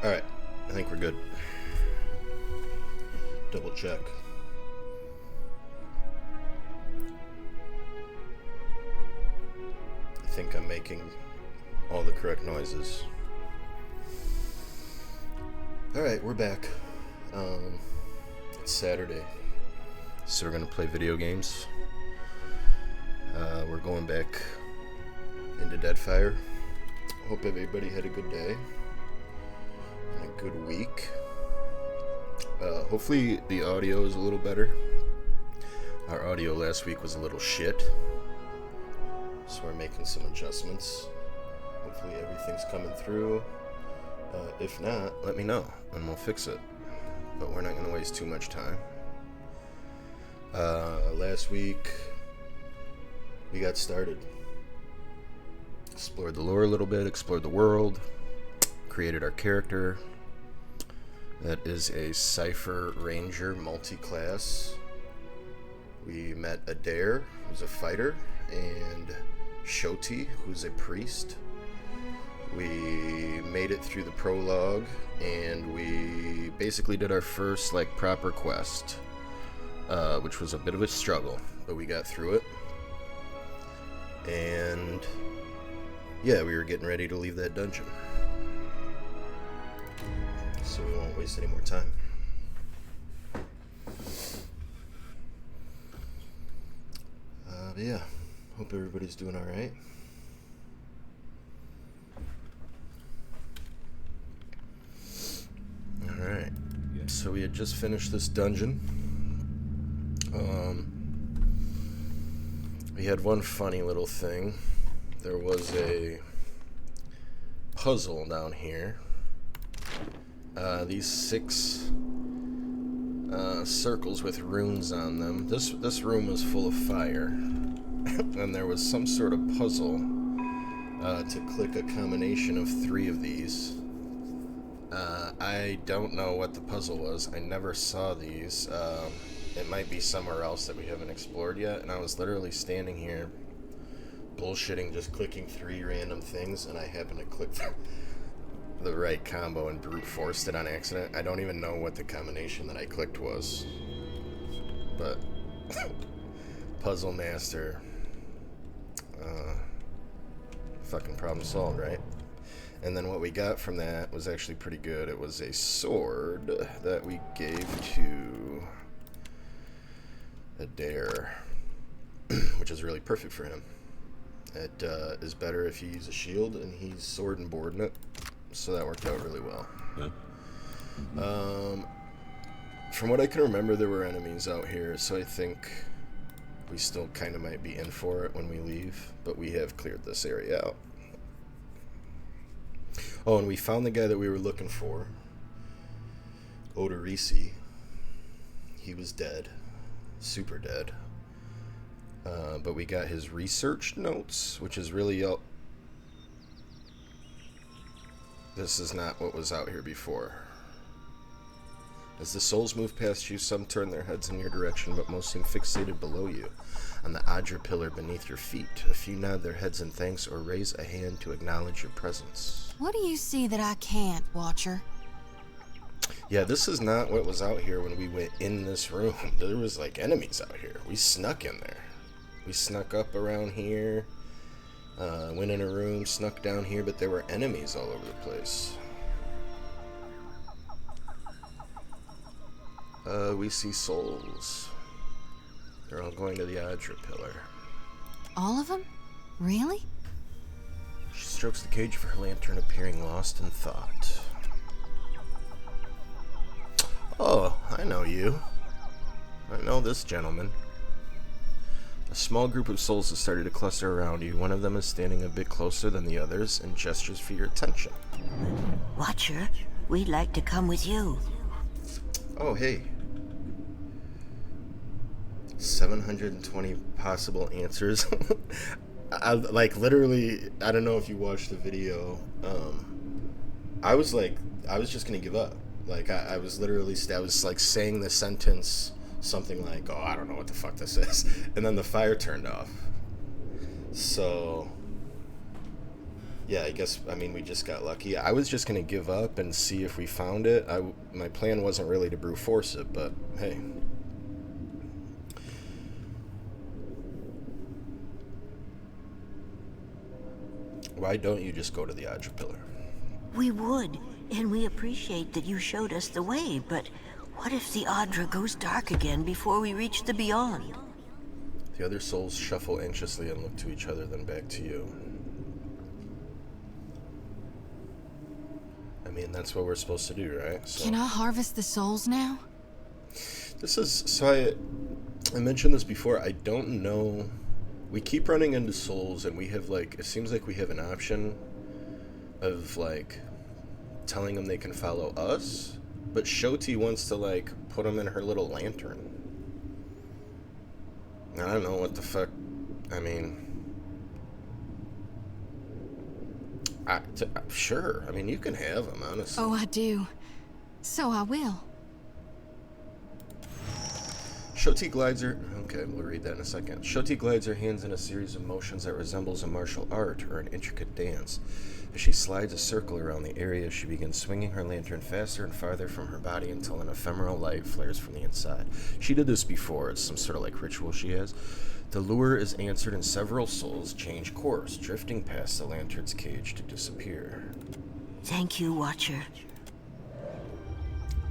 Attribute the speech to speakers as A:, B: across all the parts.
A: Alright, I think we're good. Double check. I think I'm making all the correct noises. Alright, we're back. It's Saturday, so we're gonna play video games. We're going back into Deadfire. Hope everybody had a good day and a good week. Hopefully the audio is a little better. Our audio last week was a little shit, so we're making some adjustments. Hopefully everything's coming through. If not, let me know and we'll fix it. But we're not going to waste too much time. Last week we got started. Explored the lore a little bit, explored the world, created our character. That is a Cypher Ranger multi-class. We met Adair, who's a fighter, and Shoti, who's a priest. We made it through the prologue, and we basically did our first proper quest, which was a bit of a struggle, but we got through it. And yeah, we were getting ready to leave that dungeon, so we won't waste any more time. But yeah, hope everybody's doing alright. Alright, so we had just finished this dungeon. We had one funny little thing. There was a puzzle down here. These 6 circles with runes on them. This room was full of fire, and there was some sort of puzzle to click a combination of 3 of these. I don't know what the puzzle was. I never saw these. It might be somewhere else that we haven't explored yet, and I was literally standing here bullshitting, just clicking 3 random things, and I happened to click the right combo and brute forced it on accident. I don't even know what the combination that I clicked was, but puzzle master, fucking problem solved, right? And then what we got from that was actually pretty good. It was a sword that we gave to Adair, which is really perfect for him. It is better if you use a shield, and he's sword and boarding it, so that worked out really well. Yeah. From what I can remember, there were enemies out here, so I think we still kind of might be in for it when we leave, but we have cleared this area out. Oh, and we found the guy that we were looking for, Odorisi. He was dead, super dead. But we got his research notes, which is really... This is not what was out here before. As the souls move past you, some turn their heads in your direction, but most seem fixated below you, on the Adra pillar beneath your feet. A few nod their heads in thanks or raise a hand to acknowledge your presence.
B: What do you see that I can't, Watcher?
A: Yeah, this is not what was out here when we went in this room. There was enemies out here. We snuck in there. We snuck up around here, went in a room, snuck down here, but there were enemies all over the place. We see souls. They're all going to the Adra pillar.
B: All of them? Really?
A: She strokes the cage of her lantern, appearing lost in thought. Oh, I know you. I know this gentleman. A small group of souls has started to cluster around you. One of them is standing a bit closer than the others and gestures for your attention.
C: Watcher, we'd like to come with you.
A: Oh, hey. 720 possible answers. Literally, I don't know if you watched the video. I was just gonna give up. I was literally, saying the sentence, something like, oh, I don't know what the fuck this is. And then the fire turned off. So, Yeah, I guess, I mean, we just got lucky. I was just going to give up and see if we found it. My plan wasn't really to brute force it, but hey. Why don't you just go to the Adra Pillar?
C: We would, and we appreciate that you showed us the way, but what if the Adra goes dark again before we reach the Beyond?
A: The other souls shuffle anxiously and look to each other, then back to you. I mean, that's what we're supposed to do, right? So,
B: Can I harvest the souls now?
A: this is, so I mentioned this before, I don't know. We keep running into souls, and we have, like, it seems like we have an option of, like, telling them they can follow us, but Shoti wants to, like, put them in her little lantern. I don't know what the fuck, I mean, sure, I mean, you can have them, honestly.
B: Oh, I do. So I will.
A: Shoti glides her... Okay, we'll read that in a second. Shoti glides her hands in a series of motions that resembles a martial art or an intricate dance. As she slides a circle around the area, she begins swinging her lantern faster and farther from her body until an ephemeral light flares from the inside. She did this before. It's some sort of like ritual she has. The lure is answered and several souls change course, drifting past the lantern's cage to disappear.
C: Thank you, Watcher.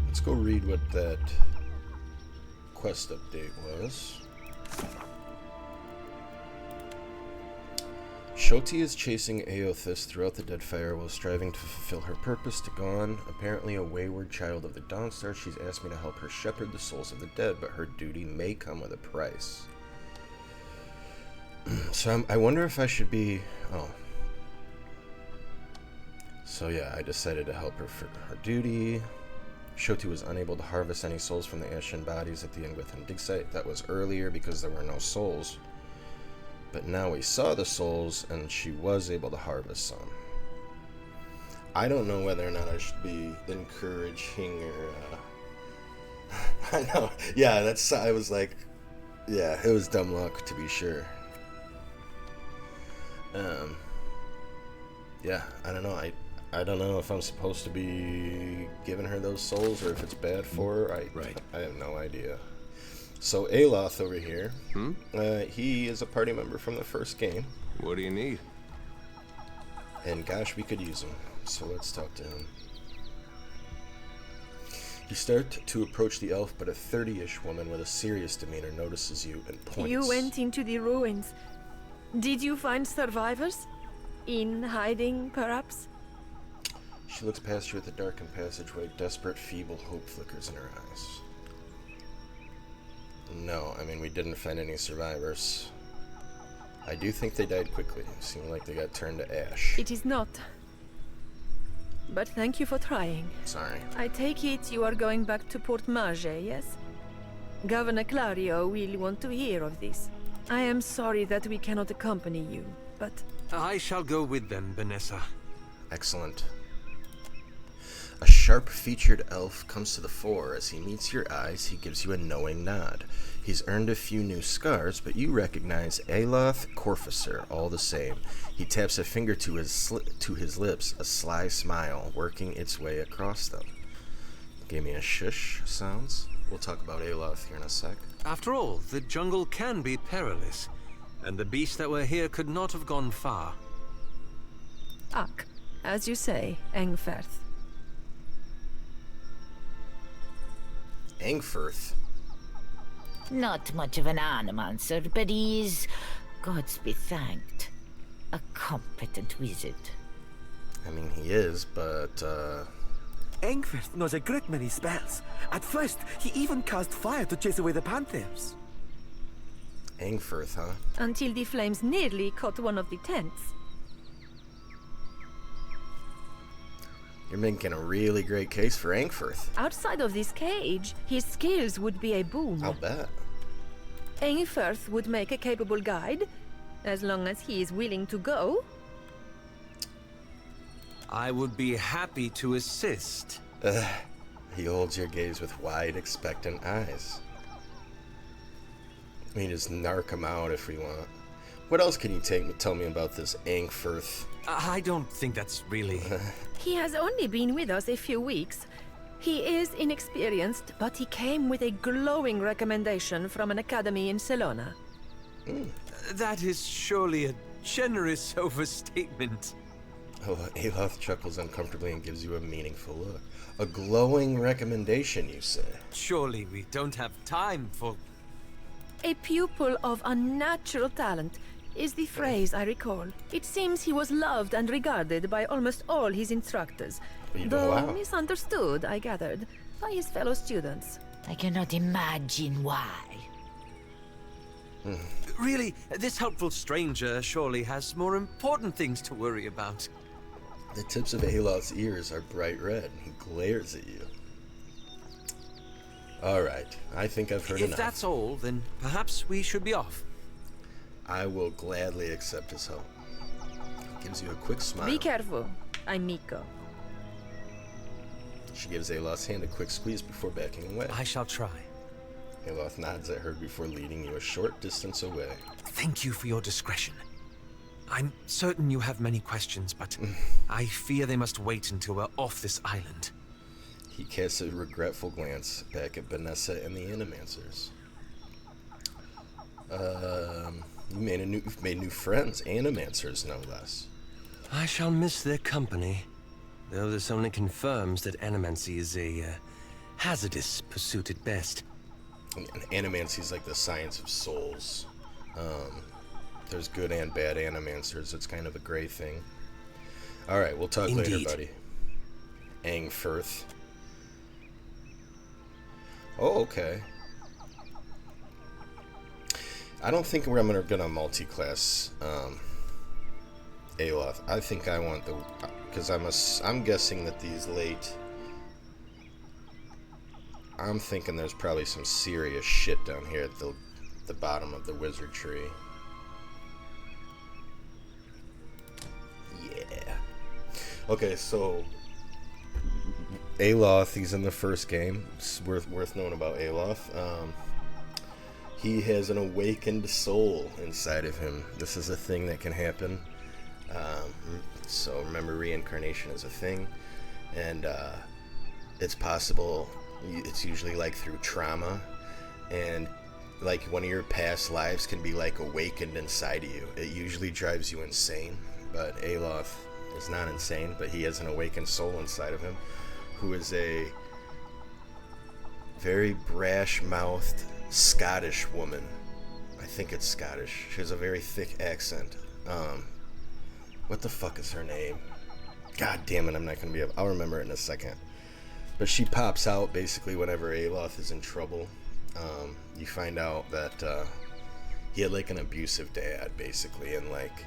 A: Let's go read what that quest update was. Shoti is chasing Aothis throughout the Deadfire while striving to fulfill her purpose to Gon. Apparently a wayward child of the Dawnstar, she's asked me to help her shepherd the souls of the dead, but her duty may come with a price. So I wonder if I should be... Oh. So yeah, I decided to help her for her duty. Shoti was unable to harvest any souls from the ashen bodies at the Ingwithan dig site. That was earlier because there were no souls. But now we saw the souls, and she was able to harvest some. I don't know whether or not I should be encouraging her. I know. Yeah, that's... I was like... Yeah, it was dumb luck, to be sure. Yeah, I don't know. I don't know if I'm supposed to be giving her those souls or if it's bad for her. I have no idea. So Aloth over here, he is a party member from the first game.
D: What do you need?
A: And gosh, we could use him. So let's talk to him. You start to approach the elf, but a 30-ish woman with a serious demeanor notices you and points.
E: You went into the ruins. Did you find survivors? In hiding, perhaps?
A: She looks past you at the darkened passageway. Desperate, feeble hope flickers in her eyes. No, I mean, we didn't find any survivors. I do think they died quickly. It seemed like they got turned to ash.
E: It is not. But thank you for trying.
A: Sorry.
E: I take it you are going back to Port Maje, yes? Governor Clario will want to hear of this. I am sorry that we cannot accompany you, but...
F: I shall go with them, Vanessa.
A: Excellent. A sharp-featured elf comes to the fore. As he meets your eyes, he gives you a knowing nod. He's earned a few new scars, but you recognize Aloth Corficer all the same. He taps a finger to his lips, a sly smile working its way across them. Gave me a shush sounds. We'll talk about Aloth here in a sec.
F: After all, the jungle can be perilous, and the beasts that were here could not have gone far.
E: Ak, as you say, Engferth.
A: Angfirth.
G: Not much of an animancer, but he's, gods be thanked, a competent wizard.
A: I mean, he is, but,
H: Engfirth knows a great many spells. At first, he even cast fire to chase away the panthers.
A: Angfirth, huh?
E: Until the flames nearly caught one of the tents.
A: You're making a really great case for Angfirth.
E: Outside of this cage, his skills would be a boon.
A: I'll bet.
E: Engferth would make a capable guide, as long as he is willing to go.
F: I would be happy to assist.
A: He holds your gaze with wide, expectant eyes. We can just narc him out if we want. What else can you tell me about this Angfirth?
F: I don't think that's really...
E: He has only been with us a few weeks. He is inexperienced, but he came with a glowing recommendation from an academy in Salona.
F: That is surely a generous overstatement.
A: Oh, Aloth chuckles uncomfortably and gives you a meaningful look. A glowing recommendation, you say?
F: Surely we don't have time for...
E: A pupil of unnatural talent is the phrase I recall. It seems he was loved and regarded by almost all his instructors, though
A: wow.
E: misunderstood, I gathered, by his fellow students.
G: I cannot imagine why.
F: Really, this helpful stranger surely has more important things to worry about.
A: The tips of Aloth's ears are bright red. He glares at you. Alright, I think I've heard enough.
F: If that's all, then perhaps we should be off.
A: I will gladly accept his help. He gives you a quick smile.
E: Be careful. I'm Miko.
A: She gives Aloth's hand a quick squeeze before backing away.
F: I shall try.
A: Aloth nods at her before leading you a short distance away.
F: Thank you for your discretion. I'm certain you have many questions, but I fear they must wait until we're off this island.
A: He casts a regretful glance back at Vanessa and the Animancers. You've made new friends, Animancers no less.
F: I shall miss their company, though this only confirms that animancy is a hazardous pursuit at best.
A: And animancy is like the science of souls. There's good and bad animancers. It's kind of a gray thing. Alright, we'll talk later, buddy. Angfirth. Oh, okay. I don't think I'm gonna multi-class Aloth. I think I want the... Because I'm guessing that these late... I'm thinking there's probably some serious shit down here at the bottom of the wizard tree. Yeah. Okay, so Aloth, he's in the first game. It's worth knowing about Aloth. He has an awakened soul inside of him. This is a thing that can happen. So remember, reincarnation is a thing, and it's possible. It's usually like through trauma, and like one of your past lives can be like awakened inside of you. It usually drives you insane, but Aloth is not insane, but he has an awakened soul inside of him, who is a very brash-mouthed Scottish woman. I think it's Scottish. She has a very thick accent. What the fuck is her name? God damn it, I'm not gonna be able... I'll remember it in a second. But she pops out basically whenever Aloth is in trouble. You find out that he had like an abusive dad, basically, and like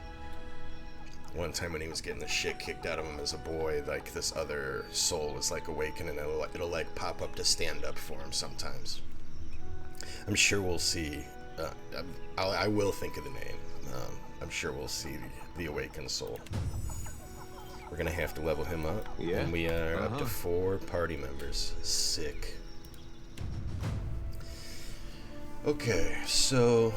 A: one time when he was getting the shit kicked out of him as a boy, like this other soul was like awakening, and it'll like pop up to stand up for him sometimes. I'm sure we'll see. I will think of the name. I'm sure we'll see the awakened soul. We're gonna have to level him up. Yeah. And we are up to 4 party members. Sick. Okay, so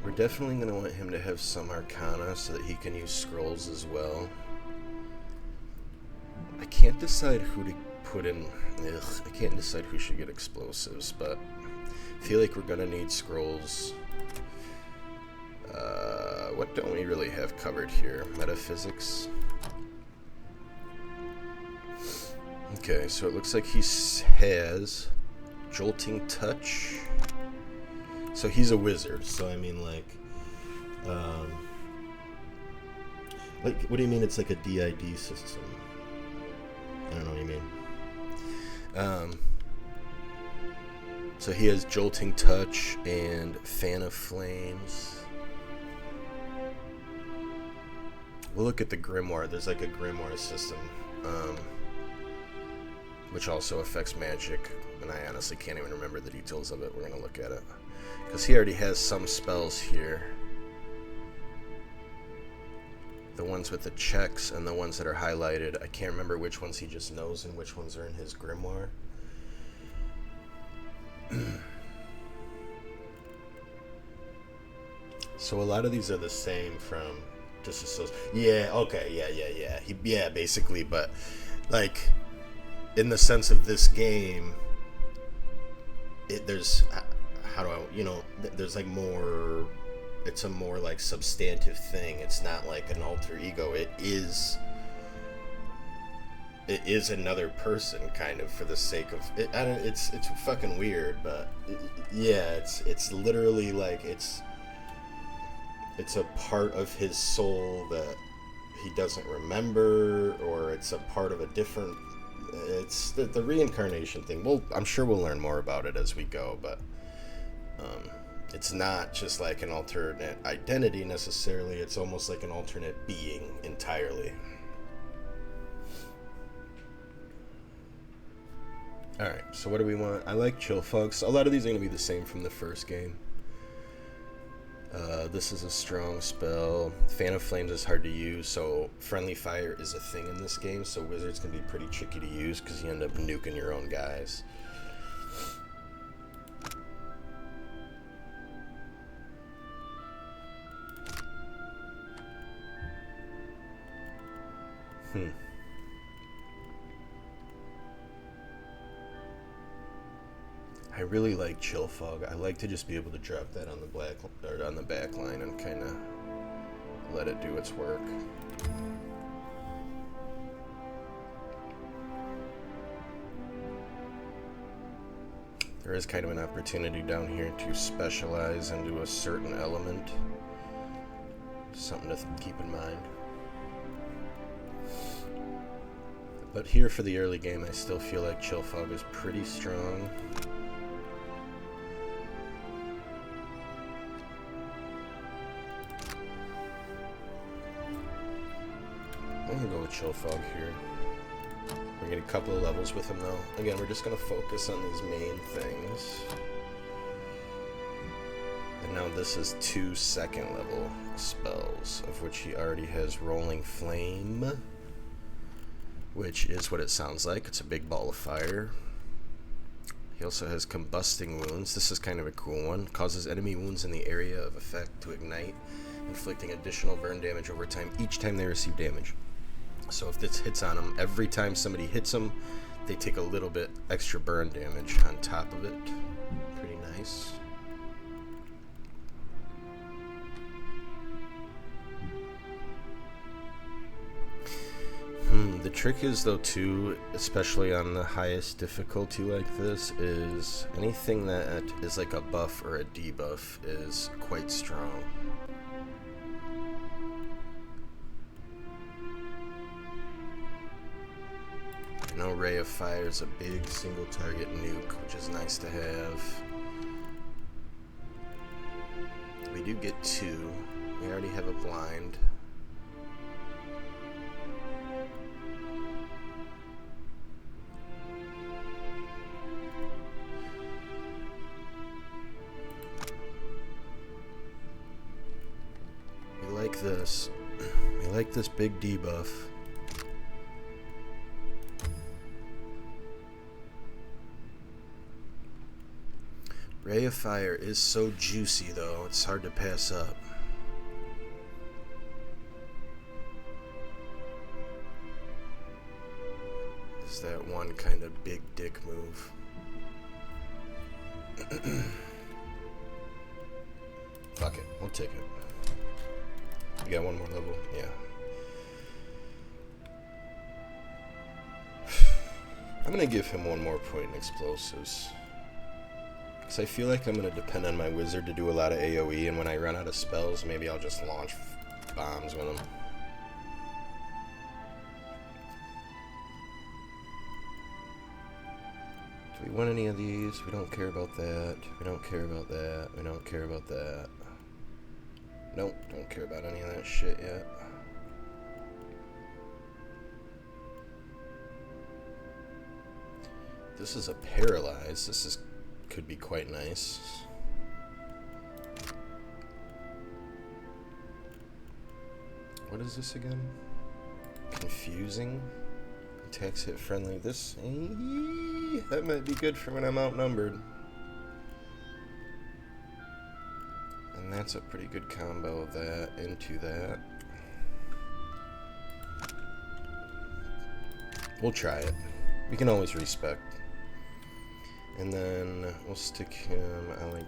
A: we're definitely gonna want him to have some arcana so that he can use scrolls as well. I can't decide who to put in. I can't decide who should get explosives, but I feel like we're gonna need scrolls. What don't we really have covered here? Metaphysics. Okay, so it looks like he has Jolting Touch. So he's a wizard, so I mean like, what do you mean it's like a DID system? I don't know what you mean. So he has Jolting Touch and Fan of Flames. We'll look at the Grimoire. There's like a Grimoire system, which also affects magic, and I honestly can't even remember the details of it. We're going to look at it, because he already has some spells here. The ones with the checks and the ones that are highlighted. I can't remember which ones he just knows and which ones are in his Grimoire. So a lot of these are the same from Disassociate. Yeah, okay, yeah, basically, but like in the sense of this game, there's how do I, there's like more. It's a more like substantive thing. It's not like an alter ego. It is another person, kind of, for the sake of it. I don't. It's fucking weird, but yeah, it's literally like it's a part of his soul that he doesn't remember, or it's a part of a different. It's the reincarnation thing. Well, I'm sure we'll learn more about it as we go, but it's not just like an alternate identity necessarily. It's almost like an alternate being entirely. Alright, so what do we want? I like Chill Fogs. A lot of these are going to be the same from the first game. This is a strong spell. Fan of Flames is hard to use, so friendly fire is a thing in this game, so wizards can be pretty tricky to use because you end up nuking your own guys. I really like Chill Fog. I like to just be able to drop that on the back line and kind of let it do its work. There is kind of an opportunity down here to specialize into a certain element. Something to keep in mind. But here for the early game, I still feel like Chill Fog is pretty strong. I'm gonna go with Chill Fog here. We're getting a couple of levels with him though. Again, we're just gonna focus on these main things. And now this is 2 second level spells, of which he already has Rolling Flame, which is what it sounds like. It's a big ball of fire. He also has Combusting Wounds. This is kind of a cool one. Causes enemy wounds in the area of effect to ignite, inflicting additional burn damage over time each time they receive damage. So if this hits on them, every time somebody hits them, they take a little bit extra burn damage on top of it. Pretty nice. The trick is, though, too, especially on the highest difficulty like this, is anything that is like a buff or a debuff is quite strong. I know Ray of Fire is a big single target nuke, which is nice to have. We do get 2. We already have a blind. We like this. We like this big debuff. Ray of Fire is so juicy, though, it's hard to pass up. It's that one kind of big dick move. Fuck it, we'll take it. We got one more level, yeah. I'm gonna give him one more point in explosives. I feel like I'm going to depend on my wizard to do a lot of AoE, and when I run out of spells, maybe I'll just launch bombs with him. Do we want any of these? We don't care about that. We don't care about that. We don't care about that. Nope, don't care about any of that shit yet. This is a paralyze. This is could be quite nice. What is this again? Confusing. Attacks hit friendly. This that might be good for when I'm outnumbered. And And that's a pretty good combo of that into that. We'll try it. We can always respec. And then we'll stick him, we'll do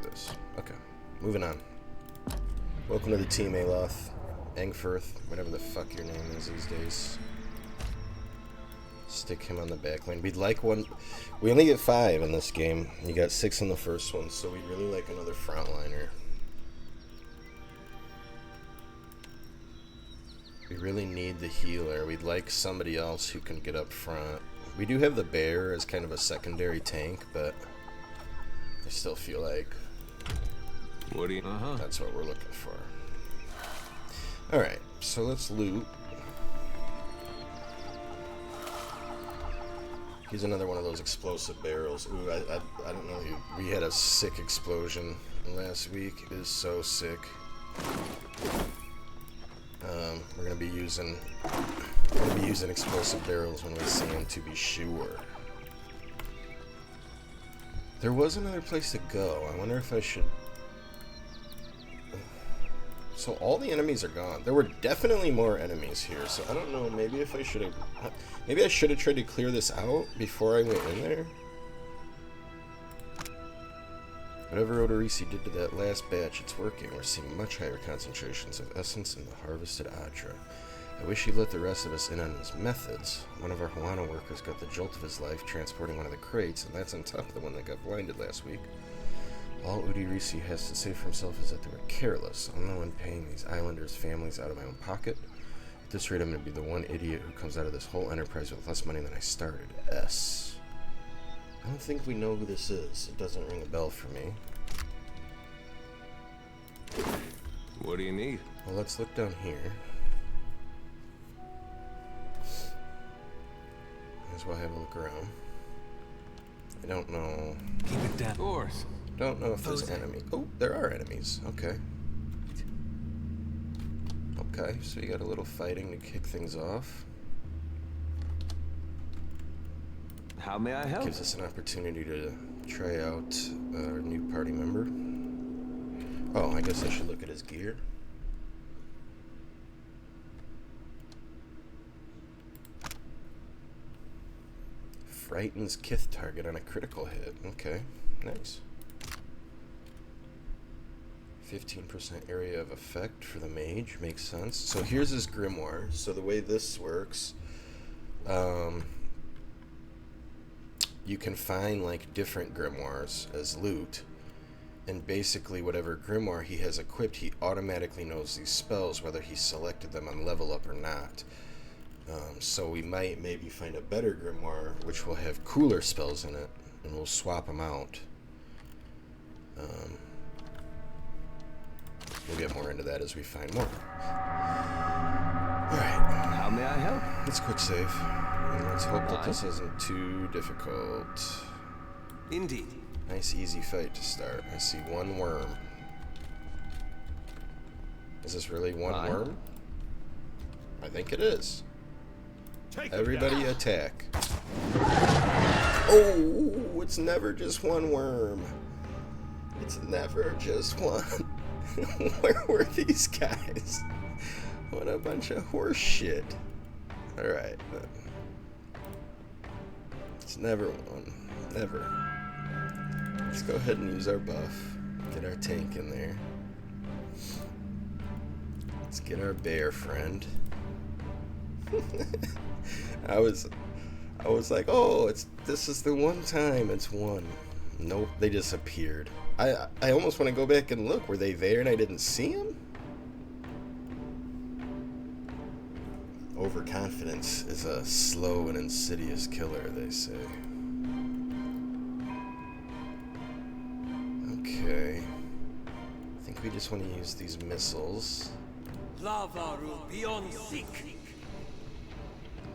A: this. Okay, moving on. Welcome to the team, Aloth. Engfirth, whatever the fuck your name is these days. Stick him on the back lane. We'd like one. We only get 5 in this game. You got 6 in the first one, so we'd really like another frontliner. We really need the healer. We'd like somebody else who can get up front. We do have the bear as kind of a secondary tank, but I still feel like that's what we're looking for. Alright, so let's loot. He's another one of those explosive barrels. Ooh, I don't know. We had a sick explosion last week. It is so sick. We're gonna be using explosive barrels when we see them, to be sure. There was another place to go. I wonder if I should. So all the enemies are gone. There were definitely more enemies here, so I don't know, maybe if I should have... Maybe I should have tried to clear this out before I went in there? Whatever Odorisi did to that last batch, it's working. We're seeing much higher concentrations of essence in the harvested Adra. I wish he'd let the rest of us in on his methods. One of our Huana workers got the jolt of his life transporting one of the crates, and that's on top of the one that got blinded last week. All Odorisi has to say for himself is that they were careless. I'm the one paying these islanders' families out of my own pocket. At this rate, I'm going to be the one idiot who comes out of this whole enterprise with less money than I started. S. I don't think we know who this is. It doesn't ring a bell for me.
D: What do you need?
A: Well, let's look down here. Might as well have a look around. I don't know.
F: Keep it down.
D: Of course.
A: Don't know if there's enemies. Oh, there are enemies. Okay. Okay, so you got a little fighting to kick things off.
D: How may I help?
A: Gives us an opportunity to try out our new party member. Oh, I guess I should look at his gear. Frightens Kith target on a critical hit. Okay, nice. 15% area of effect for the mage, makes sense. So here's his grimoire. So the way this works, you can find like different grimoires as loot, and basically whatever grimoire he has equipped, he automatically knows these spells whether he selected them on level up or not. So we might maybe find a better grimoire which will have cooler spells in it, and we'll swap them out. We'll get more into that as we find more. Alright.
D: How may I help?
A: Let's quick save. And let's hope that this isn't too difficult.
D: Indeed.
A: Nice easy fight to start. I see one worm. Is this really one worm? I think it is. Everybody attack. Oh, it's never just one worm. It's never just one. Where were these guys? What a bunch of horse shit. Alright. It's never one. Never. Let's go ahead and use our buff. Get our tank in there. Let's get our bear friend. I was like, oh, this is the one time it's one. Nope, they disappeared. I almost want to go back and look. Were they there and I didn't see them? Overconfidence is a slow and insidious killer, they say. Okay. I think we just want to use these missiles.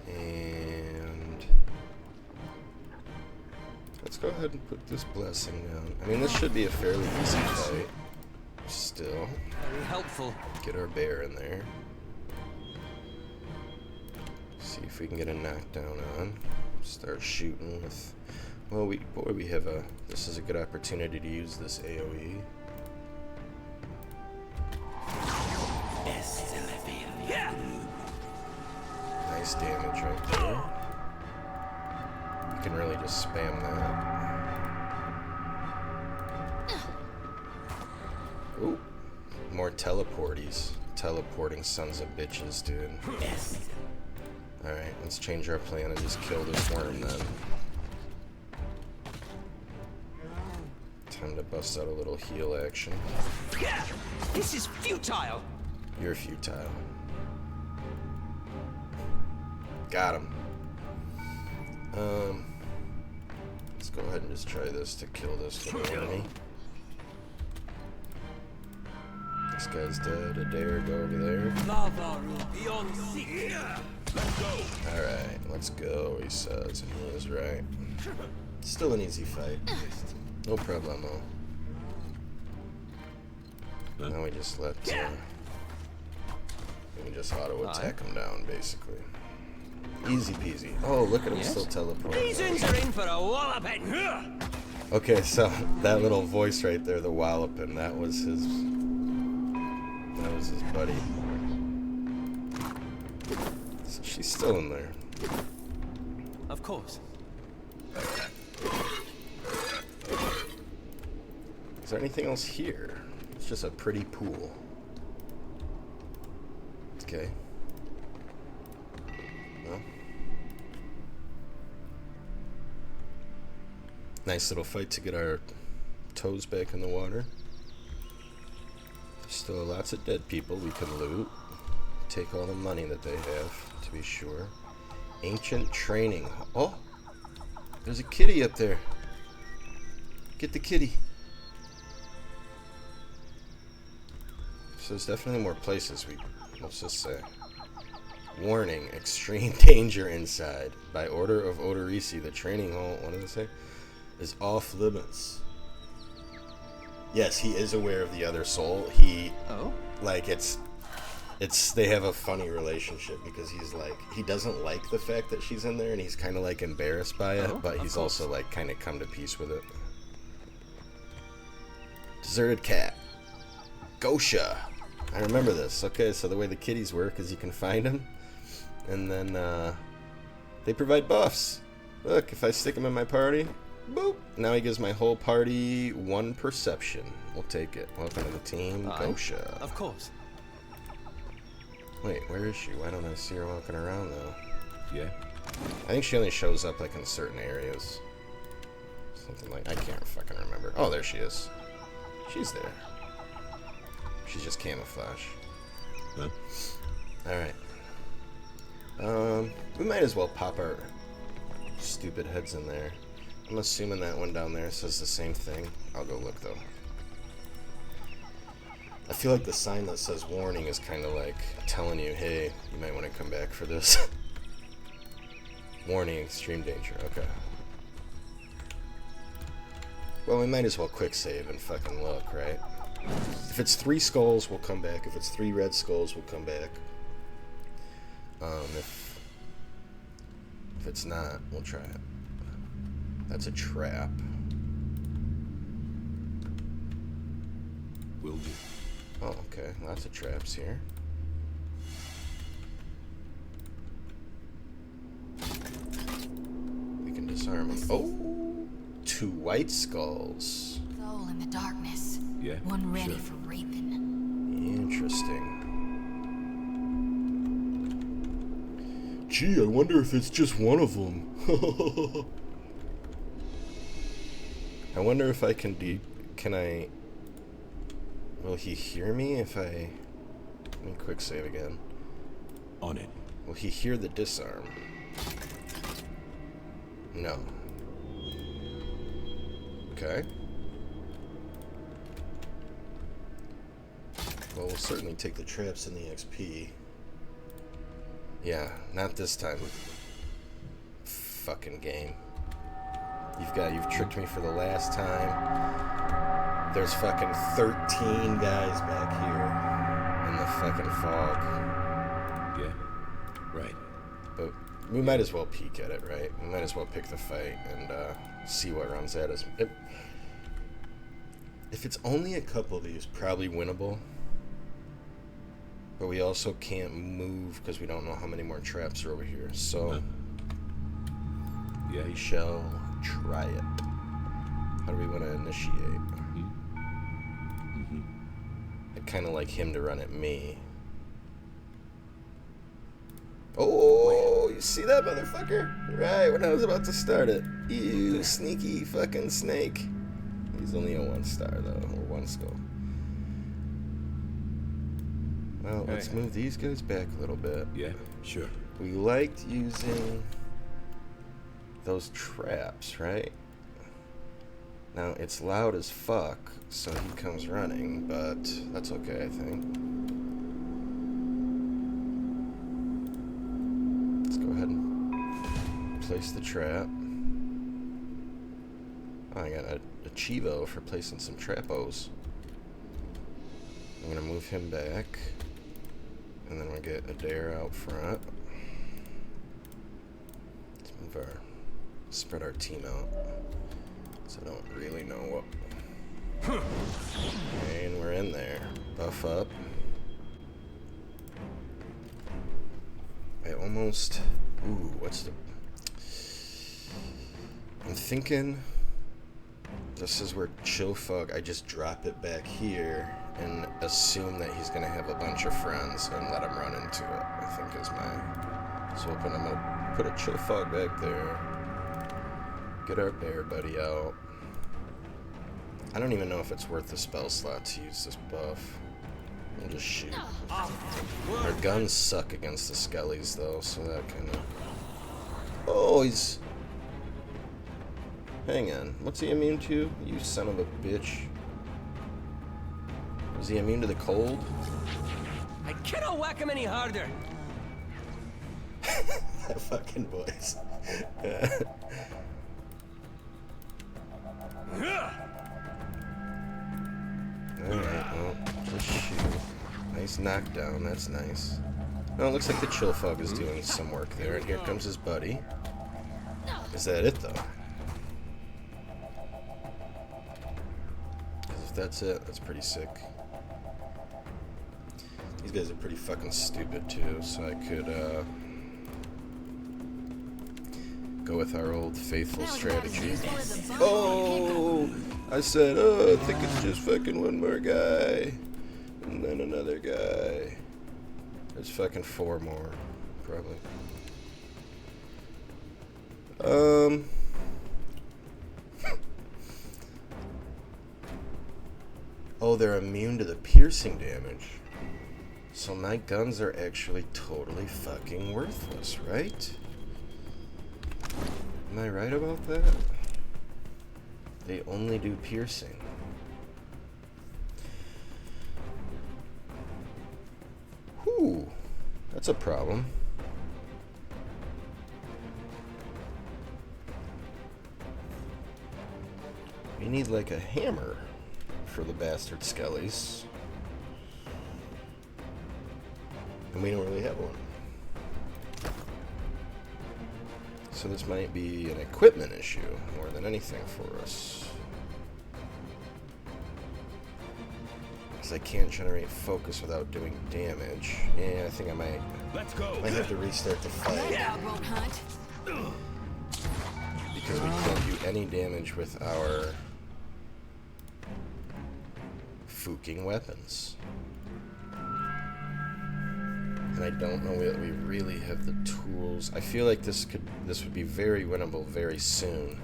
A: And let's go ahead and put this blessing down. I mean, this should be a fairly easy fight. Still.
F: Very helpful.
A: Get our bear in there. See if we can get a knockdown on. Start shooting with... Well, we have a... This is a good opportunity to use this AoE. Nice damage right there. You can really just spam that. Ooh, more teleporties. Teleporting sons of bitches, dude. Alright, let's change our plan and just kill this worm then. Time to bust out a little heal action.
I: This is futile.
A: You're futile. Got him. Let's go ahead and just try this to kill this little enemy. This guy's dead. Adair, go over there. Alright, let's go, he says, and he is right. Still an easy fight. No problemo. Now we just let, we just auto-attack him down, basically. Easy peasy. Oh, look at him still teleporting.
I: These uns are in for a walloping.
A: Okay, so that little voice right there, the walloping, that was his buddy. So she's still in there.
I: Of course.
A: Is there anything else here? It's just a pretty pool. Okay. Well. Nice little fight to get our toes back in the water. There's still lots of dead people we can loot. Take all the money that they have, to be sure. Ancient training. Oh! There's a kitty up there. Get the kitty. So there's definitely more places let's just say. Warning, extreme danger inside. By order of Odorisi, the training hall, what did it say? Is off limits. Yes, he is aware of the other soul. Like, they have a funny relationship because he's like, he doesn't like the fact that she's in there and he's kind of like embarrassed by it, but he's also like kind of come to peace with it. Deserted cat. Gosha. I remember this. Okay, so the way the kitties work is you can find them, and then they provide buffs. Look, if I stick him in my party, boop. Now he gives my whole party 1 perception. We'll take it. Welcome to the team, Gosha.
I: Of course.
A: Wait, where is she? Why don't I see her walking around though?
D: Yeah.
A: I think she only shows up like in certain areas. Something like, I can't fucking remember. Oh, there she is. She's there. She's just camouflage.
D: Huh?
A: Alright. We might as well pop our stupid heads in there. I'm assuming that one down there says the same thing. I'll go look though. I feel like the sign that says warning is kind of like telling you, hey, you might want to come back for this. Warning, extreme danger. Okay. Well, we might as well quick save and fucking look, right? If it's 3 skulls, we'll come back. If it's 3 red skulls, we'll come back. If it's not, we'll try it. That's a trap.
D: Will do.
A: Oh, okay. Lots of traps here. We can disarm them. Oh! 2 white skulls.
B: Soul in the darkness.
D: Yeah.
B: One ready
D: sure.
B: for raping.
A: Interesting. Gee, I wonder if it's just one of them. I wonder if I can will he hear me if I... Let me quick save again.
D: On it.
A: Will he hear the disarm? No. Okay. Well, we'll certainly take the traps and the XP. Yeah, not this time. Fucking game. You've tricked me for the last time. There's fucking 13 guys back here in the fucking fog.
D: Yeah. Right.
A: But we might as well peek at it, right? We might as well pick the fight and see what runs at us. If it's only a couple of these, probably winnable. But we also can't move because we don't know how many more traps are over here. So
D: Yeah.
A: we shall try it. How do we want to initiate? I'd kind of like him to run at me. Oh, you see that motherfucker? Right when I was about to start it. You sneaky fucking snake. He's only a 1 star though, or 1 skull. Well, let's move these guys back a little bit.
D: Yeah, sure.
A: We liked using those traps, right? Now, it's loud as fuck, so he comes running, but that's okay, I think. Let's go ahead and place the trap. Oh, I got a Chivo for placing some trapos. I'm gonna move him back. And then we'll get Adair out front. Let's move spread our team out. So I don't really know what. And we're in there. Buff up. I almost. Ooh, what's the. I'm thinking. This is where Chill Fog, I just drop it back here and assume that he's gonna have a bunch of friends and let him run into it, I think is my. So I'm gonna put a Chill Fog back there. Get our bear buddy out. I don't even know if it's worth the spell slot to use this buff. We'll just shoot. Our guns suck against the skellies though, so that kinda. Oh, he's. Hang on, what's he immune to? You son of a bitch. Is he immune to the cold?
I: I cannot whack him any harder.
A: That fucking voice. Alright, well, just shoot. Nice knockdown, that's nice. Oh, it looks like the Chill Fog is doing some work there, and here comes his buddy. Is that it, though? If that's it, that's pretty sick. These guys are pretty fucking stupid, too, so I could, go with our old faithful strategy. Oh! I said, oh, I think it's just fucking one more guy. And then another guy. There's fucking 4 more, probably. Oh, they're immune to the piercing damage. So my guns are actually totally fucking worthless, right? Am I right about that? They only do piercing. Whew, that's a problem. We need like a hammer for the bastard skellies. And we don't really have one. So this might be an equipment issue more than anything for us. Because I can't generate focus without doing damage. Yeah, I think I might.
D: Let's go.
A: Might have to restart the fight.
B: Won't hunt.
A: Because we can't do any damage with our fooking weapons. And I don't know that we really have the tools. I feel like this would be very winnable very soon.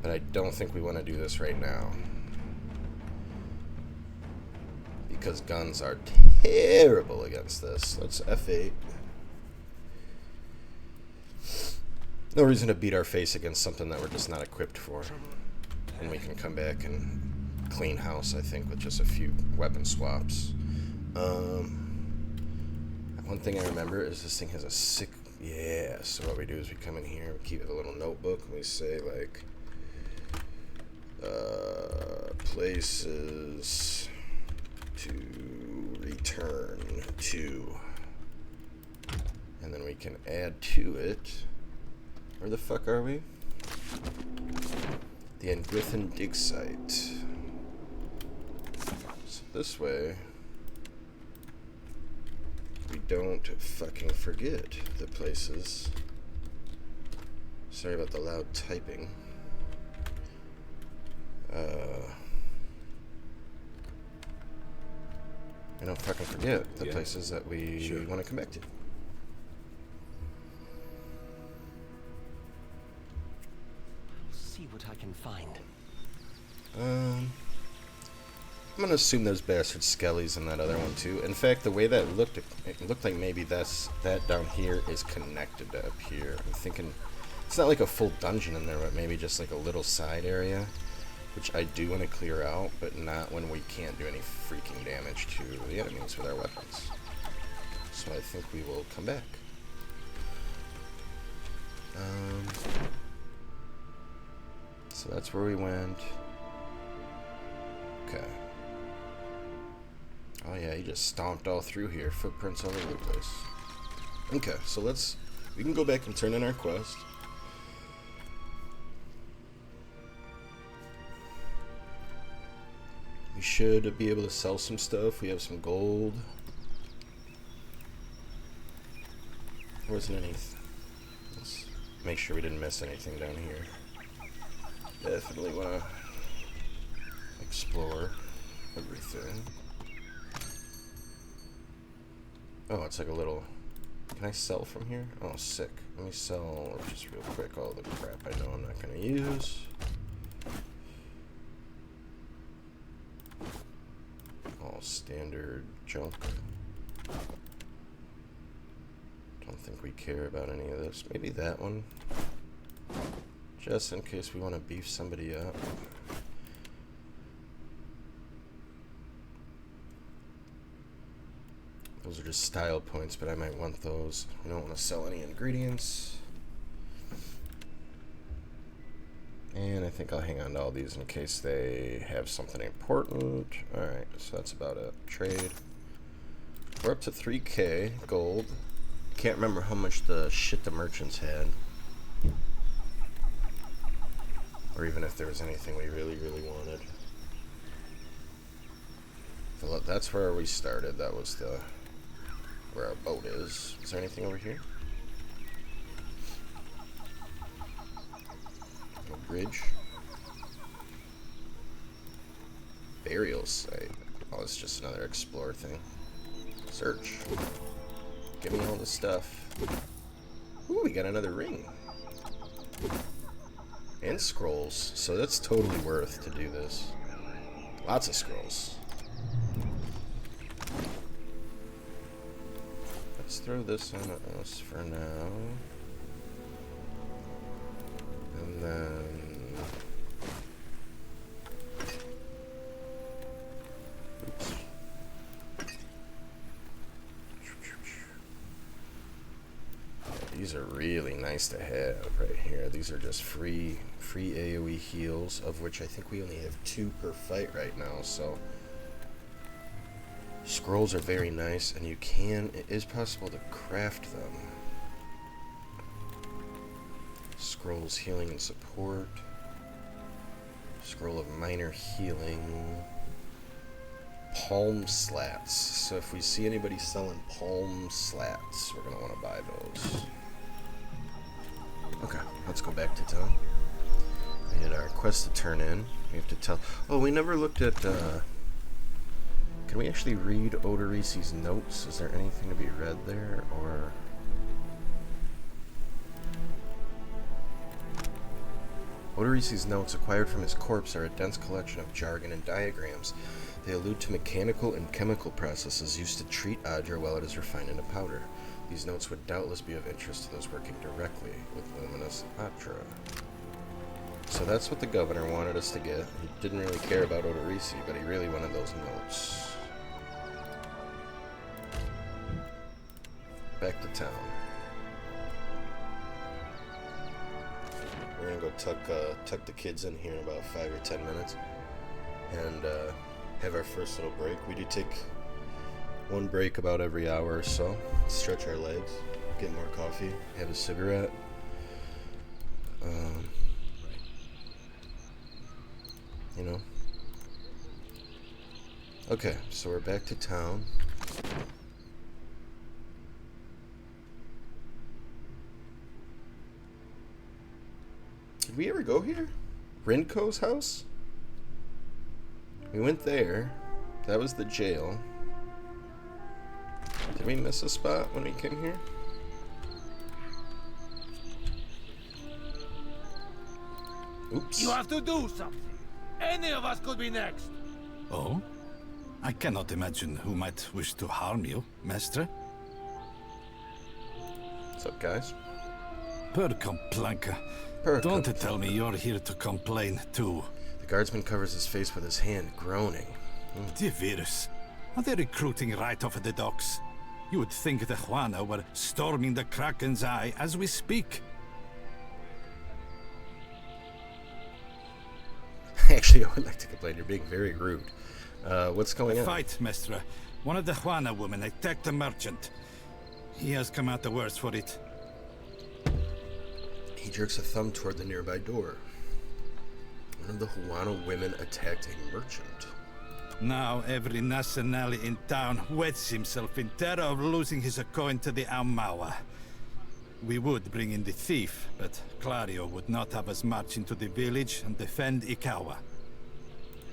A: But I don't think we want to do this right now. Because guns are terrible against this. Let's F8. No reason to beat our face against something that we're just not equipped for. And we can come back and clean house, I think, with just a few weapon swaps. One thing I remember is this thing has a sick... Yeah, so what we do is we come in here, we keep a little notebook, and we say, like... places to return to. And then we can add to it... Where the fuck are we? The Engriffin dig site. So this way... don't fucking forget the places. Sorry about the loud typing. I don't fucking forget the places that we want to come back to.
I: I'll see what I can find.
A: I'm gonna assume there's bastard skellies in that other one too. In fact, the way that looked, it looked like maybe that down here is connected to up here. I'm thinking it's not like a full dungeon in there, but maybe just like a little side area, which I do want to clear out, but not when we can't do any freaking damage to the enemies with our weapons. So I think we will come back. So that's where we went. Okay. Oh yeah, he just stomped all through here. Footprints all over the place. Okay, so we can go back and turn in our quest. We should be able to sell some stuff. We have some gold. There wasn't anything. Let's make sure we didn't miss anything down here. Definitely want to explore everything. Oh, it's like a little... Can I sell from here? Oh, sick. Let me sell just real quick all the crap I know I'm not going to use. All standard junk. Don't think we care about any of this. Maybe that one. Just in case we want to beef somebody up. Those are just style points, but I might want those. We don't want to sell any ingredients. And I think I'll hang on to all these in case they have something important. Alright, so that's about it. Trade. We're up to 3K gold. Can't remember how much the merchants had. Or even if there was anything we really, really wanted. So that's where we started. That was where our boat is. Is there anything over here? No bridge. Burial site. Oh, it's just another explore thing. Search. Give me all the stuff. Ooh, we got another ring. And scrolls. So that's totally worth to do this. Lots of scrolls. Let's throw this on us for now. And then... Oops. These are really nice to have right here. These are just free AoE heals, of which I think we only have 2 per fight right now, so... Scrolls are very nice, and it is possible to craft them. Scrolls healing and support. Scroll of minor healing. Palm slats. So if we see anybody selling palm slats, we're going to want to buy those. Okay, let's go back to town. We had our quest to turn in. We have to tell... Oh, we never looked at... Can we actually read Odorisi's notes? Is there anything to be read there, or... Odorisi's notes acquired from his corpse are a dense collection of jargon and diagrams. They allude to mechanical and chemical processes used to treat Adra while it is refined into powder. These notes would doubtless be of interest to those working directly with luminous Adra. So that's what the governor wanted us to get. He didn't really care about Odorisi, but he really wanted those notes. Back to town. We're gonna go tuck the kids in here in about 5 or 10 minutes and have our first little break. We do take one break about every hour or so. Stretch our legs, get more coffee, have a cigarette. You know. Okay, so we're back to town. go here? Rinko's house? We went there. That was the jail. Did we miss a spot when we came here? Oops.
J: You have to do something. Any of us could be next.
K: Oh? I cannot imagine who might wish to harm you, Mestre.
A: What's up, guys?
K: Per complanka. Don't tell me you're here to complain, too.
A: The guardsman covers his face with his hand, groaning.
K: The virus. Are they recruiting right off of the docks? You would think the Juana were storming the Kraken's Eye as we speak.
A: Actually, I would like to complain. You're being very rude. What's going on?
K: Fight, Mestre. One of the Juana women attacked a merchant. He has come out the worse for it.
A: He jerks a thumb toward the nearby door. One of the Juana women attacked a merchant.
K: Now every nationale in town wets himself in terror of losing his coin to the Aumaua. We would bring in the thief, but Clario would not have us march into the village and defend Ikawa.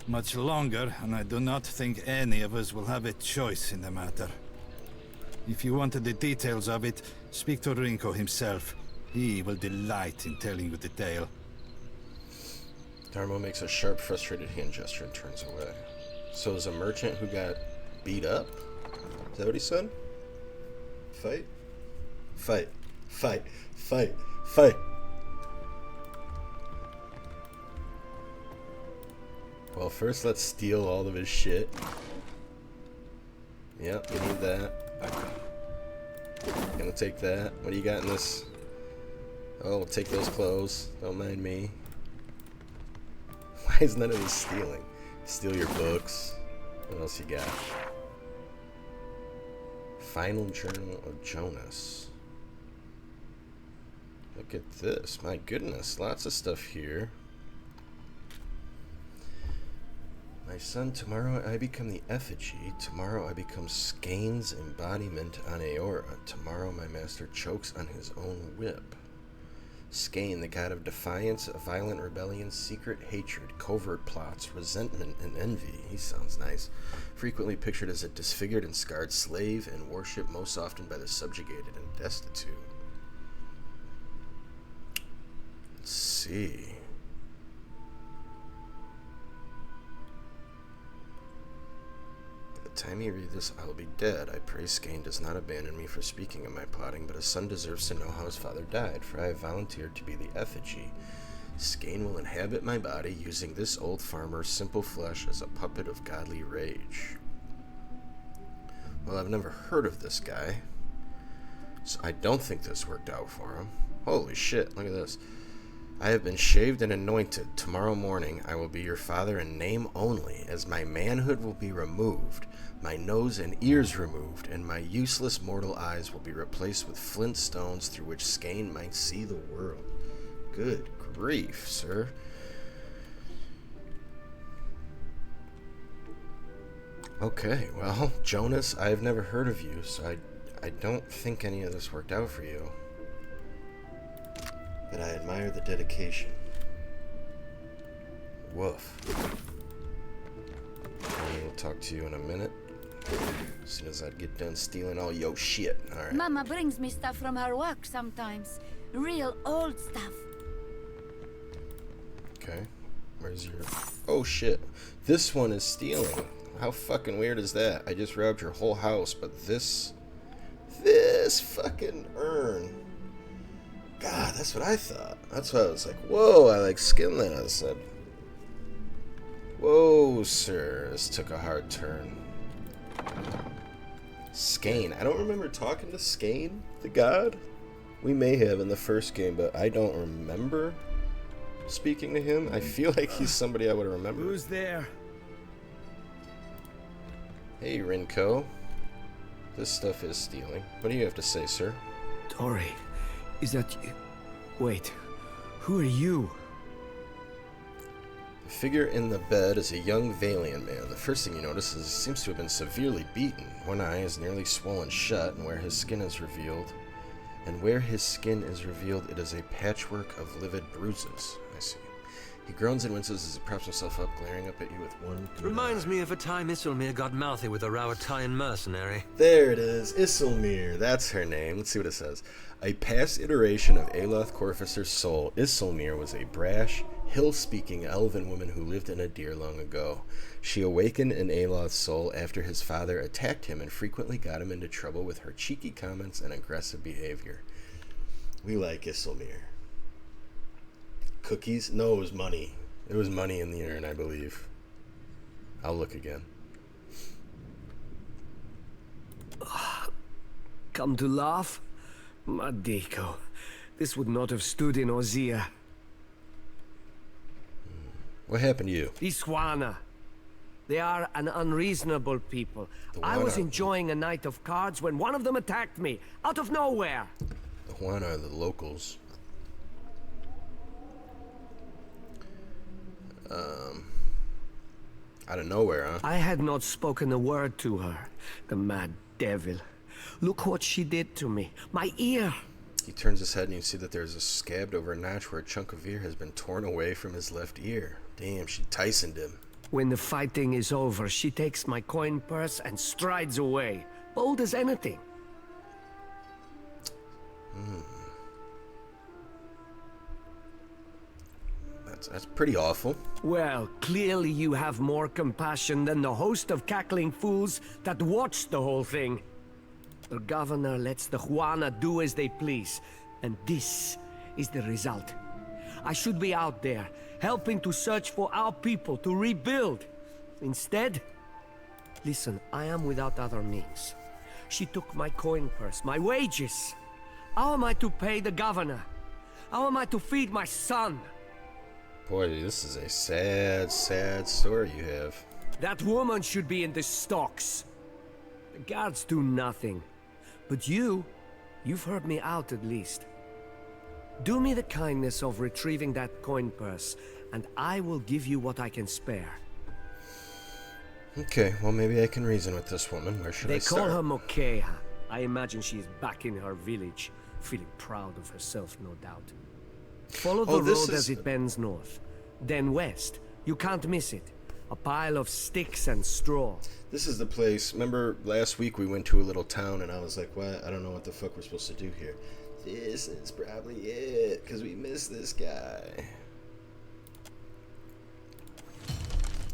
K: Much longer, and I do not think any of us will have a choice in the matter. If you wanted the details of it, speak to Rinko himself. He will delight in telling you the tale.
A: Darmo makes a sharp, frustrated hand gesture and turns away. So is a merchant who got beat up? Is that what he said? Fight? Fight. Fight. Fight. Fight. Well, first let's steal all of his shit. Yep, we need that. Gonna take that. What do you got in this? Oh, we'll take those clothes. Don't mind me. Why is none of this stealing? Steal your books. What else you got? Final Journal of Jonas. Look at this. My goodness. Lots of stuff here. My son, tomorrow I become the effigy. Tomorrow I become Skane's embodiment on Aora. Tomorrow my master chokes on his own whip. Skane, the god of defiance, violent rebellion, secret hatred, covert plots, resentment, and envy. He sounds nice. Frequently pictured as a disfigured and scarred slave and worshipped most often by the subjugated and destitute. Let's see. By the time you read this, I will be dead. I pray Skane does not abandon me for speaking of my plotting, but a son deserves to know how his father died, for I have volunteered to be the effigy. Skane will inhabit my body, using this old farmer's simple flesh as a puppet of godly rage. Well, I've never heard of this guy, so I don't think this worked out for him. Holy shit, look at this. I have been shaved and anointed. Tomorrow morning I will be your father in name only, as my manhood will be removed, my nose and ears removed, and my useless mortal eyes will be replaced with flint stones through which Skane might see the world. Good grief, sir. Okay, well, Jonas, I've never heard of you, so I don't think any of this worked out for you. But I admire the dedication. Woof. I will talk to you in a minute. As soon as I get done stealing all your shit. Alright.
L: Mama brings me stuff from her work sometimes. Real old stuff.
A: Okay. Where's your... Oh shit. This one is stealing. How fucking weird is that? I just robbed your whole house, but this fucking urn. God, that's what I thought. That's why I was like, whoa, I like skimmed that. I said, whoa, sir, this took a hard turn. Skane. I don't remember talking to Skane, the god. We may have in the first game, but I don't remember speaking to him. I feel like he's somebody I would remember.
J: Who's there?
A: Hey, Rinko. This stuff is stealing. What do you have to say, sir?
H: Tori, is that you? Wait, who are you?
A: The figure in the bed is a young Valiant man. The first thing you notice is he seems to have been severely beaten. One eye is nearly swollen shut, and where his skin is revealed, it is a patchwork of livid bruises. I see. He groans and winces as he props himself up, glaring up at you with one good
I: Reminds
A: eye.
I: me of a time Isilmir got mouthy with a Rawatayan mercenary.
A: There it is, Isilmir. That's her name. Let's see what it says. A past iteration of Aloth Corvus's soul, Isilmir was a brash, hill-speaking elven woman who lived in a deer long ago. She awakened in Aloth's soul after his father attacked him and frequently got him into trouble with her cheeky comments and aggressive behavior. We like Isilmir. Cookies? No, it was money. It was money in the urn, I believe. I'll look again.
M: Come to laugh? Madiko, this would not have stood in Ozia.
A: What happened to you?
M: These Huana. They are an unreasonable people. I was enjoying a night of cards when one of them attacked me, out of nowhere.
A: The Juana are the locals. Out of nowhere, huh?
M: I had not spoken a word to her. The mad devil. Look what she did to me. My ear.
A: He turns his head and you see that there's a scabbed over a notch where a chunk of ear has been torn away from his left ear. Damn, she Tysoned him.
M: When the fighting is over, she takes my coin purse and strides away. Bold as anything.
A: That's pretty awful.
M: Well, clearly you have more compassion than the host of cackling fools that watched the whole thing. The governor lets the Juana do as they please, and this is the result. I should be out there, helping to search for our people to rebuild. Instead, listen, I am without other means. She took my coin purse, my wages. How am I to pay the governor? How am I to feed my son?
A: Boy, this is a sad, sad story you have.
M: That woman should be in the stocks. The guards do nothing. But you've heard me out at least. Do me the kindness of retrieving that coin purse, and I will give you what I can spare.
A: Okay, well maybe I can reason with this woman. Where should I start?
M: They call her Mokeha. I imagine she is back in her village, feeling proud of herself, no doubt. Follow the road as it bends north. Then west. You can't miss it. A pile of sticks and straw.
A: This is the place. Remember last week we went to a little town and I was like, what? I don't know what the fuck we're supposed to do here. This is probably it, because we missed this guy.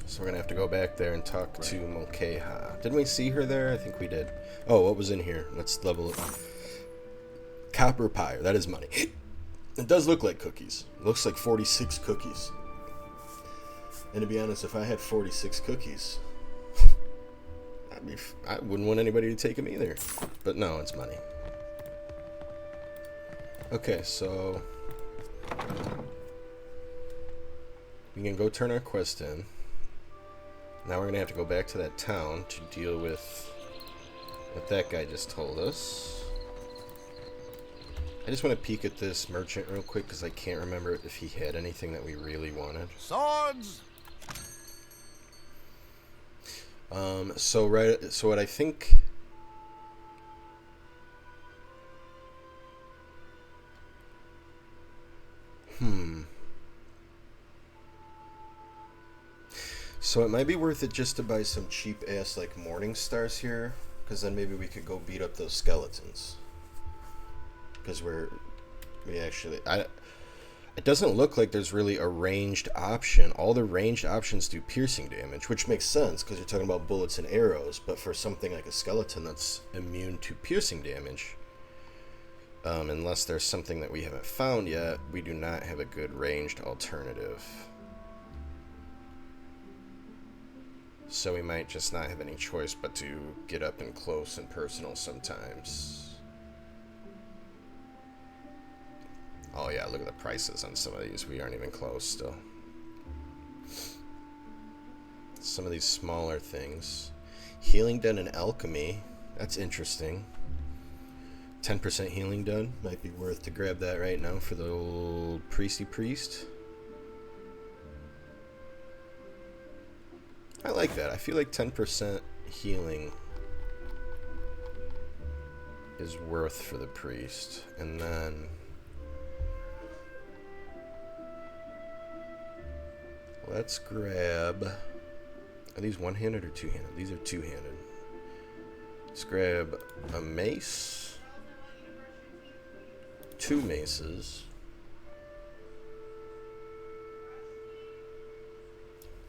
A: So we're going to have to go back there and talk to Mokeha. Didn't we see her there? I think we did. Oh, what was in here? Let's level it up. Copper pie. That is money. It does look like cookies. It looks like 46 cookies. And to be honest, if I had 46 cookies, I wouldn't want anybody to take them either. But no, it's money. Okay, so we can go turn our quest in. Now we're going to have to go back to that town to deal with what that guy just told us. I just want to peek at this merchant real quick because I can't remember if he had anything that we really wanted.
J: Swords!
A: So what I think... So it might be worth it just to buy some cheap ass like morning stars here, because then maybe we could go beat up those skeletons. Because it doesn't look like there's really a ranged option. All the ranged options do piercing damage, which makes sense because you're talking about bullets and arrows. But for something like a skeleton that's immune to piercing damage, unless there's something that we haven't found yet, we do not have a good ranged alternative. So we might just not have any choice but to get up and close and personal sometimes. Oh yeah, look at the prices on some of these. We aren't even close still. Some of these smaller things. Healing done in alchemy. That's interesting. 10% healing done. Might be worth to grab that right now for the old priesty priest. I like that. I feel like 10% healing is worth for the priest. And then... let's grab... Are these one-handed or two-handed? These are two-handed. Let's grab a mace. 2 maces.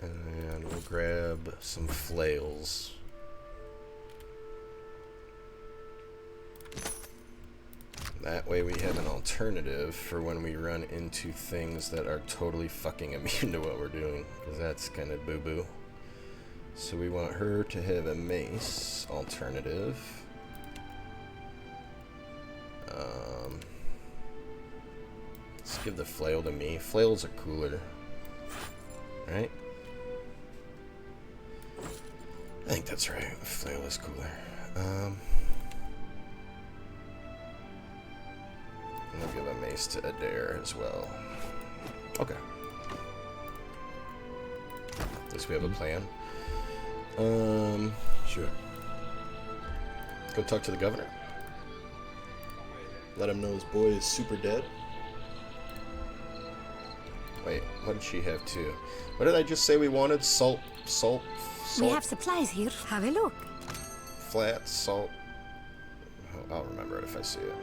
A: And we'll grab some flails. That way we have an alternative for when we run into things that are totally fucking immune to what we're doing, because that's kind of boo-boo. So we want her to have a mace alternative. Let's give the flail to me. Flails are cooler, right? I think that's right. The flail is cooler. And I'll give a mace to Adair as well. Okay. At least we have a plan.
D: Sure.
A: Go talk to the governor. Let him know his boy is super dead. Wait, what did she have too? What did I just say we wanted? Salt.
L: We have supplies here. Have a look.
A: Flat, salt. Oh, I'll remember it if I see it.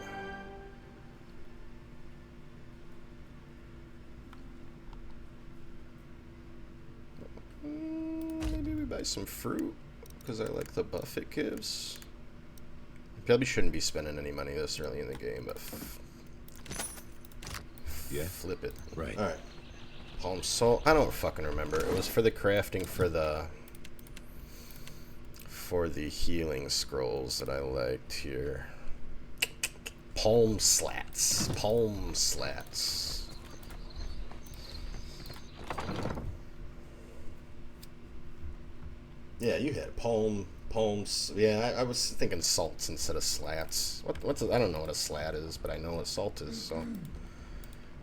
A: Maybe we buy some fruit, because I like the buff it gives. Probably shouldn't be spending any money this early in the game, but
D: yeah,
A: flip it.
D: Right.
A: All right. Palm salt. I don't fucking remember. It was for the crafting for the healing scrolls that I liked here. Palm slats. Palm slats. Yeah, you had palms. Yeah, I was thinking salts instead of slats. I don't know what a slat is, but I know what salt is, so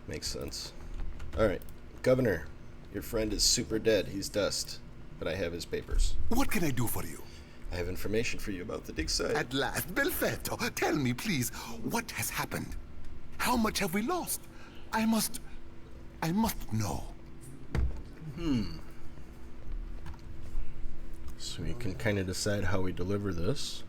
A: makes sense. All right, Governor, your friend is super dead. He's dust, but I have his papers.
N: What can I do for you?
A: I have information for you about the dig site.
N: At last, Belfetto, tell me, please, what has happened? How much have we lost? I must know.
A: So we can kind of decide how we deliver this.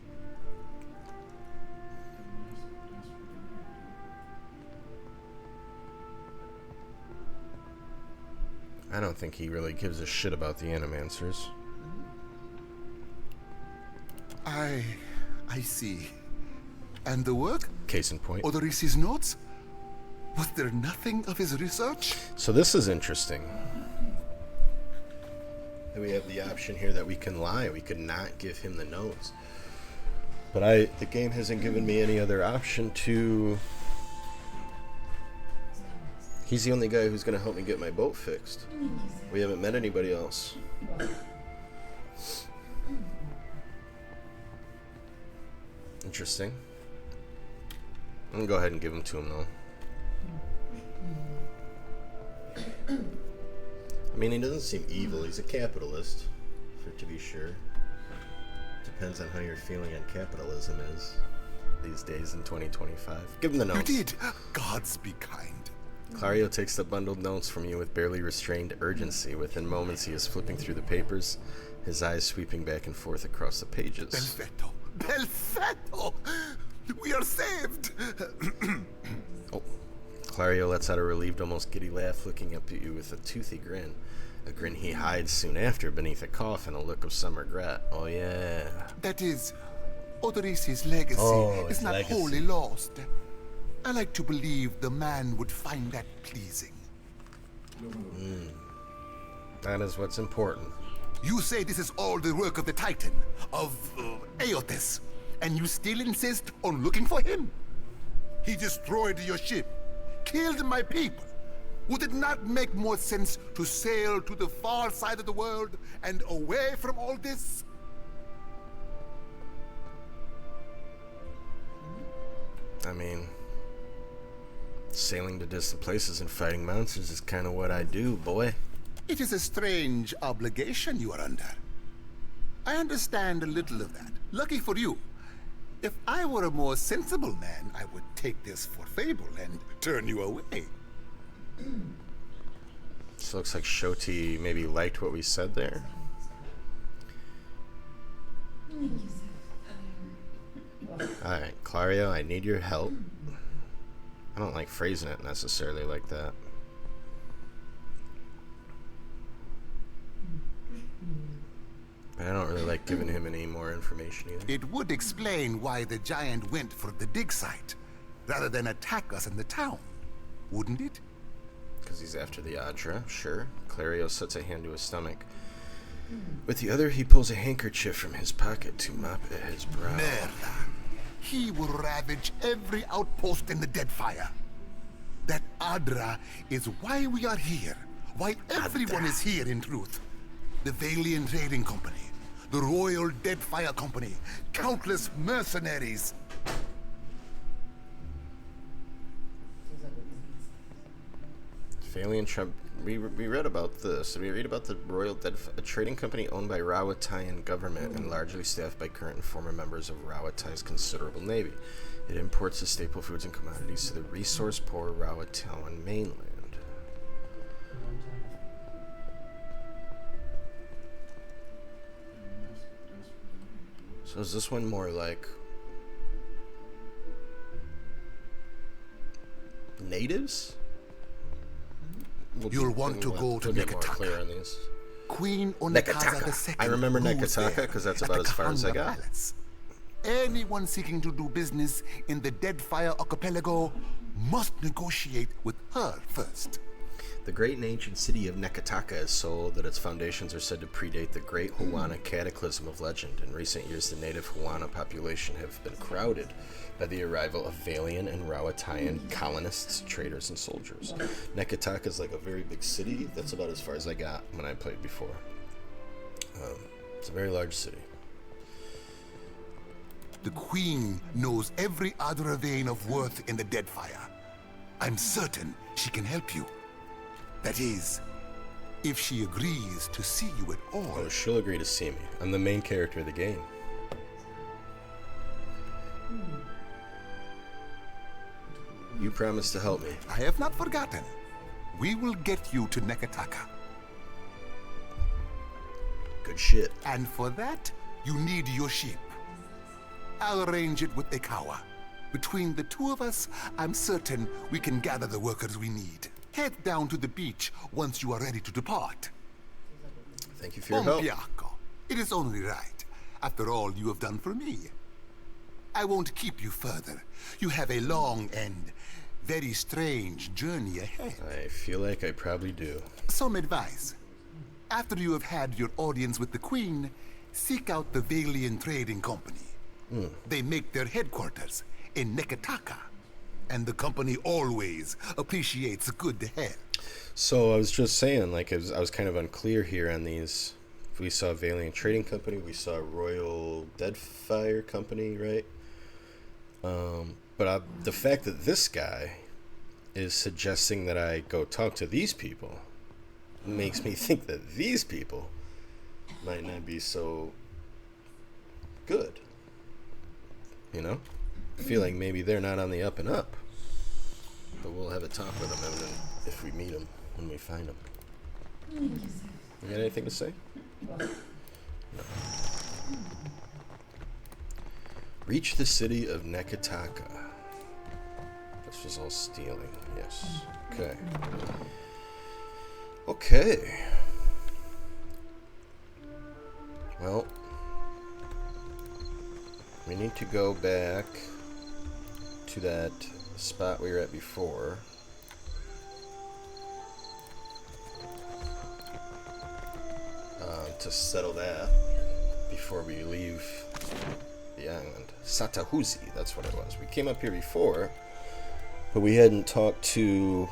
A: I don't think he really gives a shit about the animancers.
N: I see. And the work?
A: Case in point.
N: Odoris's notes? Was there nothing of his research?
A: So this is interesting. And we have the option here that we can lie. We could not give him the notes. But the game hasn't given me any other option to... He's the only guy who's going to help me get my boat fixed. We haven't met anybody else. Interesting. I'm going to go ahead and give him to him, though. I mean, he doesn't seem evil. He's a capitalist, to be sure. Depends on how you're feeling on capitalism is these days in 2025. Give him the notes.
N: You did. Gods be kind.
A: Clario takes the bundled notes from you with barely restrained urgency. Within moments, he is flipping through the papers, his eyes sweeping back and forth across the pages.
N: Belfetto! Belfetto! We are saved!
A: Oh. Clario lets out a relieved, almost giddy laugh, looking up at you with a toothy grin. A grin he hides soon after beneath a cough and a look of some regret. Oh, yeah.
N: That is, Odoris's legacy is not wholly lost. I like to believe the man would find that pleasing.
A: That is what's important.
N: You say this is all the work of the Titan, of Aotis, and you still insist on looking for him? He destroyed your ship, killed my people. Would it not make more sense to sail to the far side of the world and away from all this?
A: I mean, sailing to distant places and fighting monsters is kind of what I do, boy.
N: It is a strange obligation you are under. I understand a little of that. Lucky for you. If I were a more sensible man, I would take this for fable and turn you away.
A: So looks like Shoti maybe liked what we said there. Alright, Clario, I need your help. I don't like phrasing it necessarily like that. But I don't really like giving him any more information either.
N: It would explain why the giant went for the dig site, rather than attack us in the town, wouldn't it?
A: Because he's after the Adra, sure. Clario sets a hand to his stomach. With the other, he pulls a handkerchief from his pocket to mop at his brow.
N: Merda. He will ravage every outpost in the Deadfire. That Adra is why we are here. Why everyone is here, in truth. The Valiant Trading Company, the Royal Deadfire Company, countless mercenaries.
A: Valiant Trump. We read about this. We read about the Royal Deadfire, a trading company owned by Rawatayan government and largely staffed by current and former members of Rawatai's considerable navy. It imports the staple foods and commodities to the resource-poor Rawatayan mainland. So is this one more like natives?
N: You'll want to go to Nekataka. Queen Onekaza II.
A: I remember Nekataka because that's about as far as I got.
N: Palace. Anyone seeking to do business in the Deadfire archipelago must negotiate with her first.
A: The great and ancient city of Nekataka is so that its foundations are said to predate the Great Huana Cataclysm of legend. In recent years, the native Huana population have been crowded by the arrival of Valian and Rawatayan colonists, traders, and soldiers. Nekataka is like a very big city. That's about as far as I got when I played before. It's a very large city.
N: The Queen knows every other vein of worth in the Deadfire. I'm certain she can help you. That is, if she agrees to see you at all.
A: Oh, she'll agree to see me. I'm the main character of the game. You promised to help me.
N: I have not forgotten. We will get you to Nekataka.
A: Good shit.
N: And for that, you need your ship. I'll arrange it with Ikawa. Between the two of us, I'm certain we can gather the workers we need. Head down to the beach once you are ready to depart.
A: Thank you for your help.
N: Bianco, it is only right. After all you have done for me. I won't keep you further. You have a long and very strange journey ahead.
A: I feel like I probably do.
N: Some advice. After you have had your audience with the Queen, seek out the Valiant Trading Company. They make their headquarters in Nekataka. And the company always appreciates good help.
A: So I was just saying, like, I was kind of unclear here on these. We saw Valiant Trading Company, we saw Royal Deadfire Company, right? But the fact that this guy is suggesting that I go talk to these people makes me think that these people might not be so good. You know? I feel like maybe they're not on the up and up. But we'll have a talk with them and then if we meet them, when we find them. You got anything to say? No. Reach the city of Nekataka. This was all stealing, yes. Okay. Okay. Well, we need to go back to that spot we were at before. To settle that before we leave the island. Satahuzi, that's what it was. We came up here before, but we hadn't talked to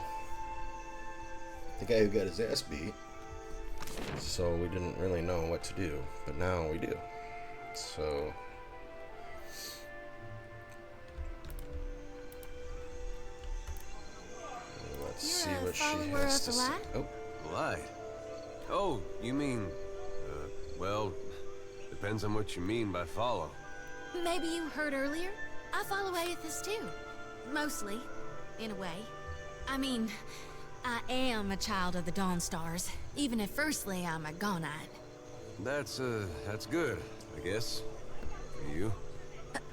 A: the guy who got his ass beat, so we didn't really know what to do, but now we do. So let's see what she has to say. Oh,
O: Light? Oh, you mean, well, depends on what you mean by follow.
B: Maybe you heard earlier? I follow Aethys too. Mostly, in a way. I mean, I am a child of the Dawn Stars, even if firstly I'm a Gonite.
O: That's good, I guess. For you.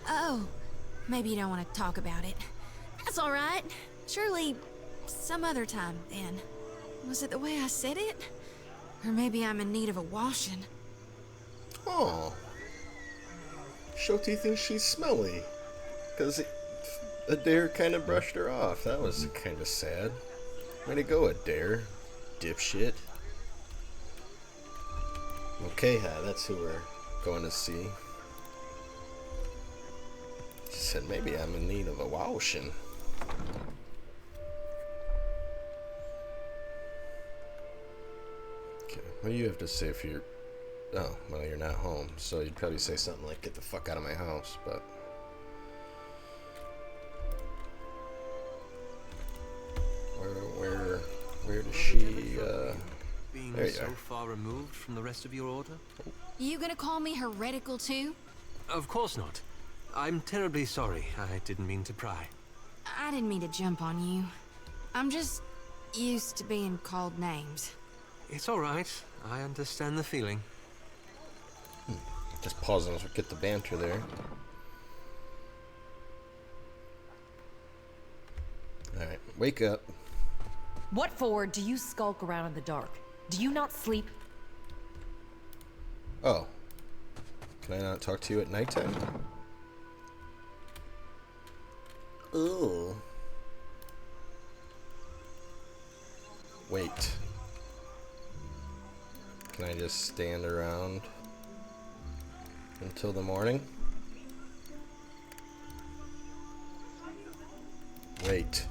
B: Oh, maybe you don't want to talk about it. That's all right. Surely some other time, then. Was it the way I said it? Or maybe I'm in need of a washing.
A: Oh. Shoti thinks she's smelly. Because Adair kind of brushed her off. That was kind of sad. Way to go, Adair. Dipshit. Okay, that's who we're going to see. She said, maybe I'm in need of a washing. Okay, what do you have to say if you're... Oh, well, you're not home, so you'd probably say something like, get the fuck out of my house, but... Where does she,
I: Being
A: there you
I: so
A: are.
I: far removed from the rest of your order?
B: You gonna call me heretical too?
I: Of course not. I'm terribly sorry. I didn't mean to pry.
B: I didn't mean to jump on you. I'm just used to being called names.
I: It's all right. I understand the feeling.
A: Just pausing to get the banter there. Alright, wake up.
P: What for do you skulk around in the dark? Do you not sleep?
A: Oh. Can I not talk to you at nighttime? Ooh. Wait. Can I just stand around until the morning? Wait.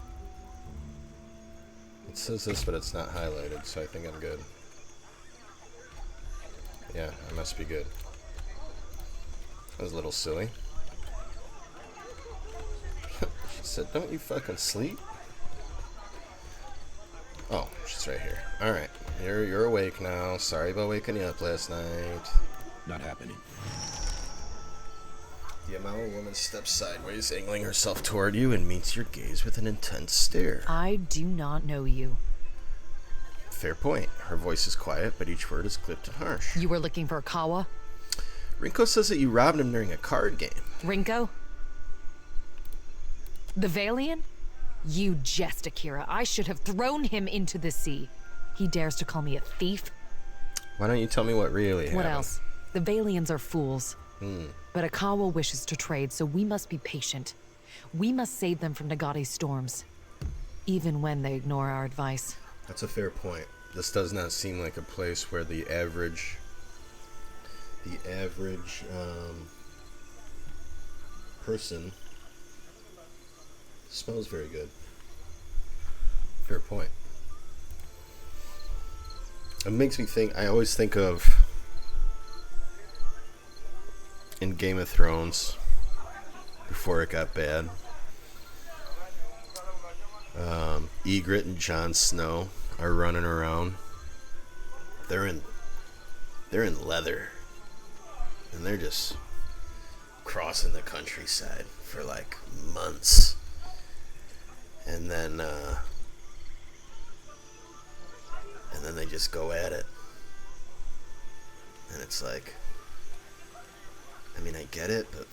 A: It says this, but it's not highlighted, so I think I'm good. Yeah, I must be good. That was a little silly. She said, don't you fucking sleep? Oh, she's right here. Alright, you're awake now. Sorry about waking you up last night.
D: Not happening.
A: The Amala woman steps sideways, angling herself toward you, and meets your gaze with an intense stare.
P: I do not know you.
A: Fair point. Her voice is quiet, but each word is clipped and harsh.
P: You were looking for Kawa?
A: Rinko says that you robbed him during a card game.
P: Rinko? The Valian? You jest, Akira. I should have thrown him into the sea. He dares to call me a thief?
A: Why don't you tell me what really happened?
P: What else? The Valians are fools. But Akawa wishes to trade, so we must be patient. We must save them from Nagate's storms, even when they ignore our advice.
A: That's a fair point. This does not seem like a place where the average person smells very good. Fair point. It makes me think, I always think of in Game of Thrones, before it got bad, Ygritte and Jon Snow are running around. They're in leather, and they're just crossing the countryside for like months, and then they just go at it, and it's like, I mean, I get it, but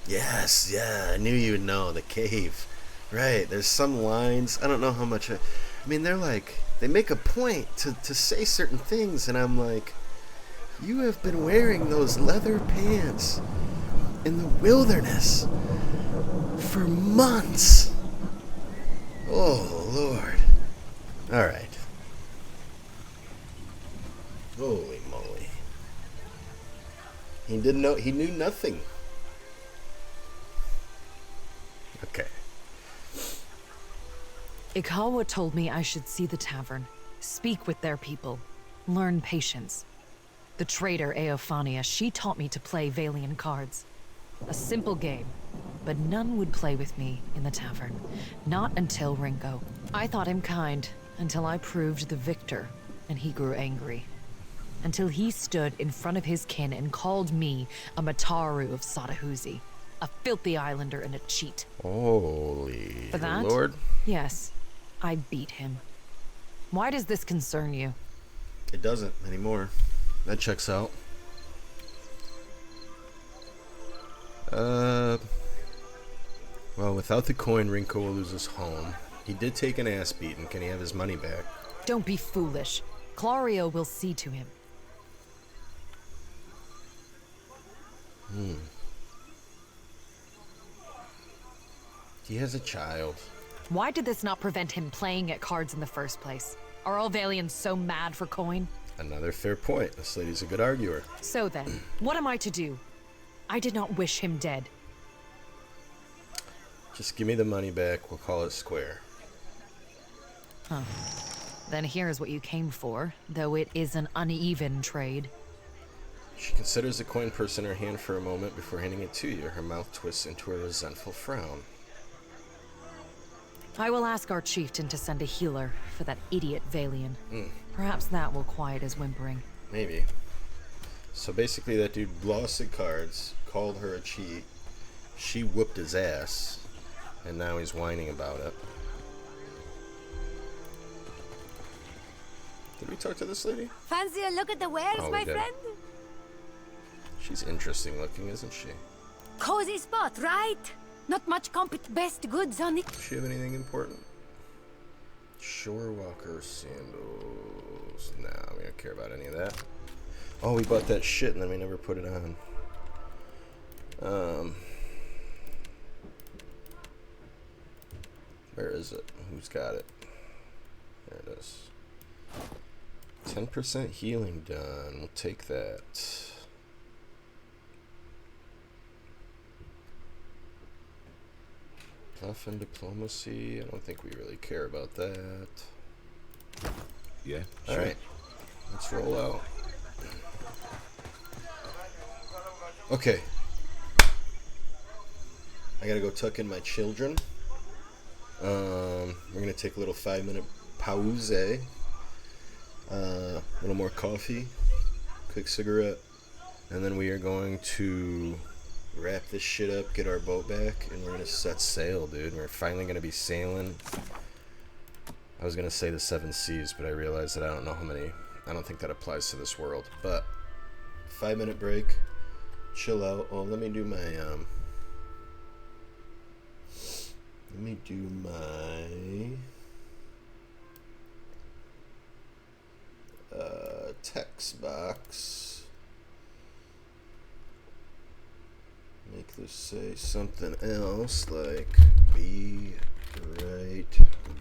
A: yes, yeah, I knew you would know. The cave, right? There's some lines. I don't know how much. I mean, they're like, they make a point to say certain things, and I'm like, you have been wearing those leather pants in the wilderness for months. Oh Lord! All right. Holy moly! He didn't know. He knew nothing. Okay.
P: Ikawa told me I should see the tavern, speak with their people, learn patience. The traitor Eophania, she taught me to play Valian cards. A simple game, but none would play with me in the tavern. Not until Rinko. I thought him kind until I proved the victor, and he grew angry. Until he stood in front of his kin and called me a Mataru of Satahuzi, a filthy islander and a cheat.
A: Holy
P: For that?
A: Lord.
P: Yes. I beat him. Why does this concern you?
A: It doesn't anymore. That checks out. Well, without the coin, Rinko will lose his home. He did take an ass beating. Can he have his money back?
P: Don't be foolish. Clario will see to him.
A: He has a child.
P: Why did this not prevent him playing at cards in the first place? Are all Valians so mad for coin?
A: Another fair point. This lady's a good arguer.
P: So then, what am I to do? I did not wish him dead.
A: Just give me the money back. We'll call it square.
P: Huh. Then here's what you came for, though it is an uneven trade.
A: She considers the coin purse in her hand for a moment before handing it to you. Her mouth twists into a resentful frown.
P: I will ask our chieftain to send a healer for that idiot Valian. Perhaps that will quiet his whimpering.
A: Maybe. So basically that dude lost the cards, called her a cheat, she whooped his ass, and now he's whining about it. Did we talk to this lady?
L: Fancy a look at the wares,
A: Oh,
L: my
A: we did.
L: friend?
A: She's interesting looking, isn't she?
L: Cozy spot, right? Not much best goods on it.
A: Does she have anything important? Shore walker sandals. Nah, we don't care about any of that. Oh, we bought that shit and then we never put it on. Where is it? Who's got it? There it is. 10% healing done. We'll take that. Bluff and diplomacy. I don't think we really care about that.
D: Yeah,
A: sure. Alright. Let's roll out. Okay. I gotta go tuck in my children. We're gonna take a little 5-minute pause. A little more coffee, quick cigarette, and then we are going to wrap this shit up, get our boat back, and we're gonna set sail, dude. We're finally gonna be sailing. I was gonna say the 7 seas, but I realized that I don't know how many. I don't think that applies to this world. But 5-minute break, chill out. Oh, let me do my text box. Make this say something else like be right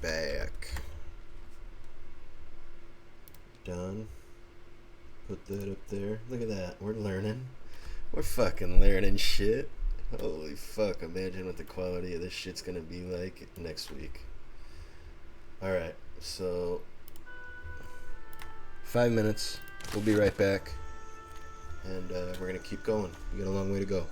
A: back. Done. Put that up there. Look at that. We're learning. We're fucking learning shit. Holy fuck. Imagine what the quality of this shit's gonna be like next week. Alright, so 5 minutes. We'll be right back. And we're gonna keep going. We got a long way to go.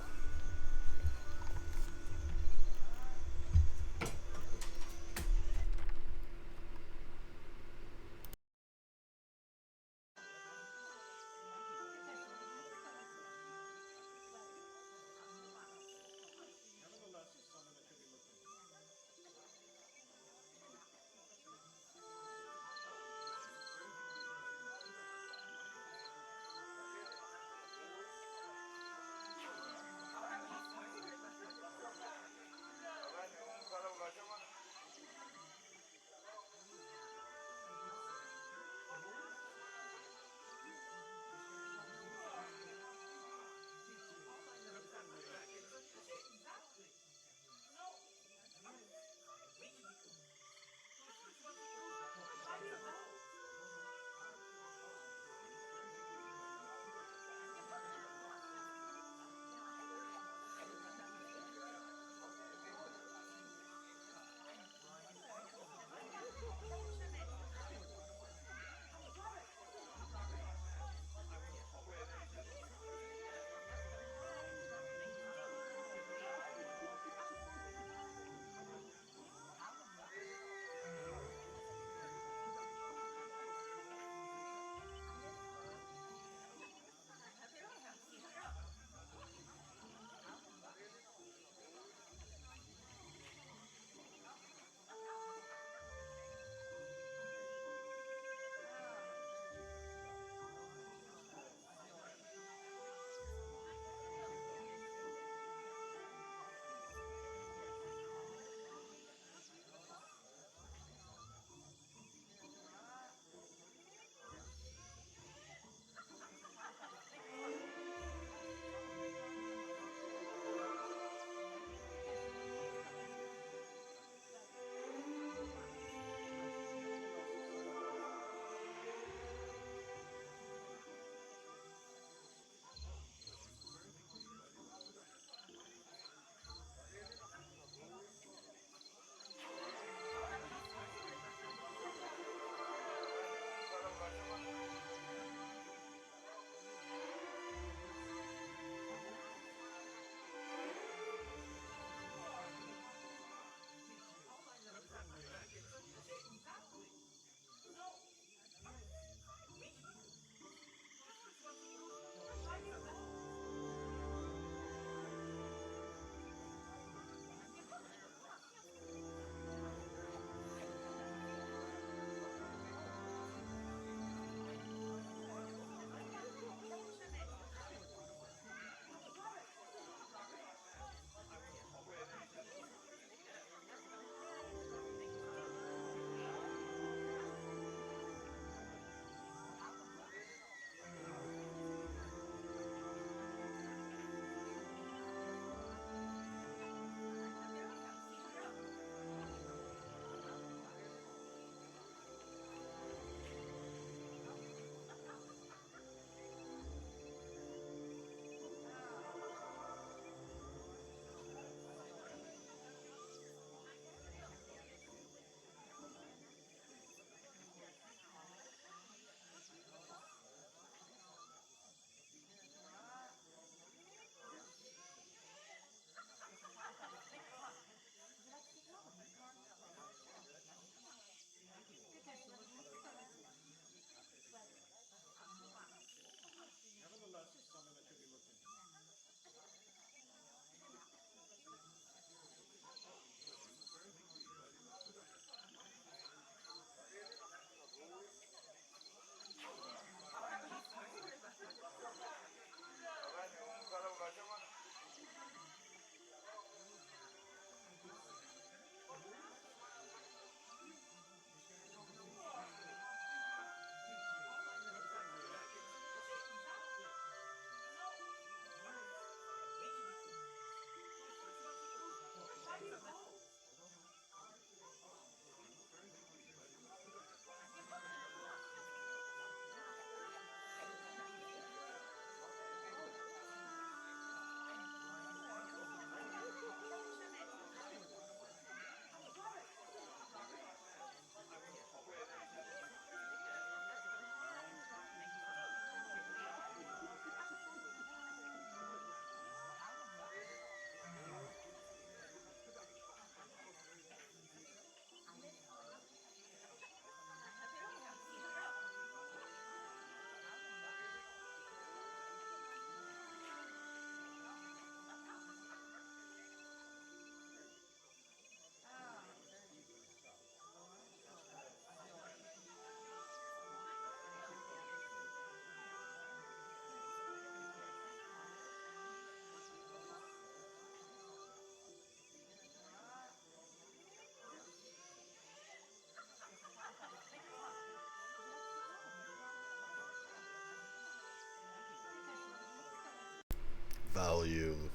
A: volume.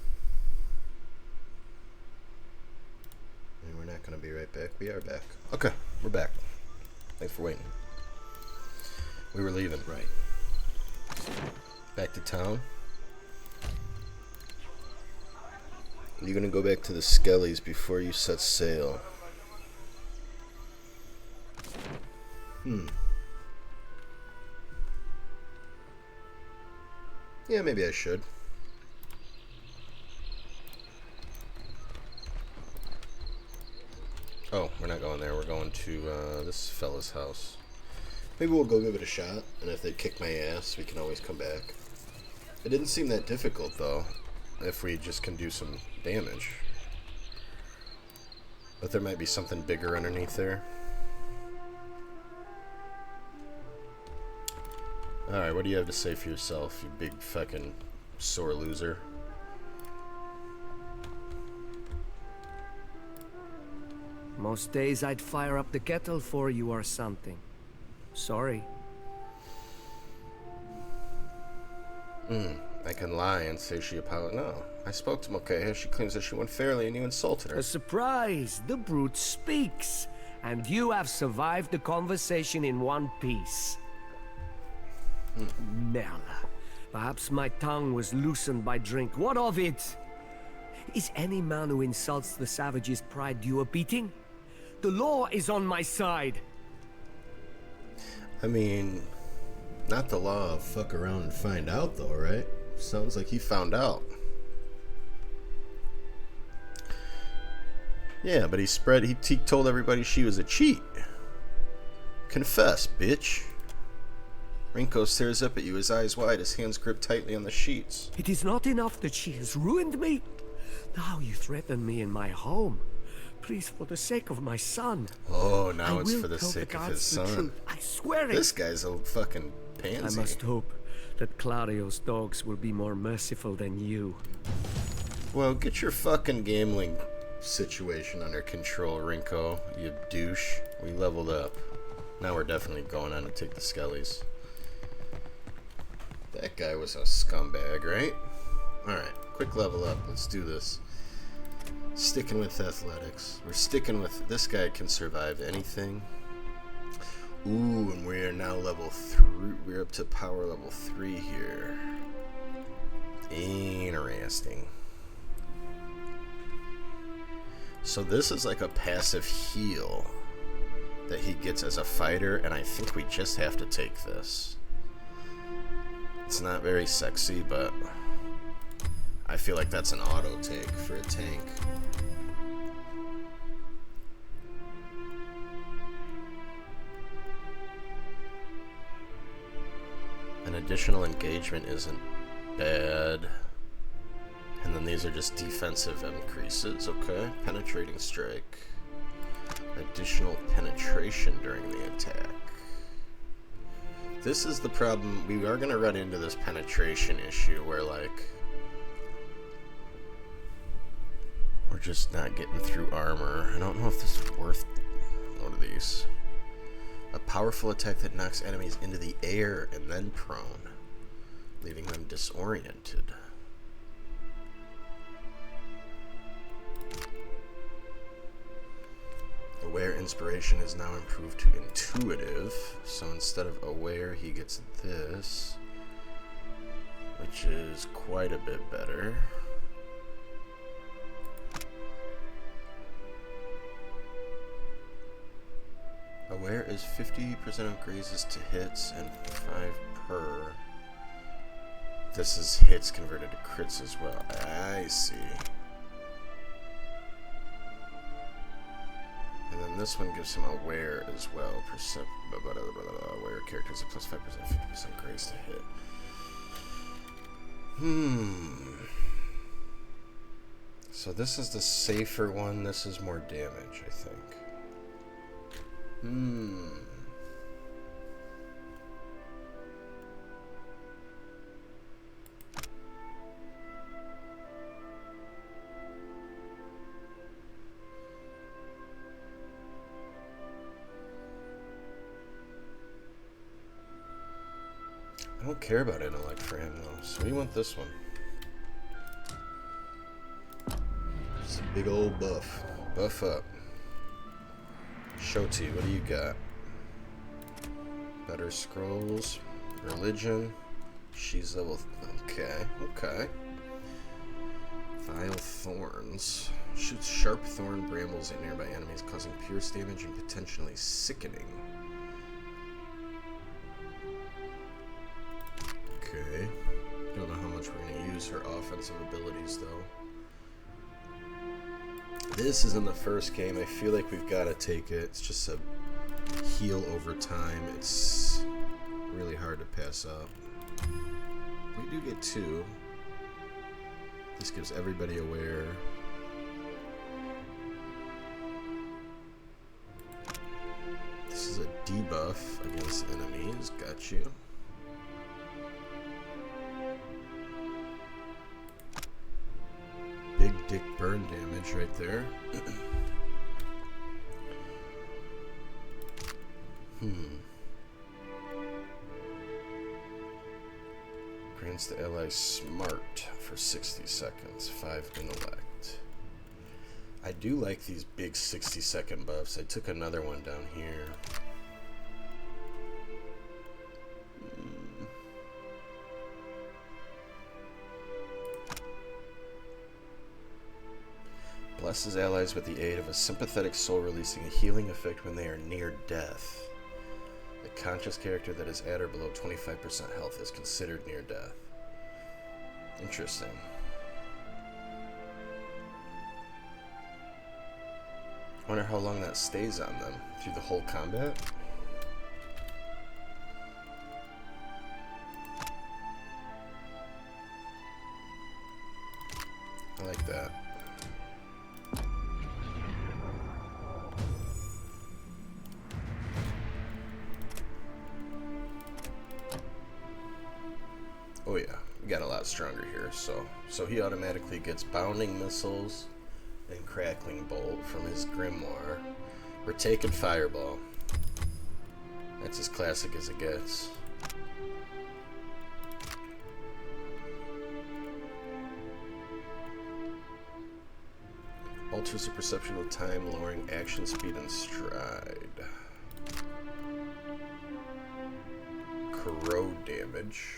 A: And we're not going to be right back. We are back. Okay, we're back. Thanks for waiting. We were leaving.
F: Right.
A: Back to town. You're going to go back to the Skellies before you set sail. Yeah, maybe I should. Oh, we're not going there. We're going to this fella's house. Maybe we'll go give it a shot, and if they kick my ass, we can always come back. It didn't seem that difficult, though, if we just can do some damage. But there might be something bigger underneath there. Alright, what do you have to say for yourself, you big fucking sore loser?
M: Most days I'd fire up the kettle for you or something. Sorry.
A: I can lie and say she apologized. No, I spoke to Mokeha. She claims that she won fairly and you insulted her.
M: A surprise! The brute speaks! And you have survived the conversation in one piece. Merla. Perhaps my tongue was loosened by drink. What of it? Is any man who insults the savage's pride due a beating? The law is on my side.
A: I mean, not the law of fuck around and find out, though, right? Sounds like he found out. Yeah, but he told everybody she was a cheat. Confess, bitch. Rinko stares up at you, his eyes wide, his hands gripped tightly on the sheets.
M: It is not enough that she has ruined me. Now you threaten me in my home. Please, for the sake of my son.
A: Oh, now it's for the sake of his son.
M: I swear it.
A: This guy's a fucking pansy.
M: I must hope that Clario's dogs will be more merciful than you.
A: Well, get your fucking gambling situation under control, Rinko, you douche. We leveled up. Now we're definitely going on to take the Skellies. That guy was a scumbag, right? Alright, quick level up. Let's do this. Sticking with athletics. We're sticking with... This guy can survive anything. Ooh, and we are now level 3. We're up to power level 3 here. Interesting. So this is like a passive heal that he gets as a fighter, and I think we just have to take this. It's not very sexy, but I feel like that's an auto take for a tank. An additional engagement isn't bad. And then these are just defensive increases, okay? Penetrating strike. Additional penetration during the attack. This is the problem. We are going to run into this penetration issue where, like, we're just not getting through armor. I don't know if this is worth... What are these? A powerful attack that knocks enemies into the air and then prone, leaving them disoriented. Aware inspiration is now improved to intuitive, so instead of aware he gets this, which is quite a bit better. Aware is 50% of grazes to hits and 5 per. This is hits converted to crits as well. I see. And then this one gives him aware as well. Aware characters at plus 5%, 50% graze to hit. So this is the safer one. This is more damage, I think. I don't care about intellect for him though, so we want this one. Big old buff. Buff up. Shoti, what do you got? Better scrolls. Religion. She's level... Okay, okay. Vile thorns. Shoots sharp thorn brambles at nearby enemies, causing pierce damage and potentially sickening. Okay. Don't know how much we're going to use her offensive abilities, though. This is in the first game. I feel like we've got to take it. It's just a heal over time. It's really hard to pass up. We do get 2. This gives everybody aware. This is a debuff against enemies. Got you. Big dick burn damage right there. Grants the ally smart for 60 seconds. 5 intellect. I do like these big 60-second buffs. I took another one down here. Blesses allies with the aid of a sympathetic soul, releasing a healing effect when they are near death. A conscious character that is at or below 25% health is considered near death. Interesting. Wonder how long that stays on them. Through the whole combat? I like that. Oh yeah, we got a lot stronger here, so he automatically gets bounding missiles and crackling bolt from his grimoire. We're taking fireball. That's as classic as it gets. Alters the perception of time, lowering action speed and stride. Corrode damage.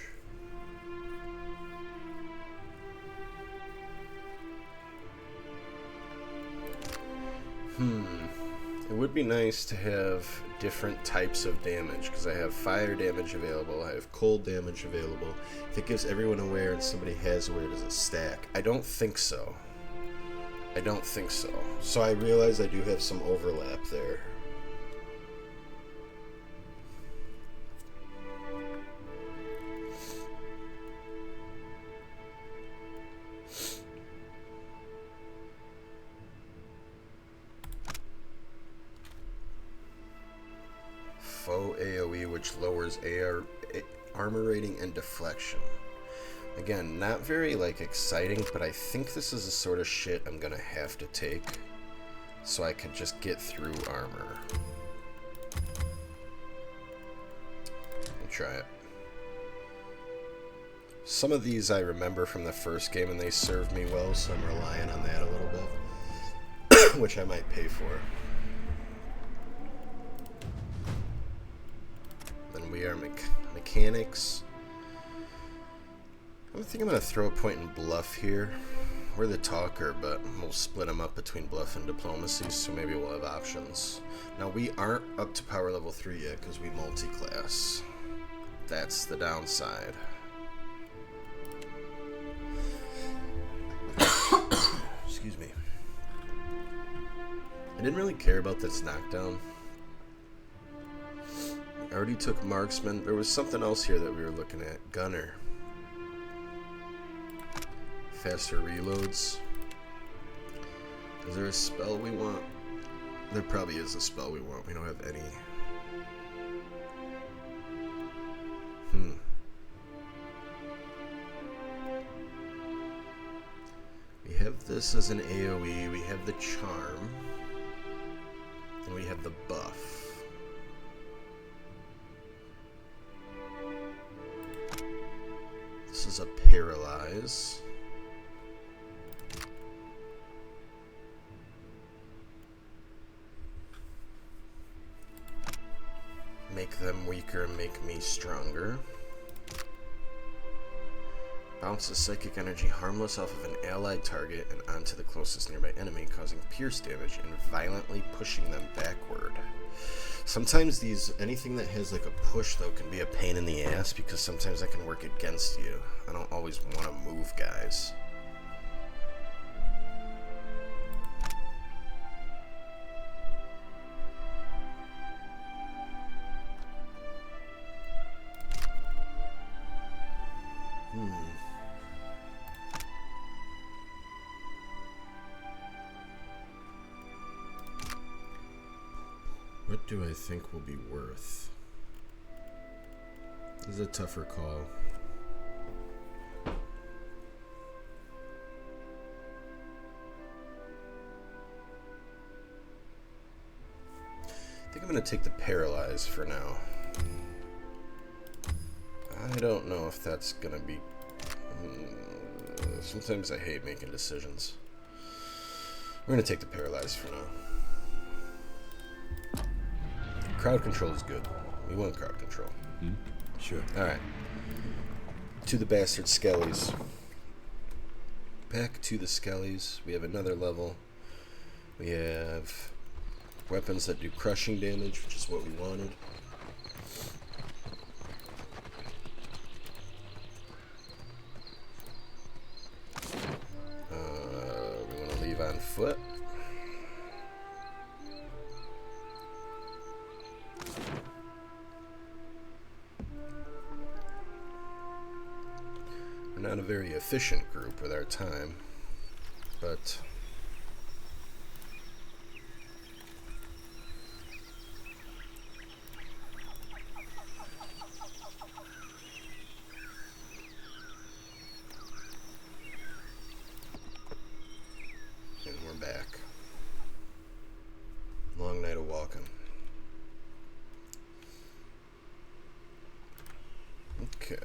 A: It would be nice to have different types of damage, because I have fire damage available, I have cold damage available. If it gives everyone aware and somebody has aware, does it stack? I don't think so. I don't think so. So I realize I do have some overlap there. Foe AoE, which lowers armor rating and deflection. Again, not very exciting, but I think this is the sort of shit I'm gonna have to take so I can just get through armor. I'll try it. Some of these I remember from the first game and they served me well, so I'm relying on that a little bit, which I might pay for. Then we are mechanics. I think I'm going to throw a point in bluff here. We're the talker, but we'll split them up between bluff and diplomacy, so maybe we'll have options. Now, we aren't up to power level 3 yet because we multi-class. That's the downside. Excuse me. I didn't really care about this knockdown. I already took marksman. There was something else here that we were looking at. Gunner. Faster reloads. Is there a spell we want? There probably is a spell we want. We don't have any. We have this as an AoE. We have the charm. And we have the buff. This is a paralyze. make them weaker and make me stronger. Bounces psychic energy harmless off of an allied target and onto the closest nearby enemy, causing pierce damage and violently pushing them backward. Sometimes anything that has like a push though can be a pain in the ass because sometimes that can work against you. I don't always want to move guys. What do I think will be worth? This is a tougher call. I think I'm going to take the Paralyze for now. I don't know if that's going to be... sometimes I hate making decisions. We're going to take the Paralyze for now. Crowd control is good. We want crowd control.
D: Sure.
A: Alright. To the bastard skellies. Back to the skellies. We have another level. We have weapons that do crushing damage, which is what we wanted. We want to leave on foot. Not a very efficient group with our time, but and we're back. Long night of walking. Okay.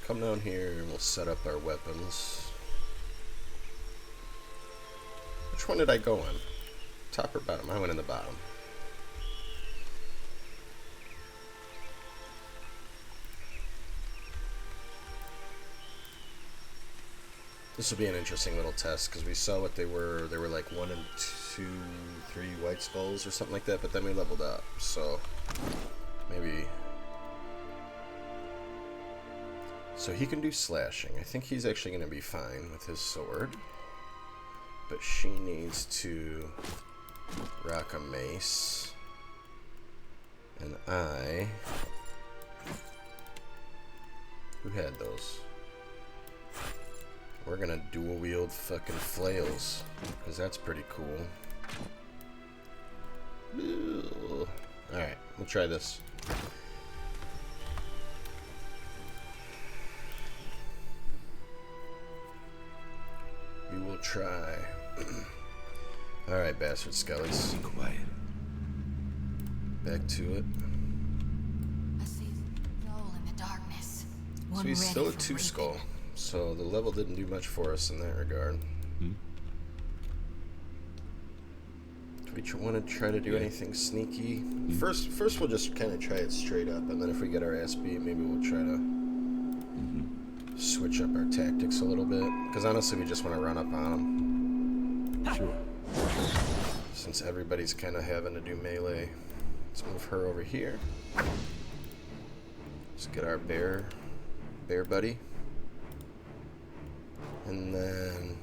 A: Come down here and we'll set up our weapons. Which one did I go on? Top or bottom? I went in the bottom. This will be an interesting little test because we saw what they were. They were like 1 and 2, 3 white skulls or something like that, but then we leveled up. So maybe... So he can do slashing. I think he's actually going to be fine with his sword. But she needs to rock a mace. And I... Who had those? We're going to dual wield fucking flails. Because that's pretty cool. Alright, we'll try this. We will try. Alright, bastard skellies.
D: Quiet.
A: Back to it.
B: I see soul in the darkness.
A: So he's still a 2 skull. So the level didn't do much for us in that regard. Do we want to try to do anything sneaky? First we'll just kind of try it straight up, and then if we get our ass beat, maybe we'll try to switch up our tactics a little bit. Because honestly, we just want to run up on them.
D: Sure.
A: Since everybody's kind of having to do melee. Let's move her over here. Let's get our bear buddy. And then...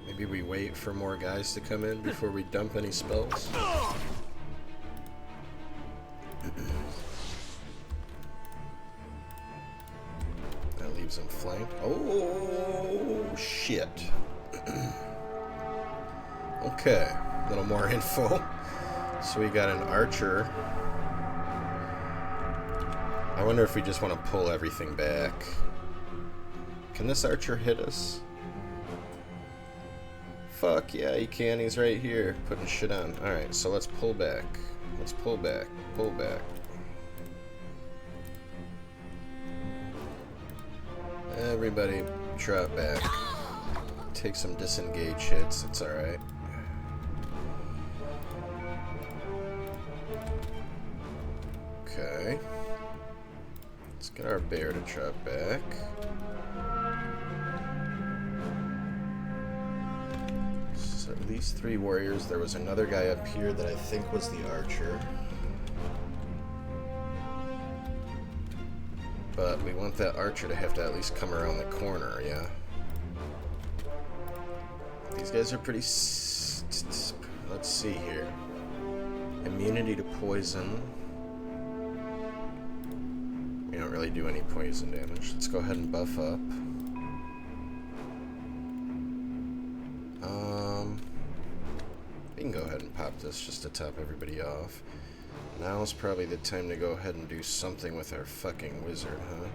A: Maybe we wait for more guys to come in before we dump any spells. That leaves them flanked. Oh, shit. Okay, a little more info. So we got an archer. I wonder if we just want to pull everything back. Can this archer hit us? Fuck yeah, he can. He's right here, putting shit on. Alright, so let's pull back. Let's pull back. Pull back. Everybody, drop back. Take some disengage hits, it's alright. Okay. Let's get our bear to drop back. So at least 3 warriors. There was another guy up here that I think was the archer. But we want that archer to have to at least come around the corner, yeah? These guys are pretty... let's see here. Immunity to poison. We don't really do any poison damage. Let's go ahead and buff up. We can go ahead and pop this just to top everybody off. Now is probably the time to go ahead and do something with our fucking wizard, huh?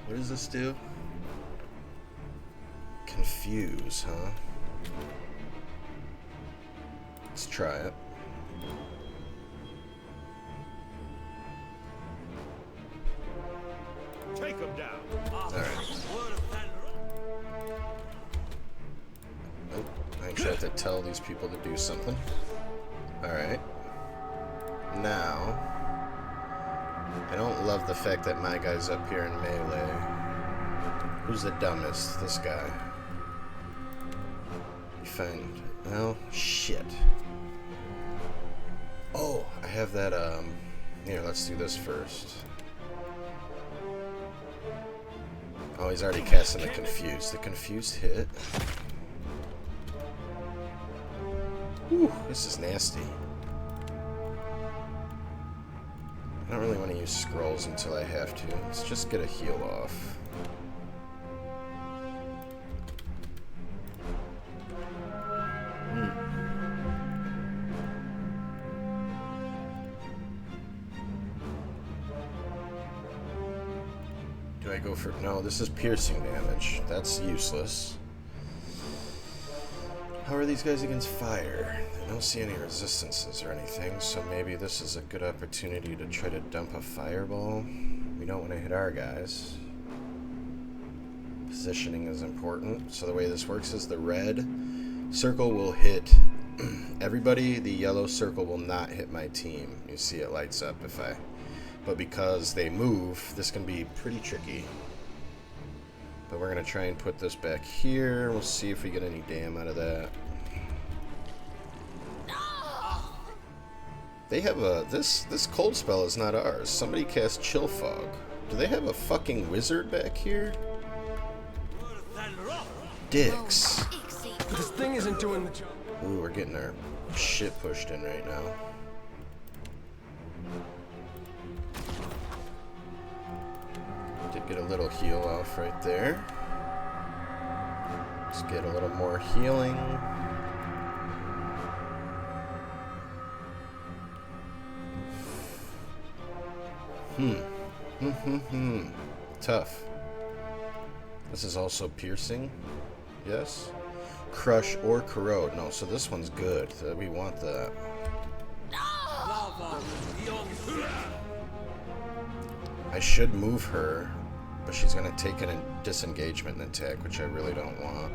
A: What does this do? Confuse, huh? Let's try it.
J: Take him down.
A: Alright. Nope. I actually have to tell these people to do something. Alright. Now, I don't love the fact that my guy's up here in melee. Who's the dumbest? This guy. You find... well, shit. Oh, I have that, here, let's do this first. Oh, he's already casting the confused. The confused hit. Whew, this is nasty. I don't really want to use scrolls until I have to. Let's just get a heal off. Do I go for... no, this is piercing damage. That's useless. How are these guys against fire? I don't see any resistances or anything, so maybe this is a good opportunity to try to dump a fireball. We don't want to hit our guys. Positioning is important. So the way this works is the red circle will hit everybody. The yellow circle will not hit my team. You see it lights up if I... but because they move, this can be pretty tricky. But we're going to try and put this back here. We'll see if we get any dam out of that. They have a... This cold spell is not ours. Somebody cast Chill Fog. Do they have a fucking wizard back here? Dicks.
M: This thing isn't doing the job.
A: Ooh, we're getting our shit pushed in right now. Did get a little heal off right there. Let's get a little more healing. Tough. This is also piercing. Yes. Crush or corrode. No, so this one's good. We want that. I should move her, but she's gonna take a disengagement attack, which I really don't want.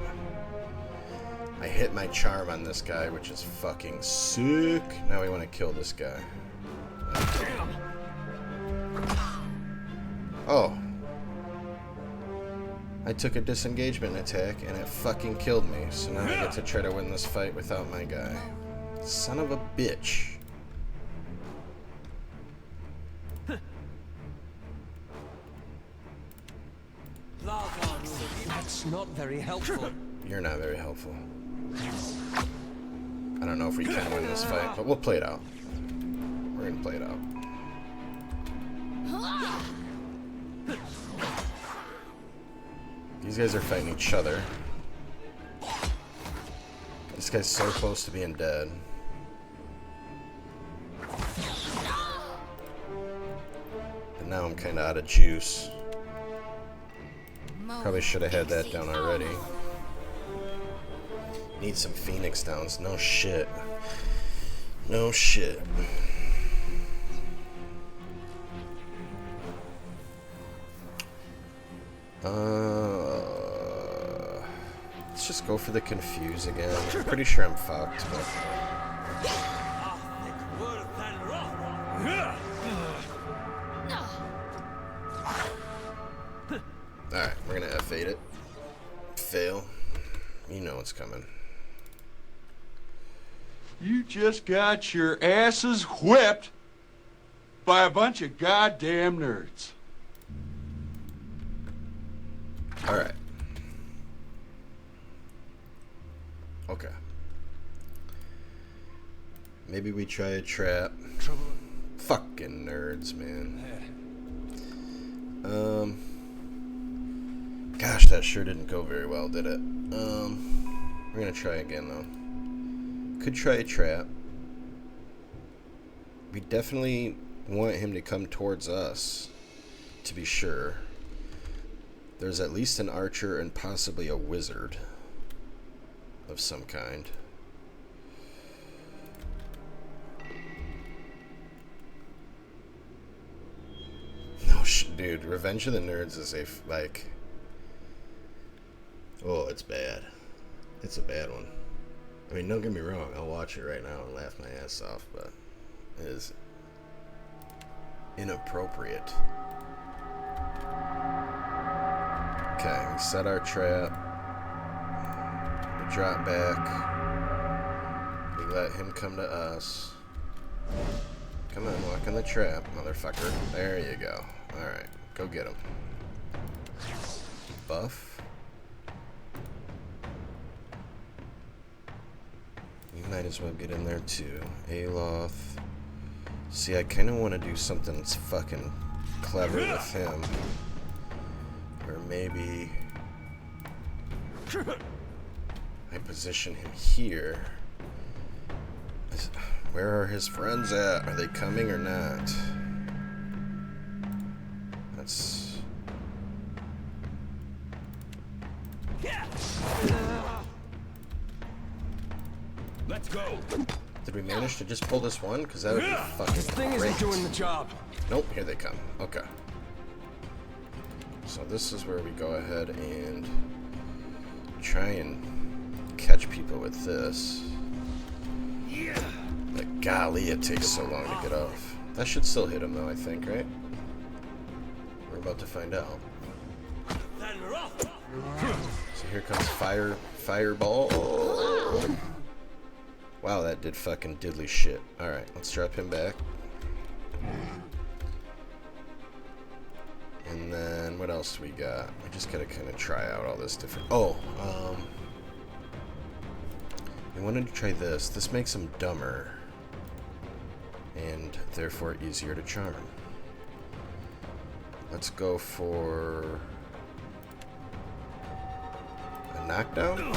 A: I hit my charm on this guy, which is fucking sick. Now we want to kill this guy. Oh. I took a disengagement attack and it fucking killed me. So now I get to try to win this fight without my guy. Son of a bitch.
M: That's not very helpful.
A: You're not very helpful. I don't know if we can win this fight, but we'll play it out. We're gonna play it out. These guys are fighting each other. This guy's so close to being dead. And now I'm kinda out of juice. Probably should have had that down already. Need some Phoenix downs. No shit. No shit. Let's just go for the confuse again. I'm pretty sure I'm fucked, but... Alright, we're gonna F8 it. Fail. You know what's coming.
Q: You just got your asses whipped by a bunch of goddamn nerds.
A: Alright. Okay. Maybe we try a trap. Fucking nerds, man. Gosh, that sure didn't go very well, did it? We're gonna try again, though. Could try a trap. We definitely want him to come towards us, to be sure. There's at least an archer and possibly a wizard of some kind. No, dude, Revenge of the Nerds is a, like... Oh, it's bad. It's a bad one. I mean, don't get me wrong, I'll watch it right now and laugh my ass off, but it is inappropriate. Okay, we set our trap. We drop back. We let him come to us. Come on, walk in the trap, motherfucker. There you go. Alright, go get him. Buff. You might as well get in there too. Aloth. See, I kind of want to do something that's fucking clever with him. Or maybe I position him here. Where are his friends at? Are they coming or not? That's...
Q: Let's go.
A: Did we manage to just pull this one? Because that would be fucking
Q: This thing
A: great.
Q: isn't doing the job.
A: Nope, here they come. Okay. So this is where we go ahead and try and catch people with this. But golly, it takes so long to get off. That should still hit him though, I think, right? We're about to find out. So here comes fireball. Wow, that did fucking diddly shit. Alright, let's drop him back. And then, what else we got? We just gotta kind of try out all this different... Oh, we wanted to try this. This makes him dumber. And, therefore, easier to charm. Let's go for... a knockdown?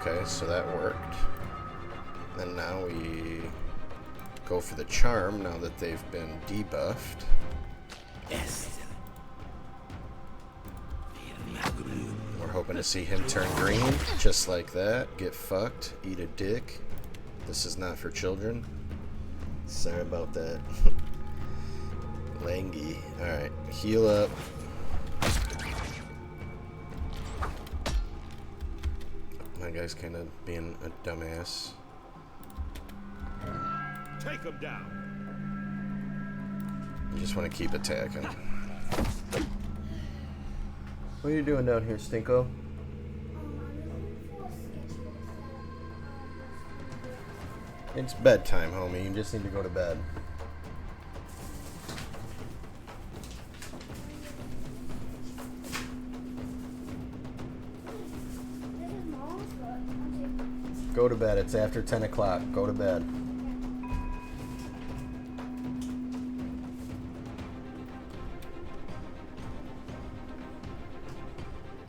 A: Okay, so that worked. And now we go for the charm now that they've been debuffed.
Q: Yes.
A: We're hoping to see him turn green, just like that. Get fucked, eat a dick. This is not for children. Sorry about that. Langy. Alright, heal up. My guy's kind of being a dumbass.
Q: Take him down.
A: You just want to keep attacking. What are you doing down here, Stinko? It's bedtime, homie. You just need to go to bed. Go to bed. It's after 10 o'clock. Go to bed.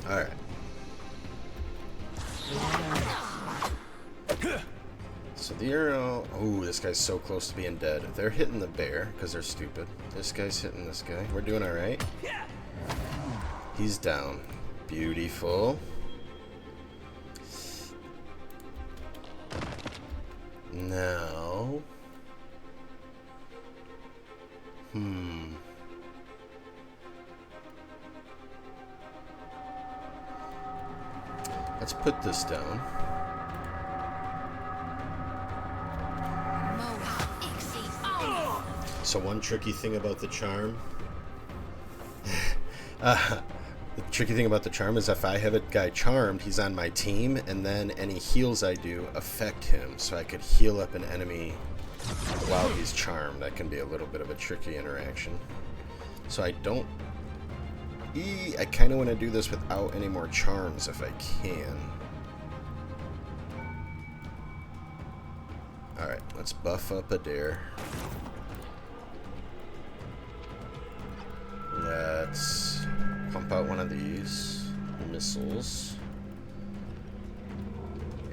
A: Alright. So the arrow... Ooh, this guy's so close to being dead. They're hitting the bear because they're stupid. This guy's hitting this guy. We're doing alright. He's down. Beautiful. Now... Let's put this down. So one tricky thing about the charm... the tricky thing about the charm is if I have a guy charmed, he's on my team, and then any heals I do affect him. So I could heal up an enemy while he's charmed. That can be a little bit of a tricky interaction. So I don't... I kind of want to do this without any more charms if I can. Alright, let's buff up Adair. Let's pump out one of these missiles.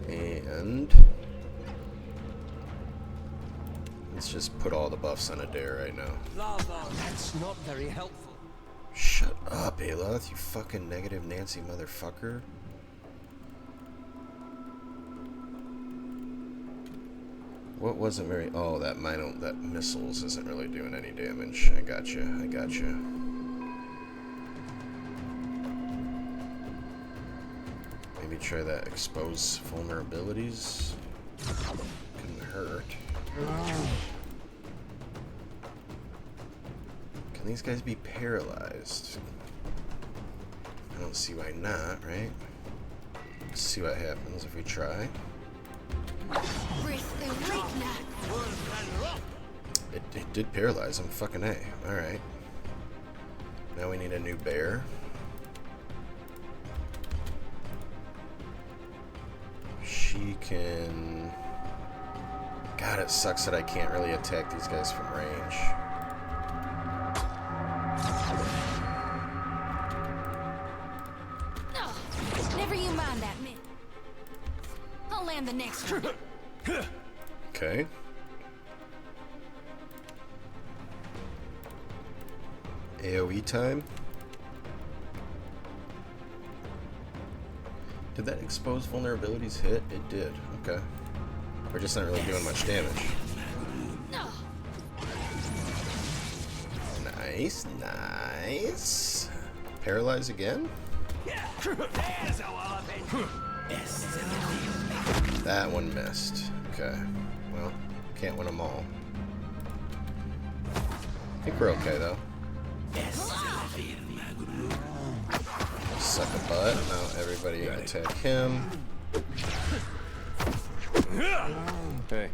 A: And let's just put all the buffs on Adair right now.
M: Lava, that's not very helpful.
A: Shut up, Aloth, you fucking negative Nancy motherfucker. What wasn't very... Oh, that missiles isn't really doing any damage. I gotcha. Maybe try that expose vulnerabilities. Couldn't hurt. Can these guys be paralyzed? I don't see why not, right? Let's see what happens if we try. It did paralyze him. Fucking A. Alright. Now we need a new bear. She can... God, it sucks that I can't really attack these guys from range.
B: Never you mind that, man. I'll land the next one.
A: Okay. AoE time. Did that expose vulnerabilities hit? It did. Okay. We're just not really doing much damage. Nice, nice. Paralyze again? That one missed. Okay. Well, can't win them all. I think we're okay, though. Suck a butt. Now everybody attack him.
O: Hey.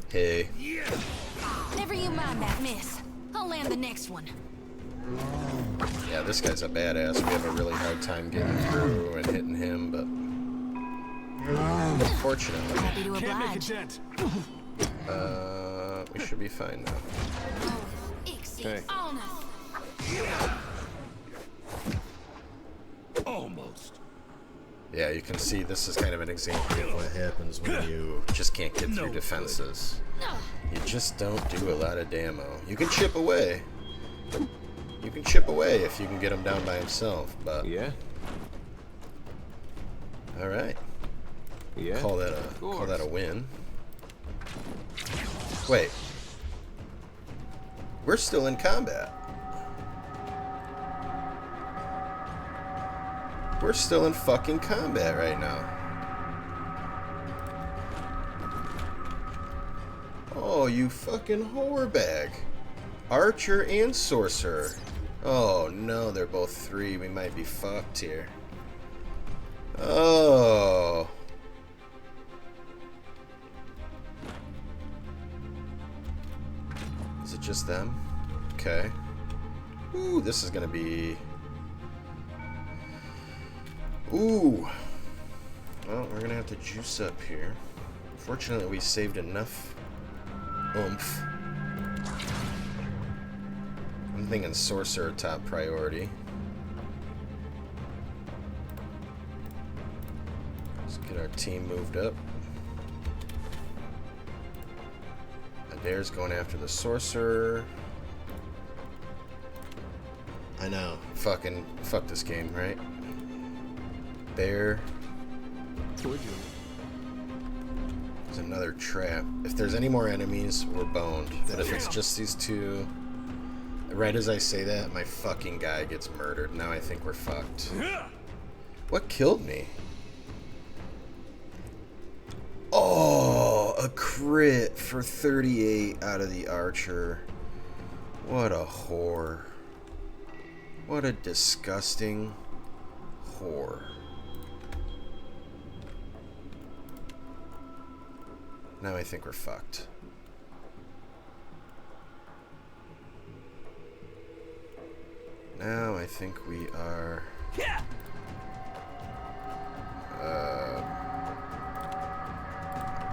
A: Hey.
B: Never you mind that, miss. I'll land the next one.
A: Yeah, this guy's a badass. We have a really hard time getting through and hitting him, but unfortunately,
B: Happy to oblige.
A: we should be fine now.
O: Hey.
J: Almost.
A: Yeah, you can see this is kind of an example of what happens when you just can't get through defenses. You just don't do a lot of damo. You can chip away. You can chip away if you can get him down by himself, but...
O: Yeah?
A: Alright.
O: Yeah?
A: Call that a win. Wait. We're still in combat. We're still in fucking combat right now. Oh, you fucking whore bag. Archer and Sorcerer. Oh no, they're both 3. We might be fucked here. Oh. Is it just them? Okay. Ooh, this is gonna be... Ooh. Well, we're gonna have to juice up here. Fortunately, we saved enough oomph. I'm thinking Sorcerer top priority. Let's get our team moved up. Adair's going after the Sorcerer. I know. Fuck this game, right? Bear. There's another trap. If there's any more enemies, we're boned. But if it's just these two... Right as I say that, my fucking guy gets murdered. Now I think we're fucked. What killed me? a crit for 38 out of the archer. What a whore. What a disgusting whore. Now I think we're fucked. Now I think we are...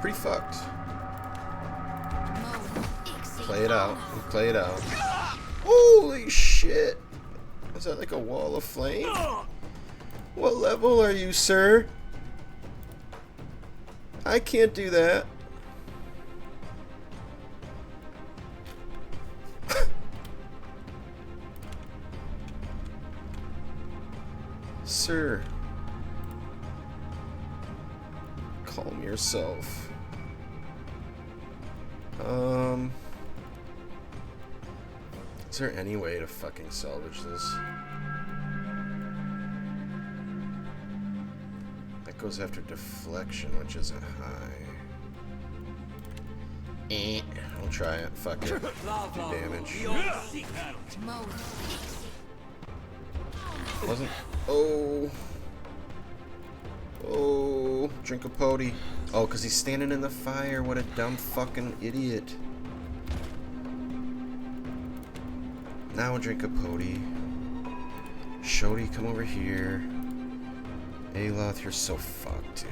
A: pretty fucked. Play it out. Play it out. Holy shit! Is that like a wall of flame? What level are you, sir? I can't do that. Sir. Calm yourself. Is there any way to fucking salvage this? That goes after deflection, which isn't high. I'll try it. Fuck it. Do damage. Wasn't. Oh. Oh. Drink a potty. Oh, because he's standing in the fire. What a dumb fucking idiot. Now I'll drink a potty. Shody, come over here. Aloth, you're so fucked, dude.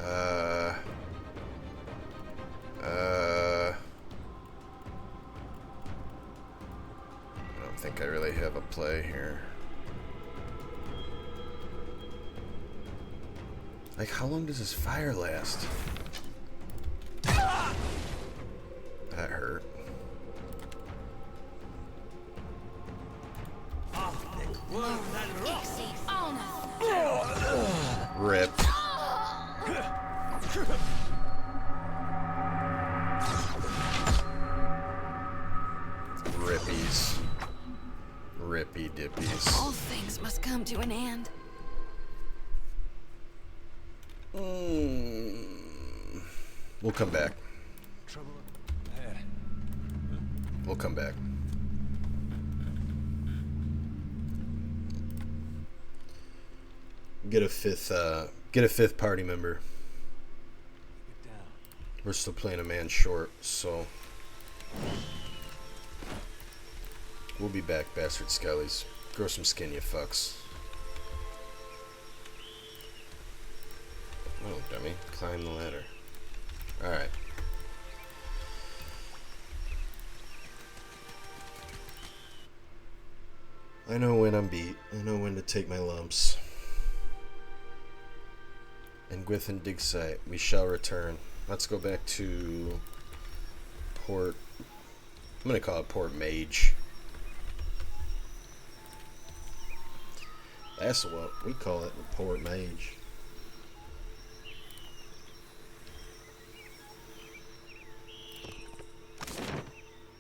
A: I don't think I really have a play here. Like, how long does this fire last? That hurt. Rip. Rippies. Rippy dippies.
B: All things must come to an end.
A: We'll come back. We'll come back. Get a fifth party member. We're still playing a man short, so we'll be back, bastard skellies. Grow some skin, you fucks. Oh, dummy. Climb the ladder. Alright. I know when I'm beat. I know when to take my lumps. And Gwith and Digsite, we shall return. Let's go back to Port... I'm gonna call it Port Maje. That's what we call it, Port Maje.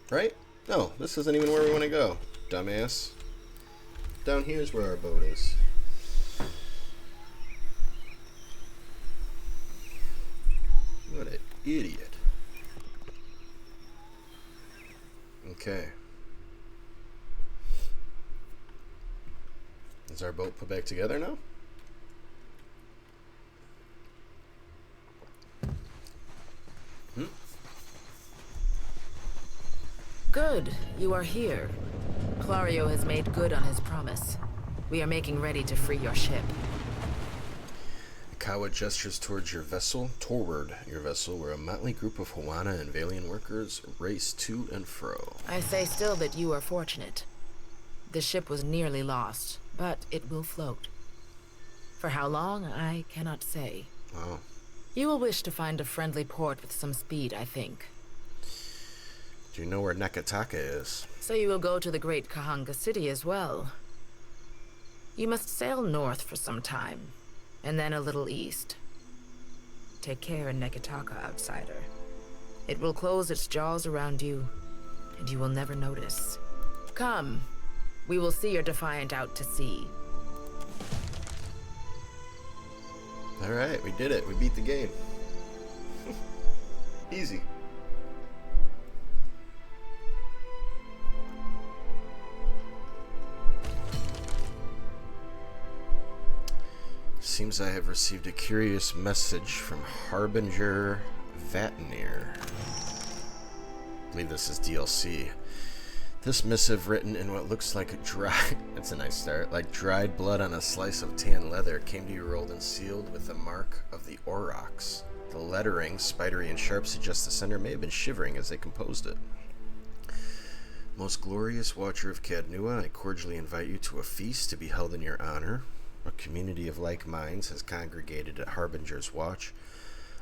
A: Right? No, this isn't even where we want to go, dumbass. Down here's where our boat is. What an idiot. Okay. Is our boat put back together now?
R: Good, you are here. Clario has made good on his promise. We are making ready to free your ship.
A: Kawa gestures towards your vessel, where a motley group of Huana and Valian workers race to and fro.
R: I say still that you are fortunate. The ship was nearly lost, but it will float. For how long, I cannot say.
A: Wow.
R: You will wish to find a friendly port with some speed, I think.
A: Do you know where Nekataka is?
R: So you will go to the great Kahanga city as well. You must sail north for some time, and then a little east. Take care in Nekataka, outsider. It will close its jaws around you, and you will never notice. Come, we will see your defiant out to sea.
A: Alright, we did it. We beat the game. Easy. Seems I have received a curious message from Harbinger Vatnir. I believe this is DLC. This missive, written in what looks like a that's a nice start, like dried blood on a slice of tan leather, came to you rolled and sealed with the mark of the Aurochs. The lettering, spidery and sharp, suggests the sender may have been shivering as they composed it. Most glorious watcher of Cadnua, I cordially invite you to a feast to be held in your honor. A community of like minds has congregated at Harbinger's Watch,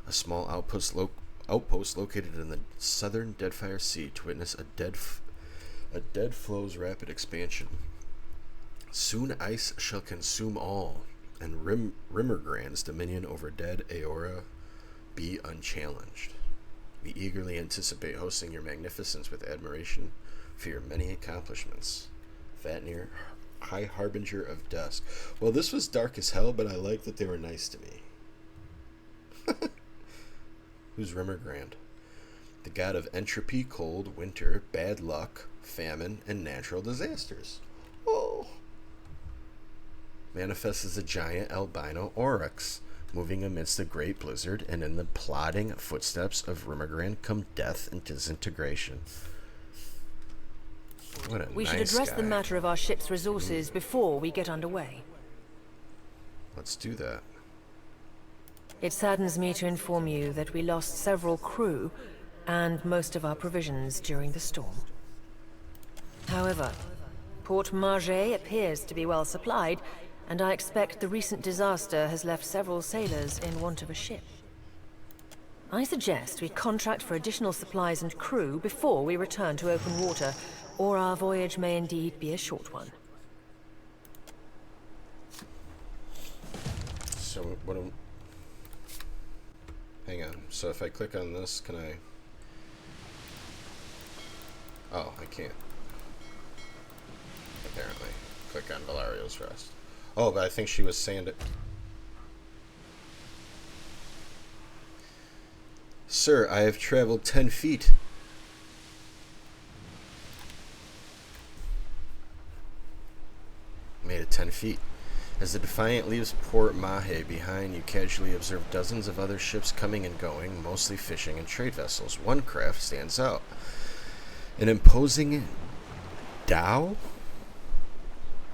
A: a small outpost located in the southern Deadfire Sea, to witness a dead flow's rapid expansion. Soon ice shall consume all, and Rimmergrand's dominion over dead Aora be unchallenged. We eagerly anticipate hosting your magnificence with admiration for your many accomplishments. Vatnir, High Harbinger of Dusk. Well, this was dark as hell, but I like that they were nice to me. Who's Rimmergrand? The god of entropy, cold, winter, bad luck, famine, and natural disasters. Oh! Manifests as a giant albino oryx, moving amidst a great blizzard, and in the plodding footsteps of Rimmergrand come death and disintegration. What a
E: We
A: nice
E: should address
A: guy.
E: the matter of our ship's resources before we get underway.
A: Let's do that.
E: It saddens me to inform you that we lost several crew and most of our provisions during the storm. However, Port Maje appears to be well supplied, and I expect the recent disaster has left several sailors in want of a ship. I suggest we contract for additional supplies and crew before we return to open water, or our voyage may indeed be a short one.
A: So, what am... Hang on. So if I click on this, can I... Oh, I can't. Apparently. Click on Valario's Rest. Oh, but I think she was saying it. Sir, I have traveled 10 feet. Made it 10 feet. As the Defiant leaves Port Maje behind, you casually observe dozens of other ships coming and going, mostly fishing and trade vessels. One craft stands out. An imposing dhow,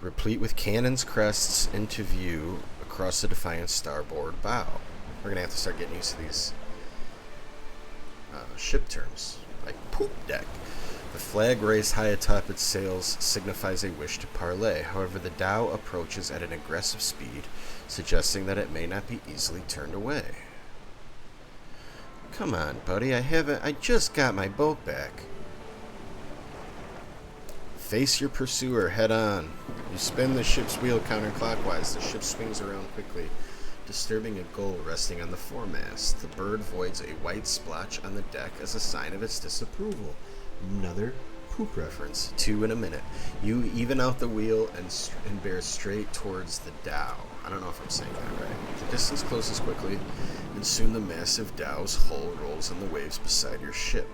A: replete with cannons, crests into view across the Defiant's starboard bow. We're gonna have to start getting used to these ship terms, like poop deck. The flag raised high atop its sails signifies a wish to parley. However, the dhow approaches at an aggressive speed, suggesting that it may not be easily turned away. Come on, buddy, I just got my boat back. Face your pursuer head on. You spin the ship's wheel counterclockwise. The ship swings around quickly, disturbing a gull resting on the foremast. The bird voids a white splotch on the deck as a sign of its disapproval. Another poop reference. 2 in a minute. You even out the wheel and bear straight towards the dhow. I don't know if I'm saying that right. The distance closes quickly, and soon the massive dhow's hull rolls on the waves beside your ship.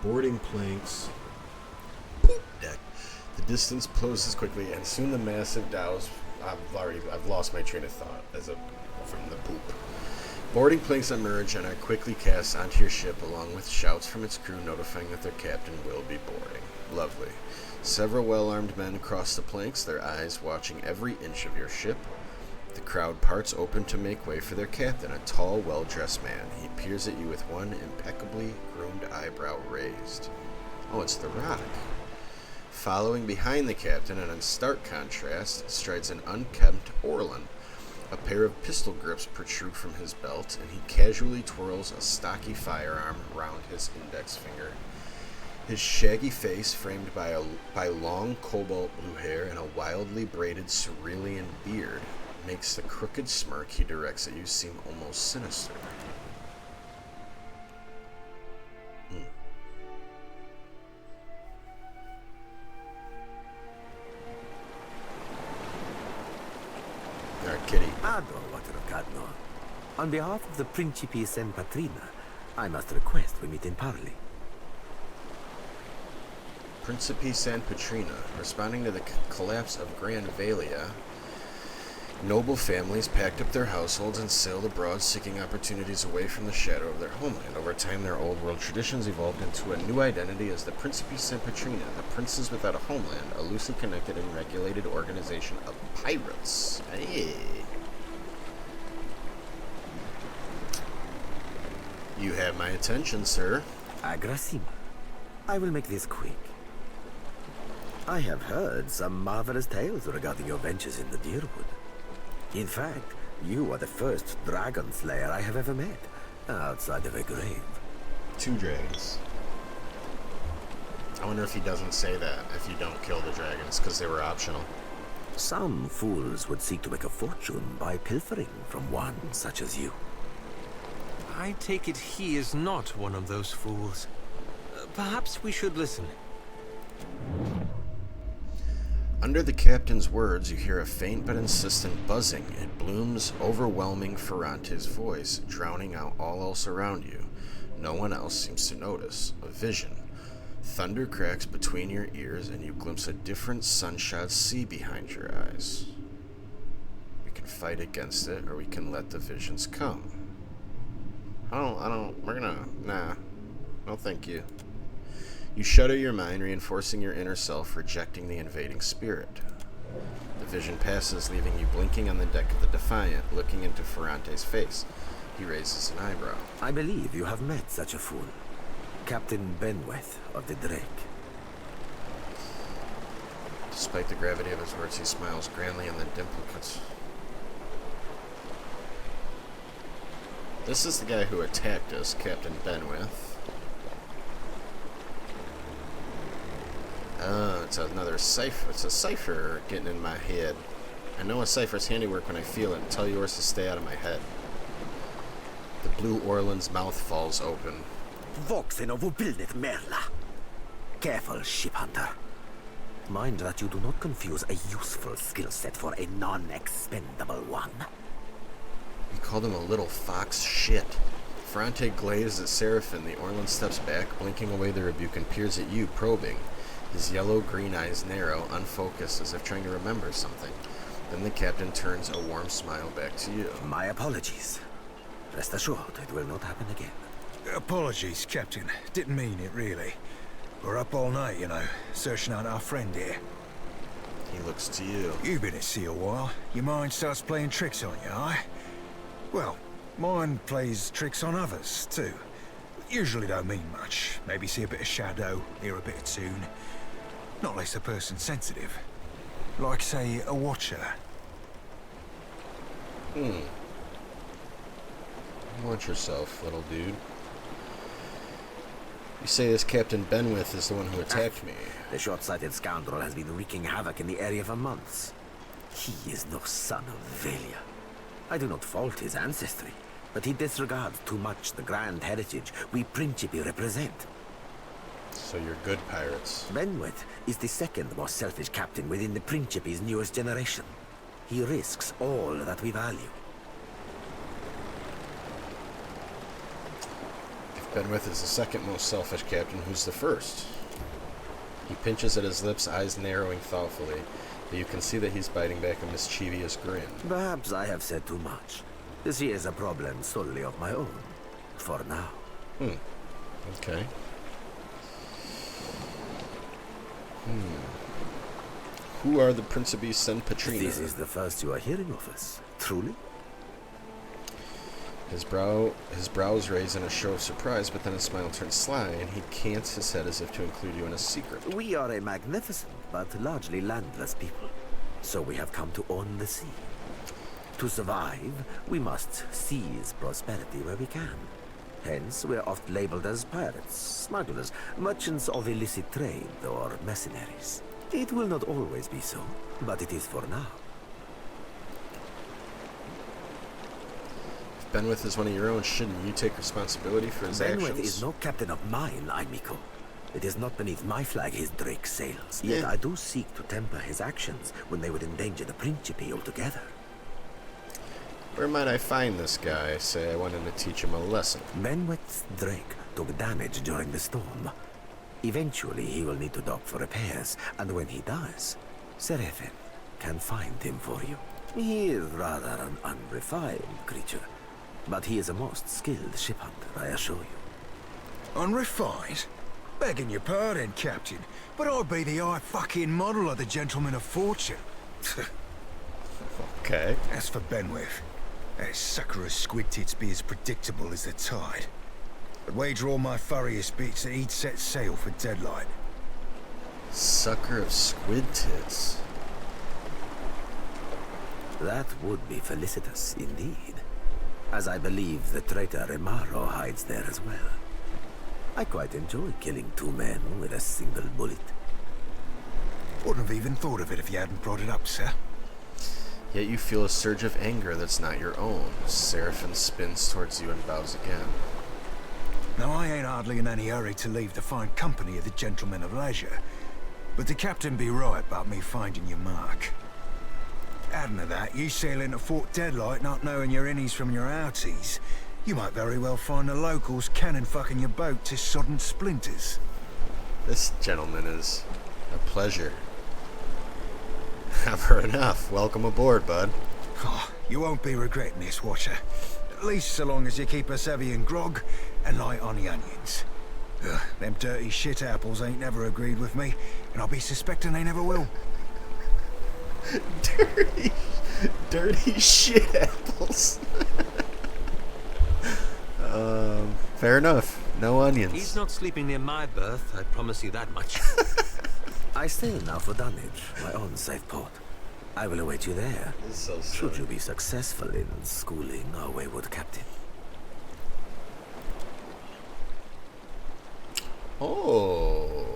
A: Boarding planks. Poop deck. The distance closes quickly, and soon the massive dhow's... I've lost my train of thought from the poop. Boarding planks emerge and are quickly cast onto your ship, along with shouts from its crew notifying that their captain will be boarding. Lovely. Several well-armed men cross the planks, their eyes watching every inch of your ship. The crowd parts open to make way for their captain, a tall, well-dressed man. He peers at you with one impeccably groomed eyebrow raised. Oh, it's the Rock. Following behind the captain, and in stark contrast, strides an unkempt Orlan. A pair of pistol grips protrude from his belt, and he casually twirls a stocky firearm round his index finger. His shaggy face, framed by long cobalt blue hair and a wildly braided cerulean beard, makes the crooked smirk he directs at you seem almost sinister. Alright, kitty.
H: Ado, Watercadno. On behalf of the Principe San Patrina, I must request we meet in parley.
A: Principe San Patrina, responding to the collapse of Grand Valia, noble families packed up their households and sailed abroad, seeking opportunities away from the shadow of their homeland. Over time, their old world traditions evolved into a new identity as the Principe San Patrina, the princes without a homeland, a loosely connected and regulated organization of pirates. Hey. You have my attention, sir.
H: Agrasima. I will make this quick. I have heard some marvelous tales regarding your ventures in the Deerwood. In fact, you are the first dragon slayer I have ever met, outside of a grave.
A: 2 dragons. I wonder if he doesn't say that if you don't kill the dragons, because they were optional.
H: Some fools would seek to make a fortune by pilfering from one such as you.
F: I take it he is not one of those fools. Perhaps we should listen.
A: Under the captain's words, you hear a faint but insistent buzzing. It blooms, overwhelming Ferrante's voice, drowning out all else around you. No one else seems to notice. A vision. Thunder cracks between your ears, and you glimpse a different sunshot sea behind your eyes. We can fight against it, or we can let the visions come. Nah. No thank you. You shudder your mind, reinforcing your inner self, rejecting the invading spirit. The vision passes, leaving you blinking on the deck of the Defiant, looking into Ferrante's face. He raises an eyebrow.
H: I believe you have met such a fool. Captain Benweth of the Drake.
A: Despite the gravity of his words, he smiles grandly, and the dimple cuts. This is the guy who attacked us, Captain Benweth. It's another cipher. It's a cipher getting in my head. I know a cipher's handiwork when I feel it. Tell yours to stay out of my head. The Blue Orland's mouth falls open.
H: Voxen of Ubilnet Merla. Careful, ship hunter. Mind that you do not confuse a useful skill set for a non-expendable one.
A: You called him a little fox shit. Ferrante glazes at Seraphin. The Orland steps back, blinking away the rebuke, and peers at you, probing. His yellow-green eyes narrow, unfocused, as if trying to remember something. Then the captain turns a warm smile back to you.
H: My apologies. Rest assured, it will not happen again.
S: Apologies, Captain. Didn't mean it, really. We're up all night, you know, searching out our friend here.
A: He looks to you.
S: You've been at sea a while. Your mind starts playing tricks on you, aye? Well, mine plays tricks on others, too. Usually don't mean much. Maybe see a bit of shadow, hear a bit of tune. Not less a person sensitive. Like, say, a watcher.
A: Watch yourself, little dude. You say this Captain Benwith is the one who attacked me.
H: The short-sighted scoundrel has been wreaking havoc in the area for months. He is no son of Valia. I do not fault his ancestry, but he disregards too much the grand heritage we Principe represent.
A: So you're good pirates.
H: Benweth is the second most selfish captain within the Principe's newest generation. He risks all that we value.
A: If Benwith is the second most selfish captain, who's the first? He pinches at his lips, eyes narrowing thoughtfully, but you can see that he's biting back a mischievous grin.
H: Perhaps I have said too much. This is a problem solely of my own. For now.
A: Okay. Who are the Principe San Patrina?
H: This is the first you are hearing of us. Truly?
A: His brows raise in a show of surprise, but then his smile turns sly, and he cants his head as if to include you in a secret.
H: We are a magnificent, but largely landless people. So we have come to own the sea. To survive, we must seize prosperity where we can. Hence, we are oft labeled as pirates, smugglers, merchants of illicit trade, or mercenaries. It will not always be so, but it is for now.
A: If Benwith is one of your own, shouldn't you take responsibility for his actions?
H: Benwith is no captain of mine, Aimiko. It is not beneath my flag his Drake sails. Yet I do seek to temper his actions when they would endanger the Principe altogether.
A: Where might I find this guy? Say I wanted to teach him a lesson.
H: Benwet's Drake took damage during the storm. Eventually, he will need to dock for repairs, and when he does, Seraphin can find him for you. He is rather an unrefined creature, but he is a most skilled ship hunter, I assure you.
S: Unrefined? Begging your pardon, Captain, but I'll be the high fucking model of the gentleman of fortune.
A: Okay.
S: As for Benweth, that sucker of squid tits be as predictable as the tide. I'd wager all my furriest bits that he'd set sail for Deadlight.
A: Sucker of squid tits.
H: That would be felicitous indeed, as I believe the traitor Remaro hides there as well. I quite enjoy killing 2 men with a single bullet.
S: Wouldn't have even thought of it if you hadn't brought it up, sir.
A: Yet you feel a surge of anger that's not your own. Seraphin spins towards you and bows again.
S: Now, I ain't hardly in any hurry to leave the fine company of the gentlemen of leisure, but the captain be right about me finding your mark. Adding to that, you sail into Fort Deadlight not knowing your innies from your outies, you might very well find the locals cannon fucking your boat to sodden splinters.
A: This gentleman is a pleasure. I've heard enough. Welcome aboard, bud.
S: Oh, you won't be regretting this, Watcher. At least so long as you keep us heavy in grog and light on the onions. Ugh, them dirty shit apples ain't never agreed with me, and I'll be suspecting they never will.
A: dirty shit apples. Fair enough. No onions.
F: He's not sleeping near my berth, I promise you that much.
H: I sail now for Dunwich, my own safe port. I will await you there,
A: so
H: should you be successful in schooling our wayward captain.
A: Oh.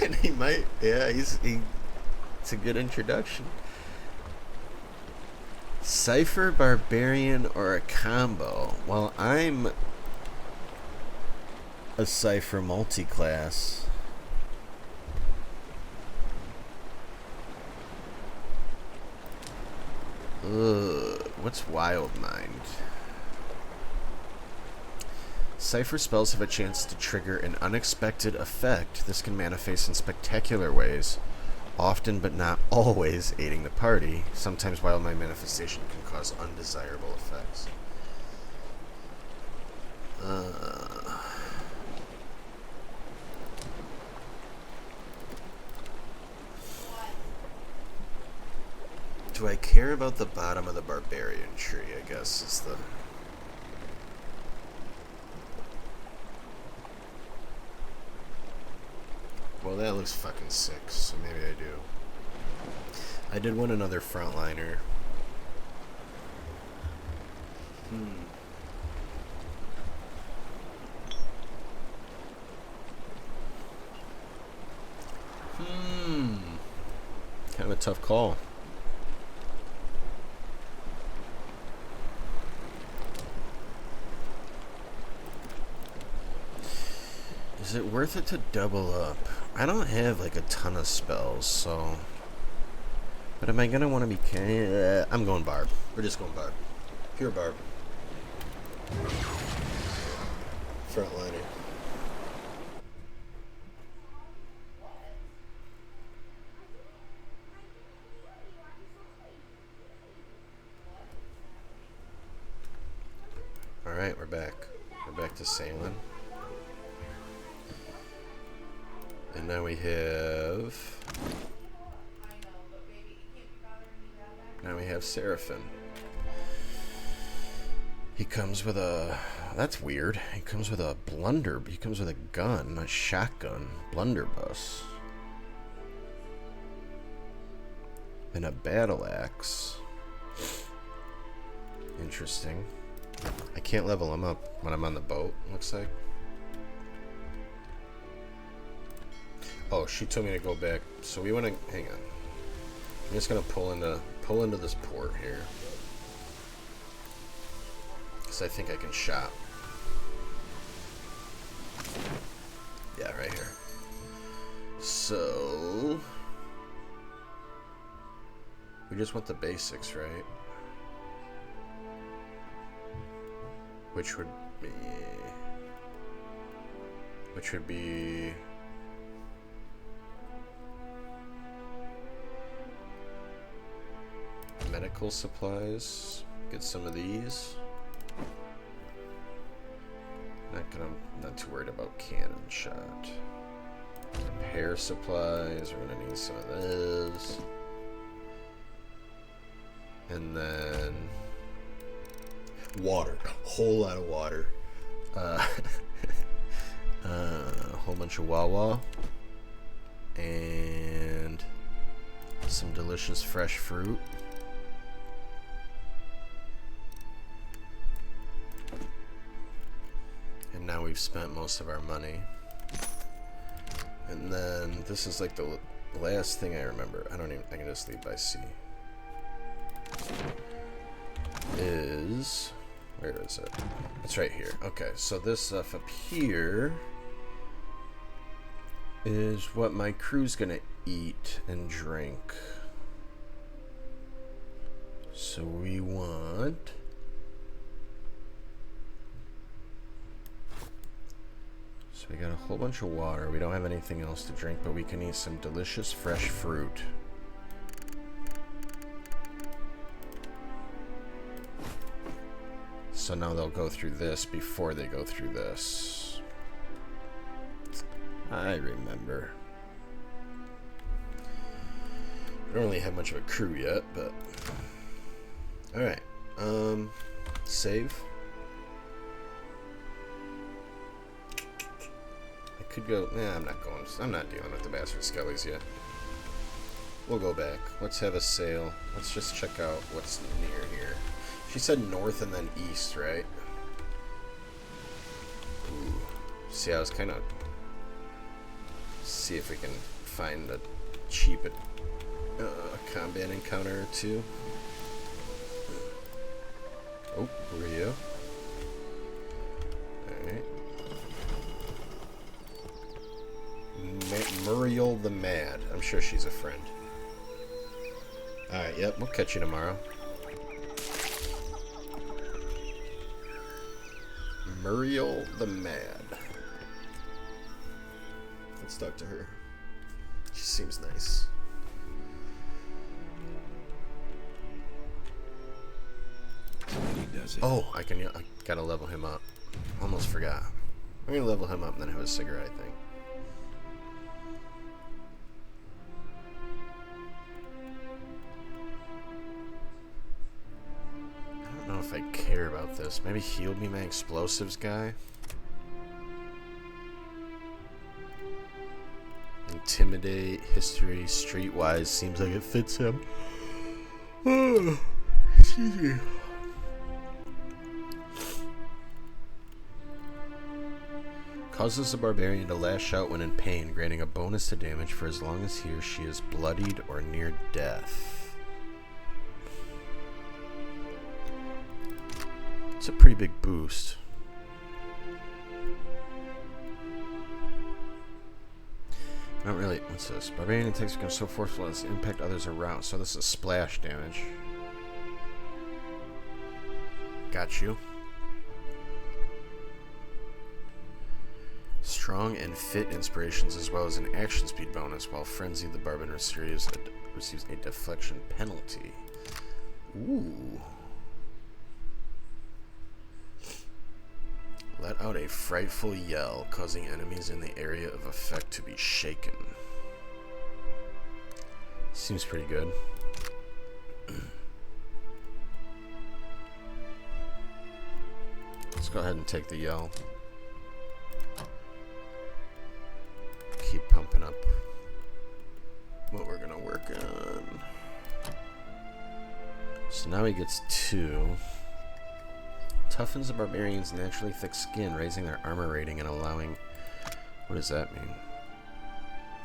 A: And he might, yeah, it's a good introduction. Cypher, Barbarian, or a combo? Well, I'm a Cypher multi-class. What's Wild Mind? Cypher spells have a chance to trigger an unexpected effect. This can manifest in spectacular ways, often but not always aiding the party. Sometimes Wild Mind manifestation can cause undesirable effects. Do I care about the bottom of the Barbarian tree, I guess, is the... Well, that looks fucking sick, so maybe I do. I did want another frontliner. Kind of a tough call. Is it worth it to double up? I don't have like a ton of spells, so... But am I gonna want to be... I'm going Barb. We're just going Barb. Pure Barb. Frontliner. Alright, we're back. We're back to sailing. And now we have... Now we have Seraphin. He comes with a... That's weird. He comes with a blunder... He comes with a gun, a shotgun. Blunderbuss. And a battle axe. Interesting. I can't level him up when I'm on the boat, looks like. Oh, she told me to go back. So we want to... Hang on. I'm just going to pull into this port here. Because I think I can shop. Yeah, right here. So... We just want the basics, right? Which would be medical supplies. Get some of these. Not too worried about cannon shot. Repair supplies. We're gonna need some of this. And then water. A whole lot of water. A whole bunch of Wawa. And some delicious fresh fruit. And now we've spent most of our money. And then this is like the last thing I remember. I can just leave by sea. Where is it? It's right here. Okay, so this stuff up here is what my crew's gonna eat and drink. So we want we got a whole bunch of water. We don't have anything else to drink, but we can eat some delicious fresh fruit. So now they'll go through this before they go through this. I remember. I don't really have much of a crew yet, but... Alright. Save. I could go... Nah, I'm not going. I'm not dealing with the bastard skellies yet. We'll go back. Let's have a sail. Let's just check out what's near here. She said north and then east, right? Ooh. See, I was kind of... See if we can find a cheap combat encounter or two. Oh, who are you? Alright. Muriel the Mad. I'm sure she's a friend. Alright, yep, we'll catch you tomorrow. Muriel the Mad. Let's talk to her. She seems nice. Oh, I gotta level him up. Almost forgot. I'm gonna level him up and then have a cigarette, I think. I don't know if I care about this. Maybe heal me my explosives guy? Intimidate, history, streetwise, seems like it fits him. Oh, excuse me. Causes the barbarian to lash out when in pain, granting a bonus to damage for as long as he or she is bloodied or near death. It's a pretty big boost. Not really. What's this? Barbarian attacks become so forceful as to impact others around. So this is splash damage. Got you. Strong and fit inspirations as well as an action speed bonus, while Frenzy the Barbarian receives a deflection penalty. Ooh. Let out a frightful yell, causing enemies in the area of effect to be shaken. Seems pretty good. Let's go ahead and take the yell. Keep pumping up what we're gonna work on. So now he gets 2. Toughens the barbarian's naturally thick skin, raising their armor rating and allowing... What does that mean?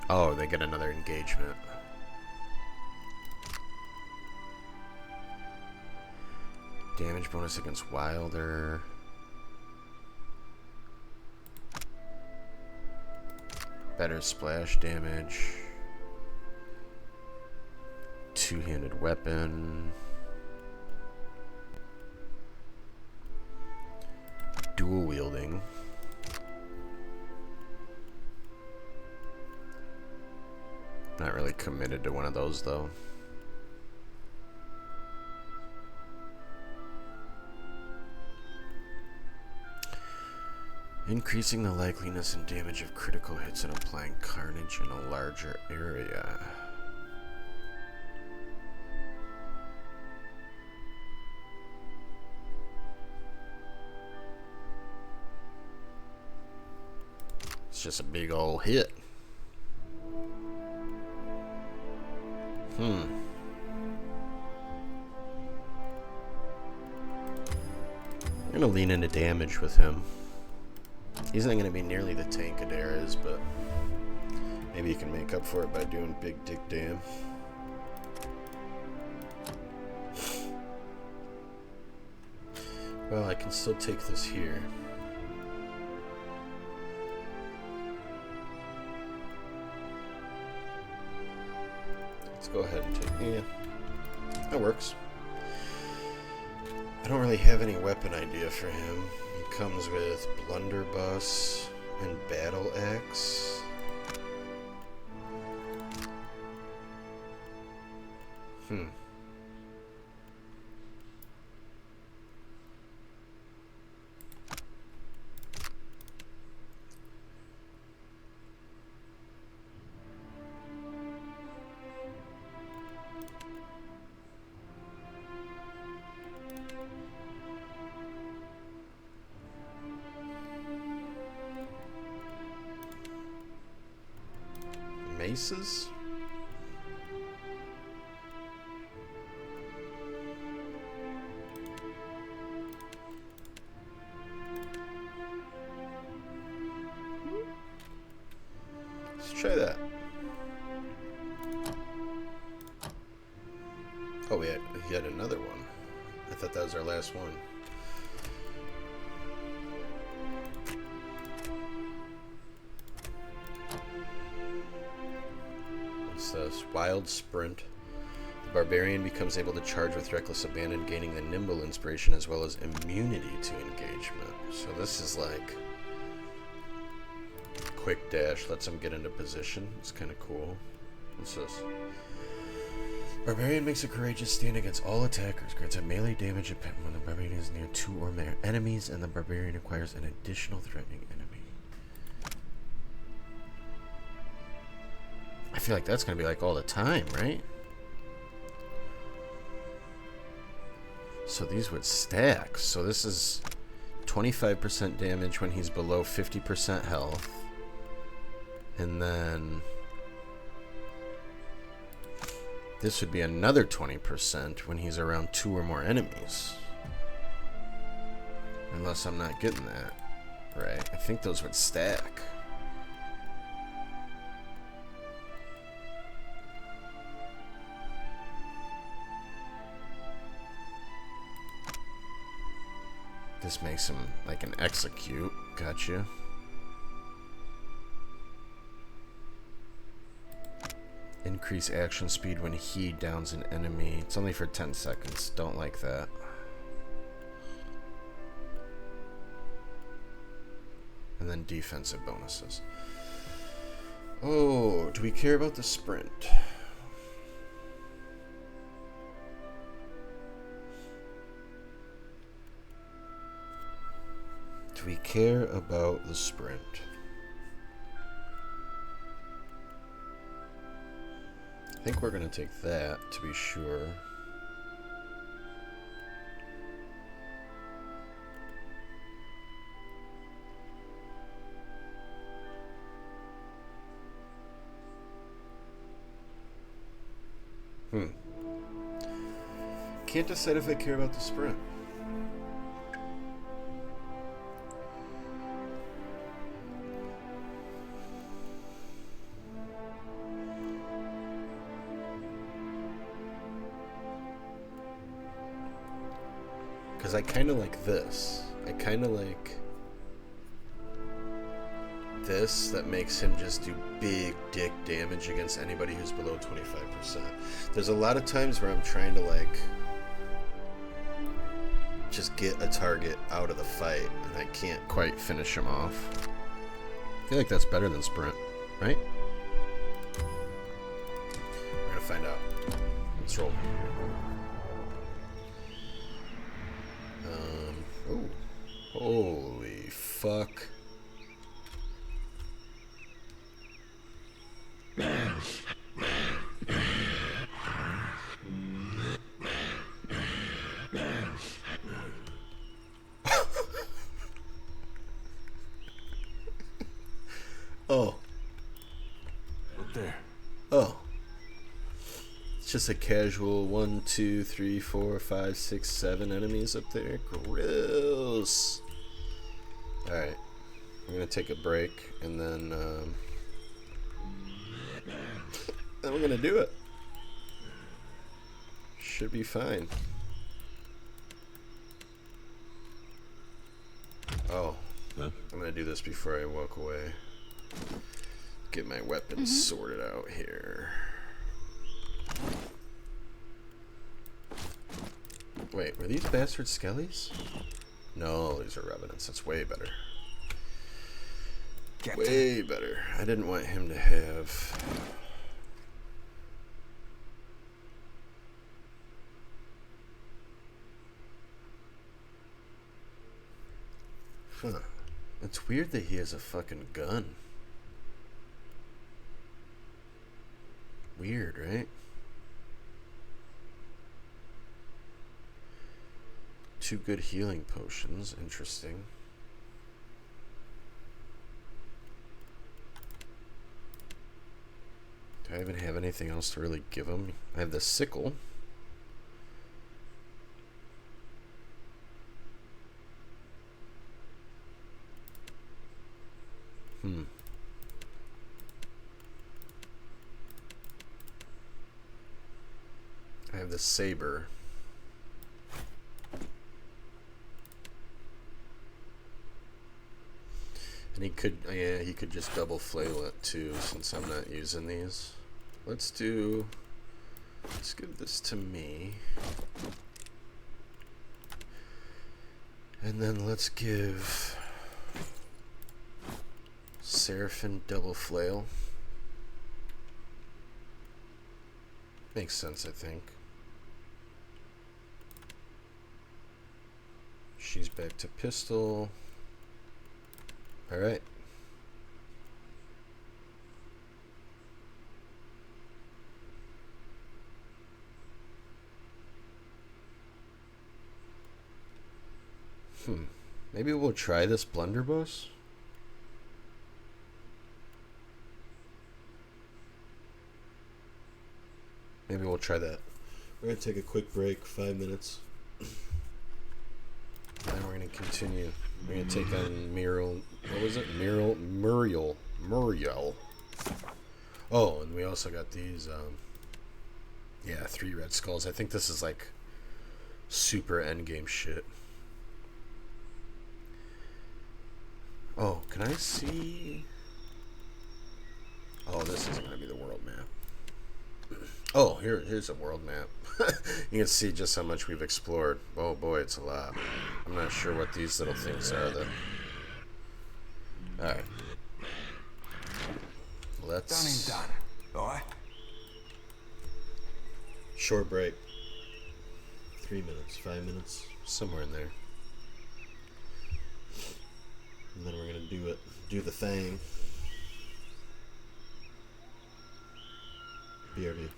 A: Oh, they get another engagement. Damage bonus against Wilder. Better splash damage. two-handed weapon. Dual wielding. Not really committed to one of those though. Increasing the likeliness and damage of critical hits and applying carnage in a larger area. It's just a big old hit. I'm gonna lean into damage with him. He's not gonna be nearly the tank Adair is, but maybe he can make up for it by doing big dick dam. Well, I can still take this here. Let's go ahead and take... Yeah, that works. I don't really have any weapon idea for him. He comes with Blunderbuss and Battle Axe. Maces? Let's try that. Oh, we had another one. I thought that was our last one. This wild sprint. The barbarian becomes able to charge with reckless abandon, gaining the nimble inspiration as well as immunity to engagement. So this is like quick dash, lets him get into position. It's kind of cool. What's this? Barbarian makes a courageous stand against all attackers. Grants a melee damage when the barbarian is near 2 or more enemies, and the barbarian acquires an additional threatening enemy. I feel like that's going to be like all the time, right? So these would stack. So this is 25% damage when he's below 50% health. And then this would be another 20% when he's around 2 or more enemies. Unless I'm not getting that right. I think those would stack. This makes him like an execute. Gotcha. Increase action speed when he downs an enemy. It's only for 10 seconds. Don't like that. And then defensive bonuses. Oh, do we care about the sprint? Do we care about the sprint? I think we're going to take that to be sure. Can't decide if I care about the sprint. Because I kind of like this. I kind of like this that makes him just do big dick damage against anybody who's below 25%. There's a lot of times where I'm trying to like just get a target out of the fight and I can't quite finish him off. I feel like that's better than sprint, right? We're gonna find out. Let's roll. Oh, holy fuck. Oh.
O: Look there.
A: Oh. It's just a casual 1, 2, 3, 4, 5, 6, 7 enemies up there. Gross. Alright. I'm gonna take a break and then we're gonna do it. Should be fine. Oh.
O: Huh?
A: I'm gonna do this before I walk away. Get my weapons sorted out here. Wait, were these bastard skellies? No, these are revenants. That's way better. Way better. I didn't want him to have... Huh. It's weird that he has a fucking gun. Weird, right? 2 good healing potions. Interesting. Do I even have anything else to really give him? I have the sickle. I have the saber. And he could, yeah, he could just double flail it too, since I'm not using these. Let's give this to me. And then let's give Seraphim double flail. Makes sense, I think. She's back to pistol. Alright. Maybe we'll try this blunderbuss? Maybe we'll try that. We're going to take a quick break, 5 minutes. Then we're going to continue. We're going to take on Muriel. What was it? Muriel. Oh, and we also got these, yeah, 3 red skulls. I think this is like super endgame shit. Oh, can I see? Oh, this isn't going to be the world map. Oh, here's a world map. You can see just how much we've explored. Oh boy, it's a lot. I'm not sure what these little things are though. Alright. Let's...
S: Done and done. Alright?
A: Short break. 3 minutes, 5 minutes, somewhere in there. And then we're gonna do the thing. BRB.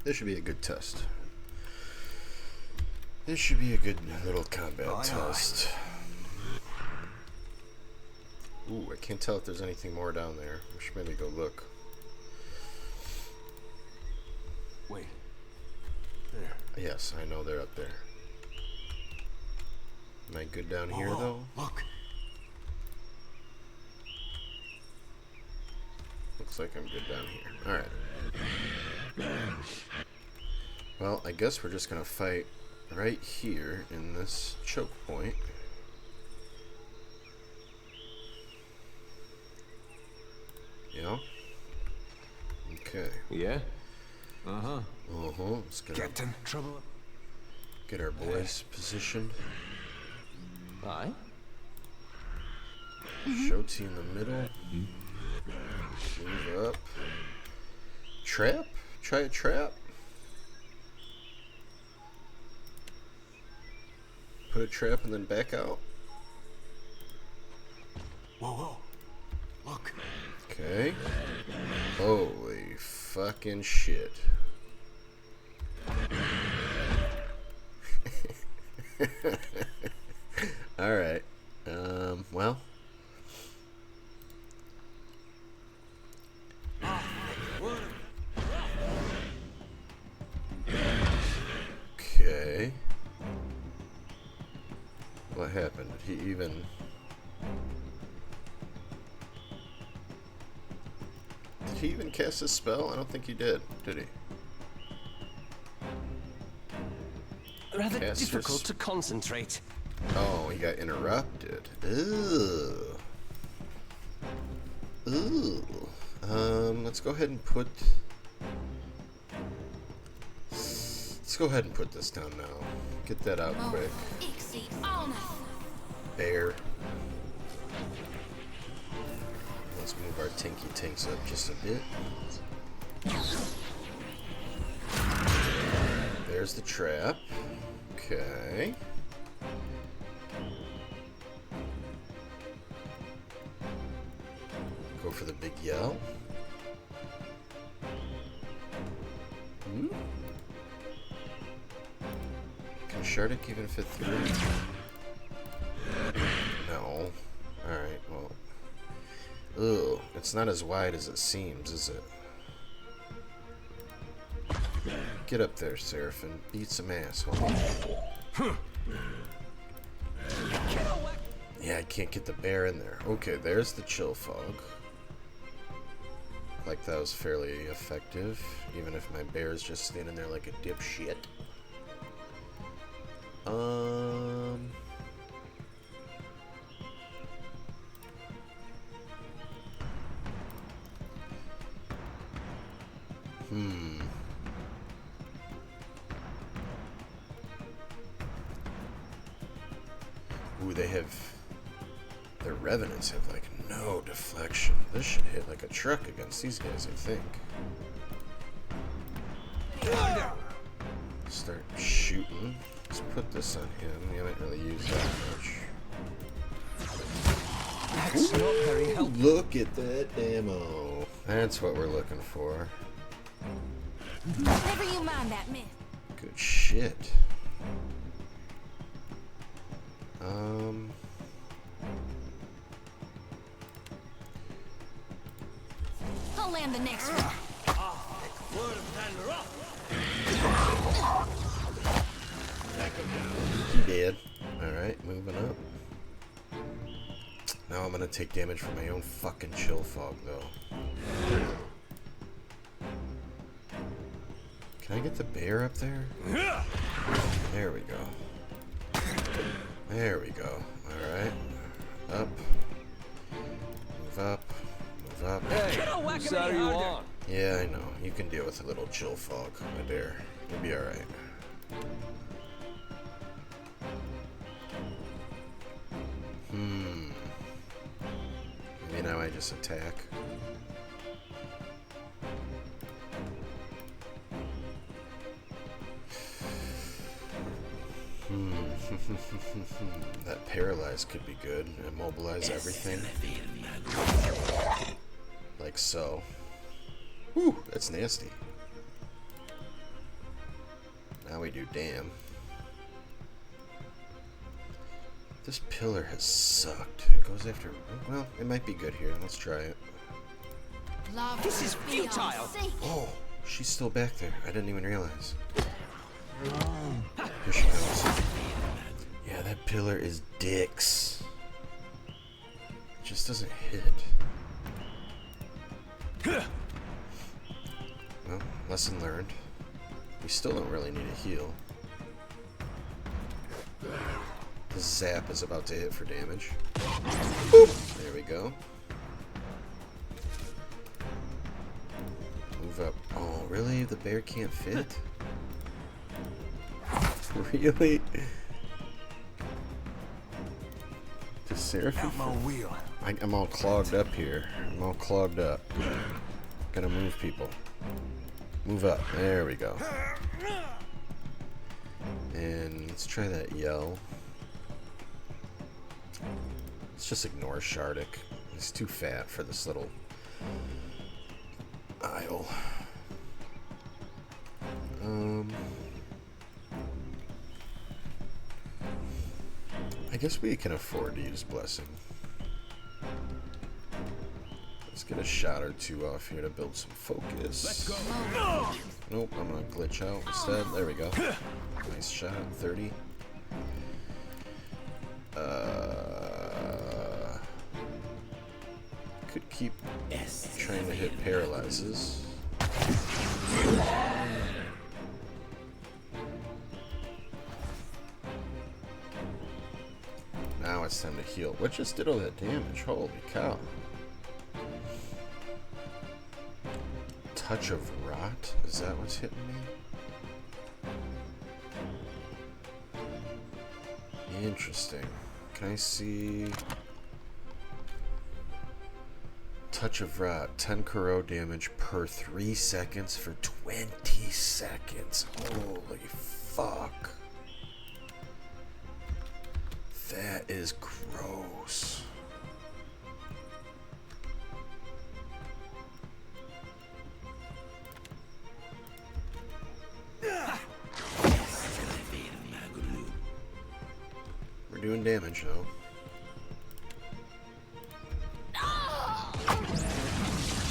A: This should be a good test. This should be a good little combat test. Ooh, I can't tell if there's anything more down there. We should maybe go look.
O: Wait. There.
A: Yes, I know they're up there. Am I good down here, though?
O: Look.
A: Looks like I'm good down here. Alright. Well, I guess we're just gonna fight right here in this choke point. Yeah? Okay.
O: Yeah? Uh-huh.
A: Uh-huh. Let's get
F: Captain, trouble?
A: Get our boys positioned.
O: Aye.
A: Shoti in the middle. Move up. Trap? Try a trap? Put a trap and then back out.
O: Whoa. Look.
A: Okay. Holy fucking shit. Alright. Well. Okay. What happened? Did he even... Did he even cast a spell? I don't think he did he?
T: Rather difficult to concentrate.
A: Oh, he got interrupted. Ooh. Ooh. Let's go ahead and put... Let's go ahead and put this down now. Get that out quick. Bear. Let's move our tinky tinks up just a bit. There's the trap. Okay. Go for the big yell. Can Shardik even fit through? No. Alright, well. Ugh, it's not as wide as it seems, is it? Get up there, Seraphim. Beat some ass, homie. Yeah, I can't get the bear in there. Okay, there's the chill fog. Like that was fairly effective, even if my bear's just standing there like a dipshit. Ooh, they have... Their revenants have, like, no deflection. This should hit like a truck against these guys, I think. Start shooting. Let's put this on him. We haven't really used that much.
T: That's not very helpful.
A: Look at that ammo. That's what we're looking for.
B: Never you mind that myth.
A: Good shit.
B: I'll land the next one.
A: He did. Alright, moving up. Now I'm gonna take damage from my own fucking chill fog, though. Can I get the bear up there? There we go. There we go. Alright. Up. Move up. Move up.
T: Hey, whose side are you on?
A: Yeah, I know. You can deal with a little chill fog, I dare. You'll be alright. Maybe now I just attack. That paralyze could be good. Immobilize everything. Like so. Whew, that's nasty. Now we do damn. This pillar has sucked. It goes after... Well, it might be good here. Let's try it.
T: This is futile!
A: Oh, she's still back there. I didn't even realize. Here she comes. Yeah, that pillar is dicks. It just doesn't hit. Well, lesson learned. We still don't really need a heal. The zap is about to hit for damage. Boop. There we go. Move up. Oh, really? The bear can't fit? Really? The Seraphim? I'm all clogged up here. I'm all clogged up. Gotta move people. Move up. There we go. And let's try that yell. Let's just ignore Shardik. He's too fat for this little aisle. I guess we can afford to use Blessing. Let's get a shot or two off here to build some focus. Let's go. Nope, I'm gonna glitch out instead. There we go. Nice shot, 30. Could keep trying to hit paralyzes. Now it's time to heal. What just did all that damage? Holy cow. Touch of Rot? Is that what's hitting me? Interesting. Can I see... Touch of Rot. 10 corrode damage per 3 seconds for 20 seconds. Holy fuck. That is gross. We're doing damage though.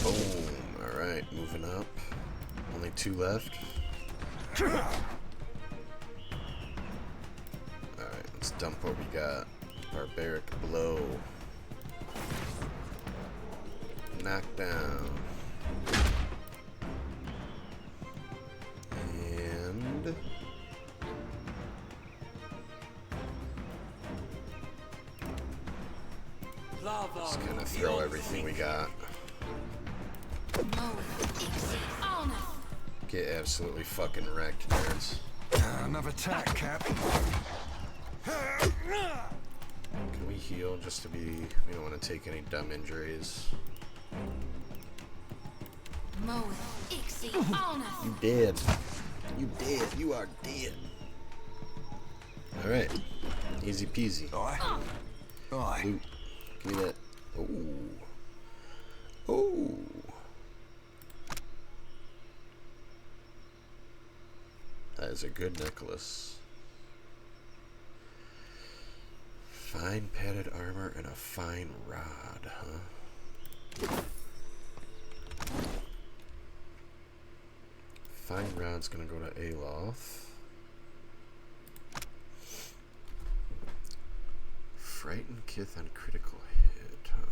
A: Boom. Alright, moving up. Only 2 left. Alright, let's dump what we got. Barbaric Blow. Knockdown. And... just gonna throw everything we got. Get absolutely fucking wrecked, nerds.
S: Another tack, Cap.
A: Can we heal just to be... we don't want to take any dumb injuries. You dead. You dead. You are dead. Alright. Easy peasy. Loot. Give me that. Ooh. Ooh. That is a good necklace. Fine padded armor and a fine rod, huh? Fine rod's gonna go to Aloth. Frightened Kith on critical hit, huh?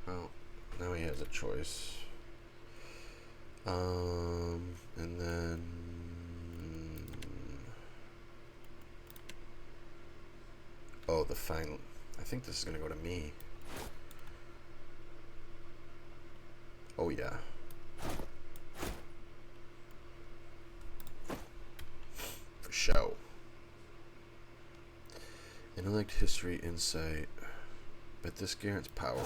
A: Well, now he has a choice. And then... oh, the final... I think this is gonna go to me. Oh, yeah. For show. Intellect, history, insight. Bet this guarantees power.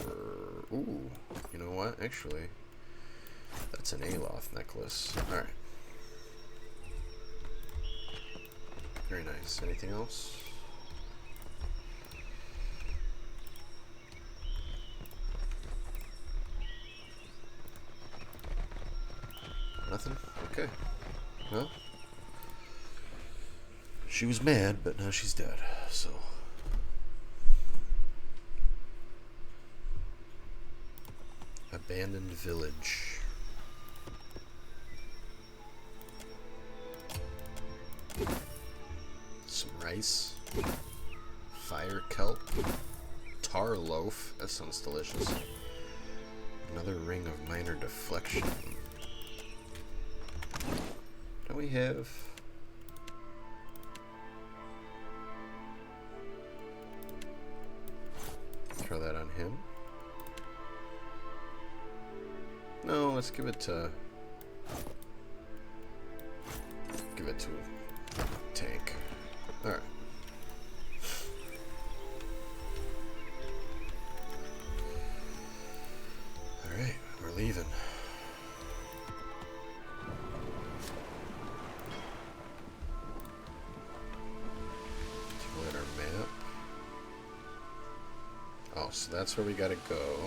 A: Ooh. You know what? Actually, that's an Aloth necklace. Alright. Very nice. Anything else? Well, she was mad, but now she's dead, so. Abandoned village. Some rice. Fire kelp. Tar loaf. That sounds delicious. Another ring of minor deflection. Don't we have... Throw that on him. No, let's give it to... Give it to a tank. Alright. Alright, we're leaving. Take a look at our map. Oh, so that's where we gotta go.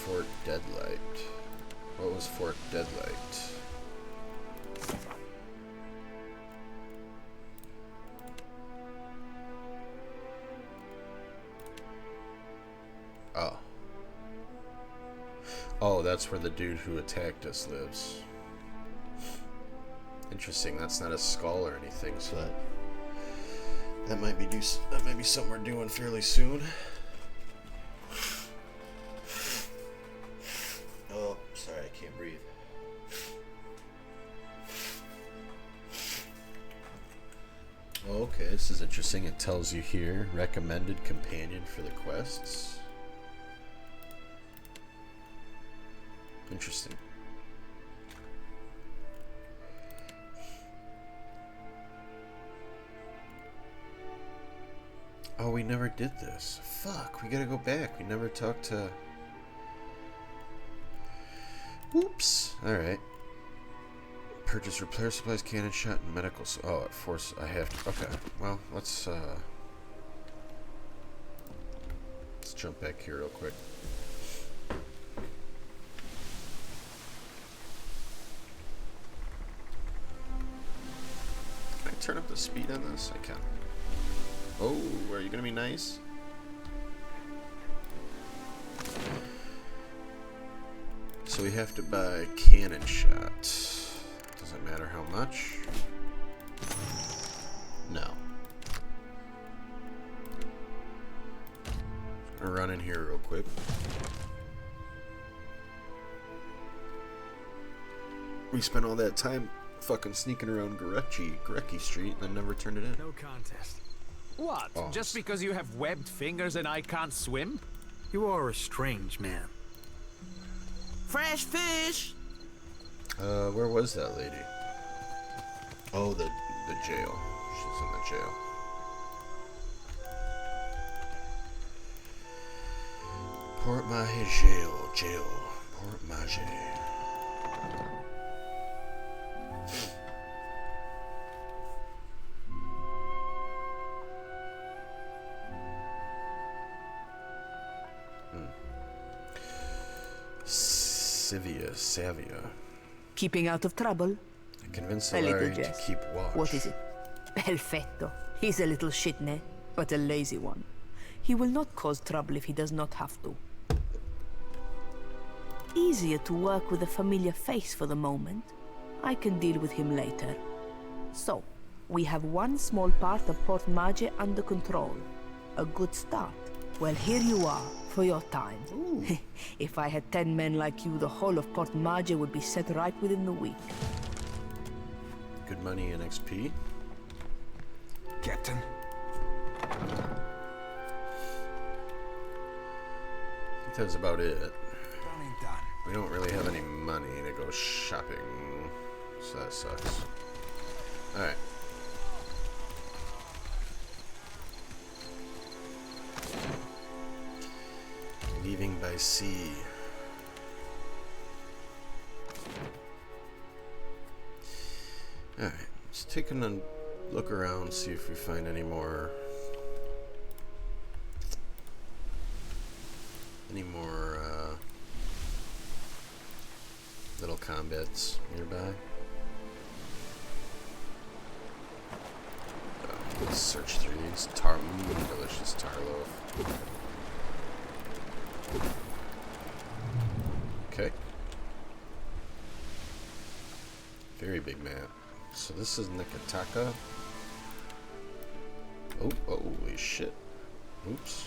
A: Fort Deadlight. What was Fort Deadlight? Oh. Oh, that's where the dude who attacked us lives. Interesting. That's not a skull or anything, so that might be something we're doing fairly soon. Oh, sorry, I can't breathe. Okay, this is interesting. It tells you here, recommended companion for the quests. Interesting. Oh, we never did this. Fuck, we gotta go back. We never talked to... Whoops. Alright. Purchase repair supplies, cannon shot, and medical... Oh, at force... I have to... Okay. Well, let's jump back here real quick. Can I turn up the speed on this? I can. Oh, are you gonna be nice? So we have to buy cannon shot. Doesn't matter how much. No. I'm gonna run in here real quick. We spent all that time fucking sneaking around Gorecki Street and then never turned it in.
U: No contest. What?
A: Oh.
U: Just because you have webbed fingers and I can't swim?
S: You are a strange man.
U: Fresh fish!
A: Where was that lady? Oh, the jail. She's in the jail. Port Maje jail. Port Maje. Savia.
V: Keeping out of trouble?
A: Convince
V: A little
A: Larry to
V: jest.
A: keep watch.
V: What is it? Perfetto. He's a little shitne, but a lazy one. He will not cause trouble if he does not have to. Easier to work with a familiar face for the moment. I can deal with him later. So, we have one small part of Port Maje under control. A good start. Well, here you are, for your time. If I had 10 men like you, the whole of Port Maje would be set right within the week.
A: Good money and XP.
S: Captain.
A: I think that's about it. We don't really have any money to go shopping, so that sucks. Alright. Leaving by sea. Alright, let's take a look around, see if we find any more little combats nearby. Let's search through these. Delicious tar loaf. Okay. Very big map. So this is Nikataka. Oh, holy shit. Oops.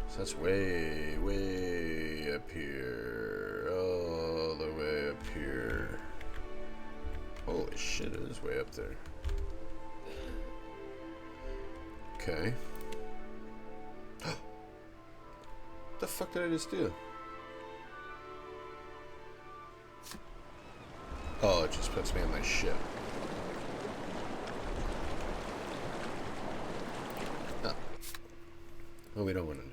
A: So that's way, way up here. All the way up here. Holy shit, it is way up there. Okay. The fuck did I just do? Oh, it just puts me on my ship. Oh. Well, we don't want to do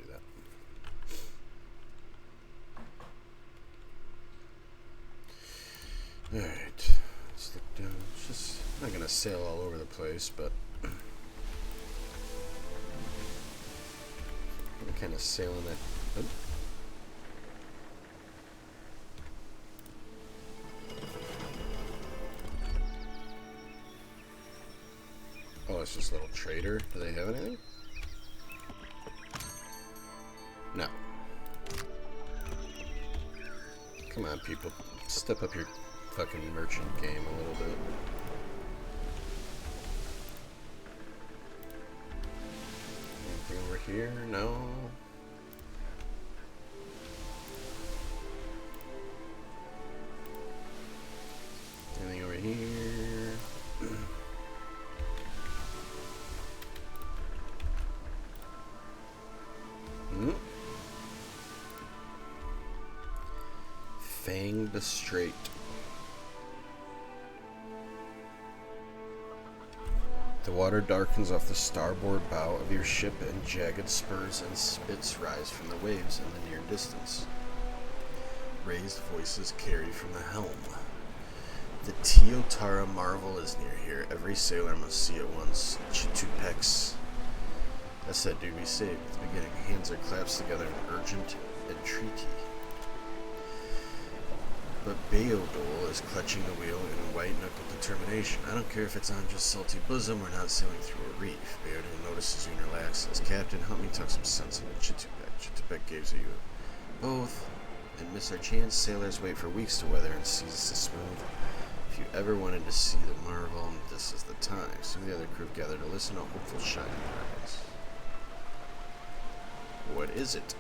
A: that. Alright. Let's look down. It's just, I'm not gonna sail all over the place, but I'm kind of sailing that. Oh. Oh, it's just a little trader. Do they have anything? No. Come on, people. Step up your fucking merchant game a little bit. Anything over here? No. Anything over here? Fang the Strait. The water darkens off the starboard bow of your ship, and jagged spurs and spits rise from the waves in the near distance. Raised voices carry from the helm. The Teotara marvel is near here. Every sailor must see it once. Chitupeks. I said, do be saved. At the beginning, hands are clasped together in urgent entreaty. But Beodol is clutching the wheel in white-knuckled determination. I don't care if it's on just salty bosom or not sailing through a reef. Beodol notices you and relaxes. Captain, help me talk some sense into Chitupek. Chitupek gives you both. And miss our chance, sailors wait for weeks to weather and seas to smooth. If you ever wanted to see the marvel, this is the time. Some of the other crew gather to listen, a hopeful shine in their eyes. What is it?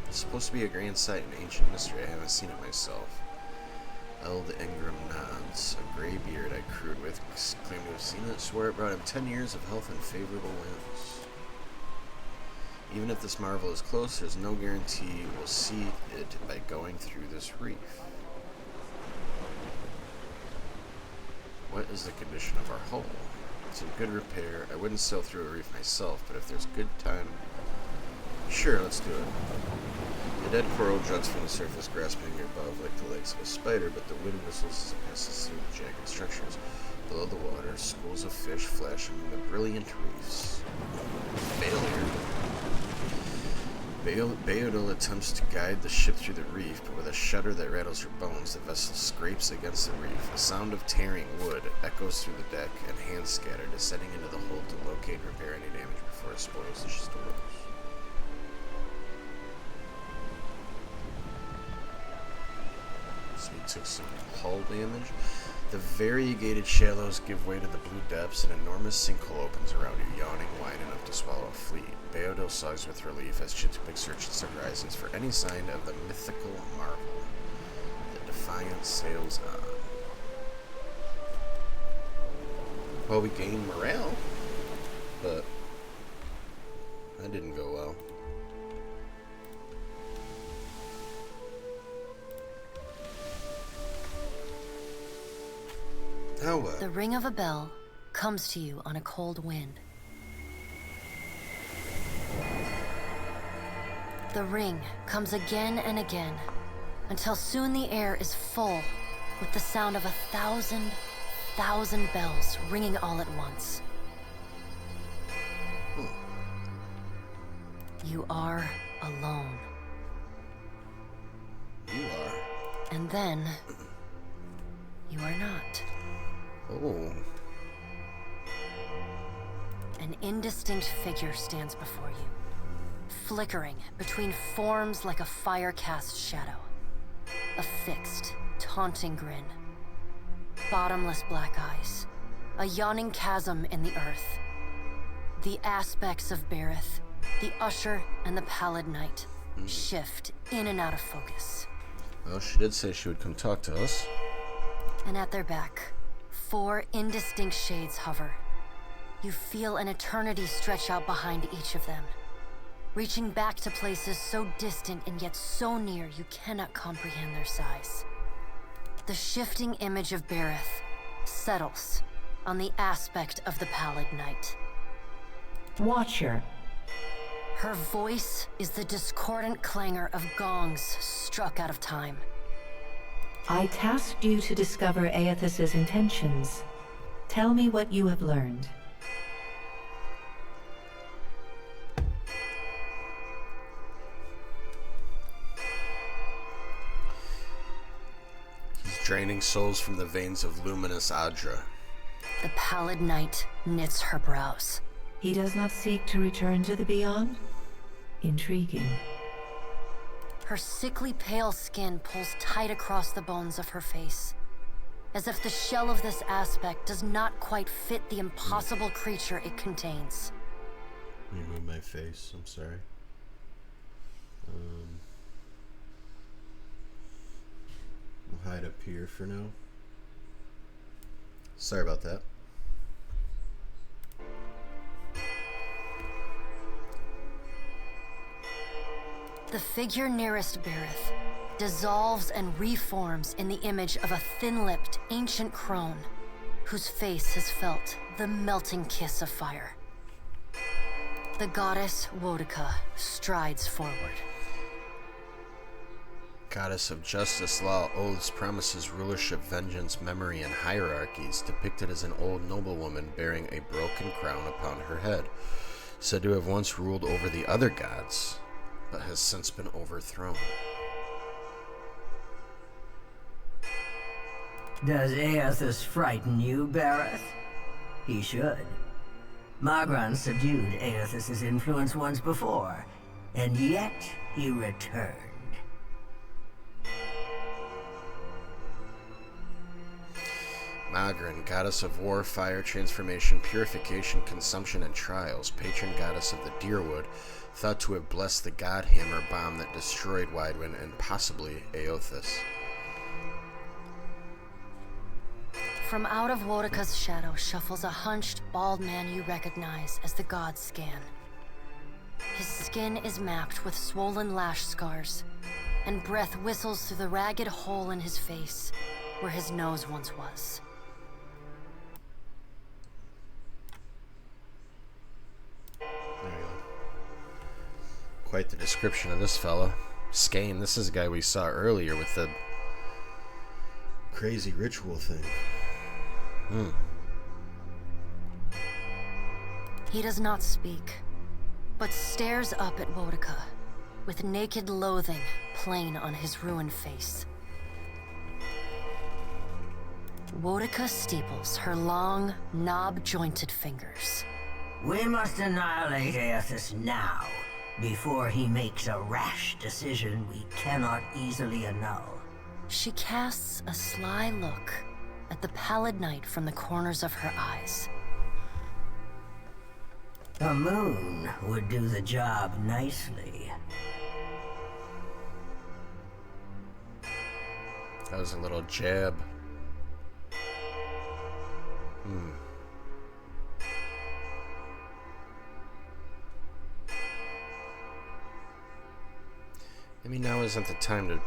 A: It's supposed to be a grand sight, an ancient mystery. I haven't seen it myself. Eld Ingram nods. A gray beard I crewed with claimed to have seen it. Swore it brought him 10 years of health and favorable winds. Even if this marvel is close, there's no guarantee we'll see it by going through this reef. What is the condition of our hull? It's in good repair. I wouldn't sail through a reef myself, but if there's good time... Sure, let's do it. The dead coral juts from the surface, grasping above like the legs of a spider, but the wind whistles as it passes through the jagged structures. Below the water, schools of fish flash among the brilliant reefs. Beodol attempts to guide the ship through the reef, but with a shudder that rattles her bones, the vessel scrapes against the reef. A sound of tearing wood echoes through the deck, and hands scatter, descending into the hold to locate and repair any damage before it spoils the stores. So he took some hull damage. The variegated shallows give way to the blue depths. An enormous sinkhole opens around you, yawning wide enough to swallow a fleet. Beodol sighs with relief as Chitupek searches the horizons for any sign of the mythical marvel. The Defiant sails on. Well, we gained morale, but that didn't go well.
C: The ring of a bell comes to you on a cold wind. The ring comes again and again, until soon the air is full with the sound of 1,000,000 bells ringing all at once. You are alone.
A: You are.
C: And then... you are not.
A: Oh.
C: An indistinct figure stands before you, flickering between forms like a fire-cast shadow. A fixed, taunting grin. Bottomless black eyes. A yawning chasm in the earth. The aspects of Bareth, the Usher and the Pallid Knight, shift in and out of focus.
A: Well, she did say she would come talk to us.
C: And at their back, 4 indistinct shades hover. You feel an eternity stretch out behind each of them, reaching back to places so distant and yet so near you cannot comprehend their size. The shifting image of Bareth settles on the aspect of the Pallid Knight.
E: Watcher.
C: Her voice is the discordant clangor of gongs struck out of time.
G: I tasked you to discover Aethys's intentions. Tell me what you have learned.
A: He's draining souls from the veins of luminous Adra.
C: The Pallid Knight knits her brows.
G: He does not seek to return to the Beyond? Intriguing.
C: Her sickly pale skin pulls tight across the bones of her face, as if the shell of this aspect does not quite fit the impossible creature it contains.
A: Let me move my face, I'm sorry. I'll hide up here for now. Sorry about that.
C: The figure nearest Bareth dissolves and reforms in the image of a thin-lipped, ancient crone whose face has felt the melting kiss of fire. The goddess Wodica strides forward.
A: Goddess of justice, law, oaths, promises, rulership, vengeance, memory, and hierarchies, depicted as an old noblewoman bearing a broken crown upon her head, said to have once ruled over the other gods, but has since been overthrown.
K: Does Aethys frighten you, Bareth? He should. Magran subdued Aethys' influence once before, and yet he returned.
A: Magran, goddess of war, fire, transformation, purification, consumption, and trials, patron goddess of the Deerwood, thought to have blessed the god hammer bomb that destroyed Widewind and possibly Aethys.
C: From out of Wodica's shadow shuffles a hunched, bald man you recognize as the god Scan. His skin is mapped with swollen lash scars, and breath whistles through the ragged hole in his face where his nose once was.
A: There you go. Quite the description of this fella. Skane, this is a guy we saw earlier with the crazy ritual thing.
C: He does not speak, but stares up at Wodica, with naked loathing plain on his ruined face. Wodica steeples her long, knob-jointed fingers.
K: We must annihilate Aethys now, before he makes a rash decision we cannot easily annul.
C: She casts a sly look at the Pallid Knight from the corners of her eyes.
K: A moon would do the job nicely.
A: That was a little jab. Maybe now isn't the time to...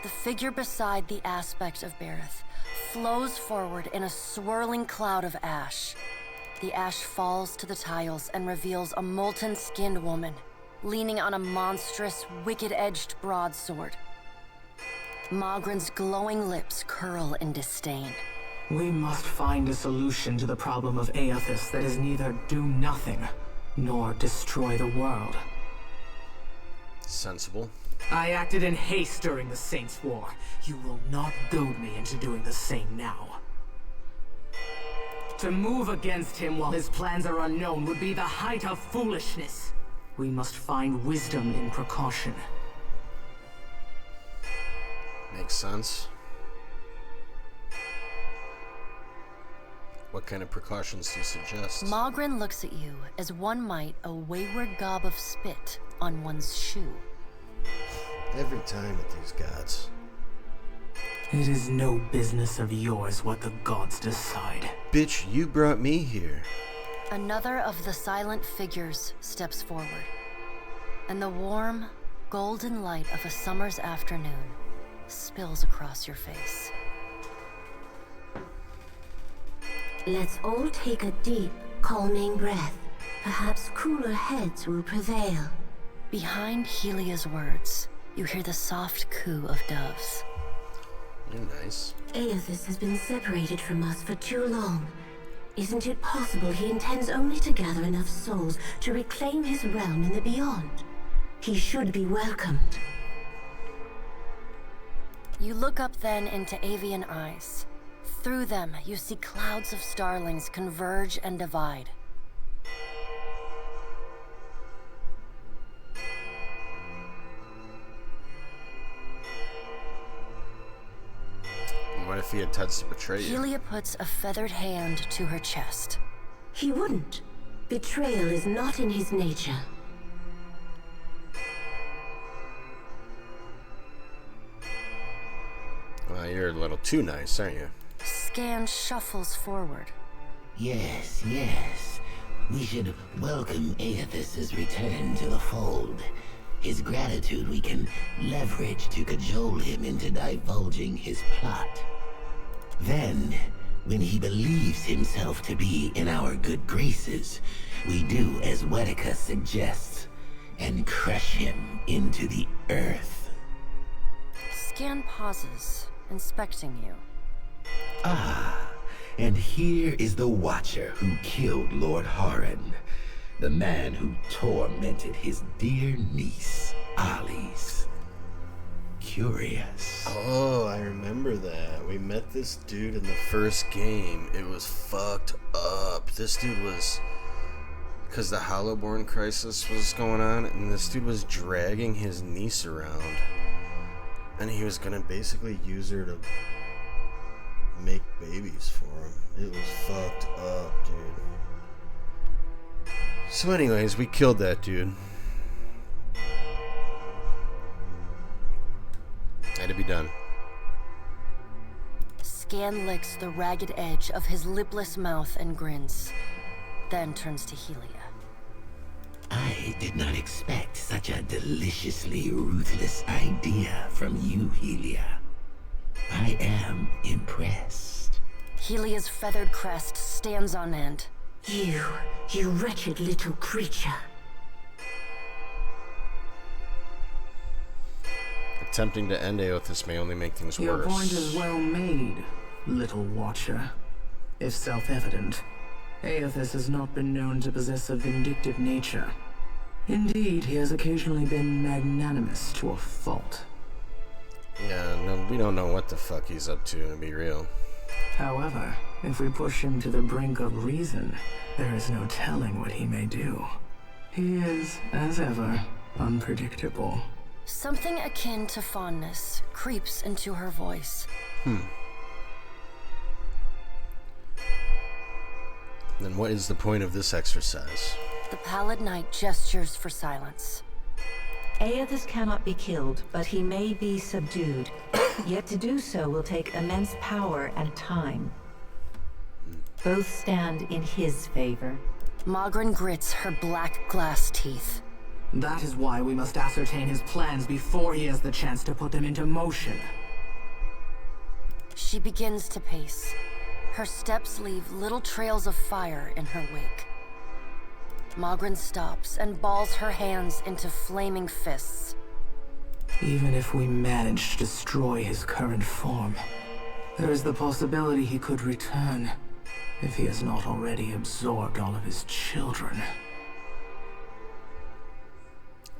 C: The figure beside the aspect of Bareth flows forward in a swirling cloud of ash. The ash falls to the tiles and reveals a molten-skinned woman, leaning on a monstrous, wicked-edged broadsword. Magran's glowing lips curl in disdain.
W: We must find a solution to the problem of Aethys that is neither do nothing, nor destroy the world.
A: Sensible.
W: I acted in haste during the Saints' War. You will not goad me into doing the same now. To move against him while his plans are unknown would be the height of foolishness. We must find wisdom in precaution.
A: Makes sense. What kind of precautions do you suggest?
C: Magrin looks at you as one might a wayward gob of spit on one's shoe.
A: Every time with these gods.
W: It is no business of yours what the gods decide.
A: Bitch, you brought me here.
C: Another of the silent figures steps forward, and the warm, golden light of a summer's afternoon spills across your face.
I: Let's all take a deep, calming breath. Perhaps cooler heads will prevail.
C: Behind Helia's words, you hear the soft coo of doves.
A: You're nice.
I: Aethys has been separated from us for too long. Isn't it possible he intends only to gather enough souls to reclaim his realm in the beyond? He should be welcomed.
C: You look up then into avian eyes. Through them, you see clouds of starlings converge and divide.
A: What if he intends to betray you?
C: Helia puts a feathered hand to her chest.
I: He wouldn't. Betrayal is not in his nature.
A: Well, you're a little too nice, aren't you?
C: Scan shuffles forward.
N: Yes, yes. We should welcome Aethys' return to the fold. His gratitude we can leverage to cajole him into divulging his plot. Then, when he believes himself to be in our good graces, we do as Wetica suggests, and crush him into the earth.
C: Scan pauses, inspecting you.
N: Ah, and here is the Watcher who killed Lord Harren, the man who tormented his dear niece, Alice. Curious.
A: Oh, I remember that. We met this dude in the first game. It was fucked up. This dude was... Because the Hollowborn crisis was going on, and this dude was dragging his niece around. And he was gonna basically use her to make babies for him. It was fucked up, dude. So anyways, we killed that dude. Had to be done.
C: Scan licks the ragged edge of his lipless mouth and grins, then turns to Helia.
N: I did not expect such a deliciously ruthless idea from you, Helia. I am impressed.
C: Helia's feathered crest stands on end.
I: You wretched little creature.
A: Attempting to end Aethys may only make things
W: Your
A: worse.
W: point is well made, little Watcher. If self-evident, Aethys has not been known to possess a vindictive nature. Indeed, he has occasionally been magnanimous to a fault.
A: Yeah, no, we don't know what the fuck he's up to be real.
W: However, if we push him to the brink of reason, there is no telling what he may do. He is, as ever, unpredictable.
C: Something akin to fondness creeps into her voice.
A: Then what is the point of this exercise?
C: The pallid knight gestures for silence.
G: Aethys cannot be killed, but he may be subdued. Yet to do so will take immense power and time. Both stand in his favor.
C: Magrin grits her black glass teeth.
W: That is why we must ascertain his plans before he has the chance to put them into motion.
C: She begins to pace. Her steps leave little trails of fire in her wake. Magrin stops and balls her hands into flaming fists.
W: Even if we manage to destroy his current form, there is the possibility he could return, if he has not already absorbed all of his children.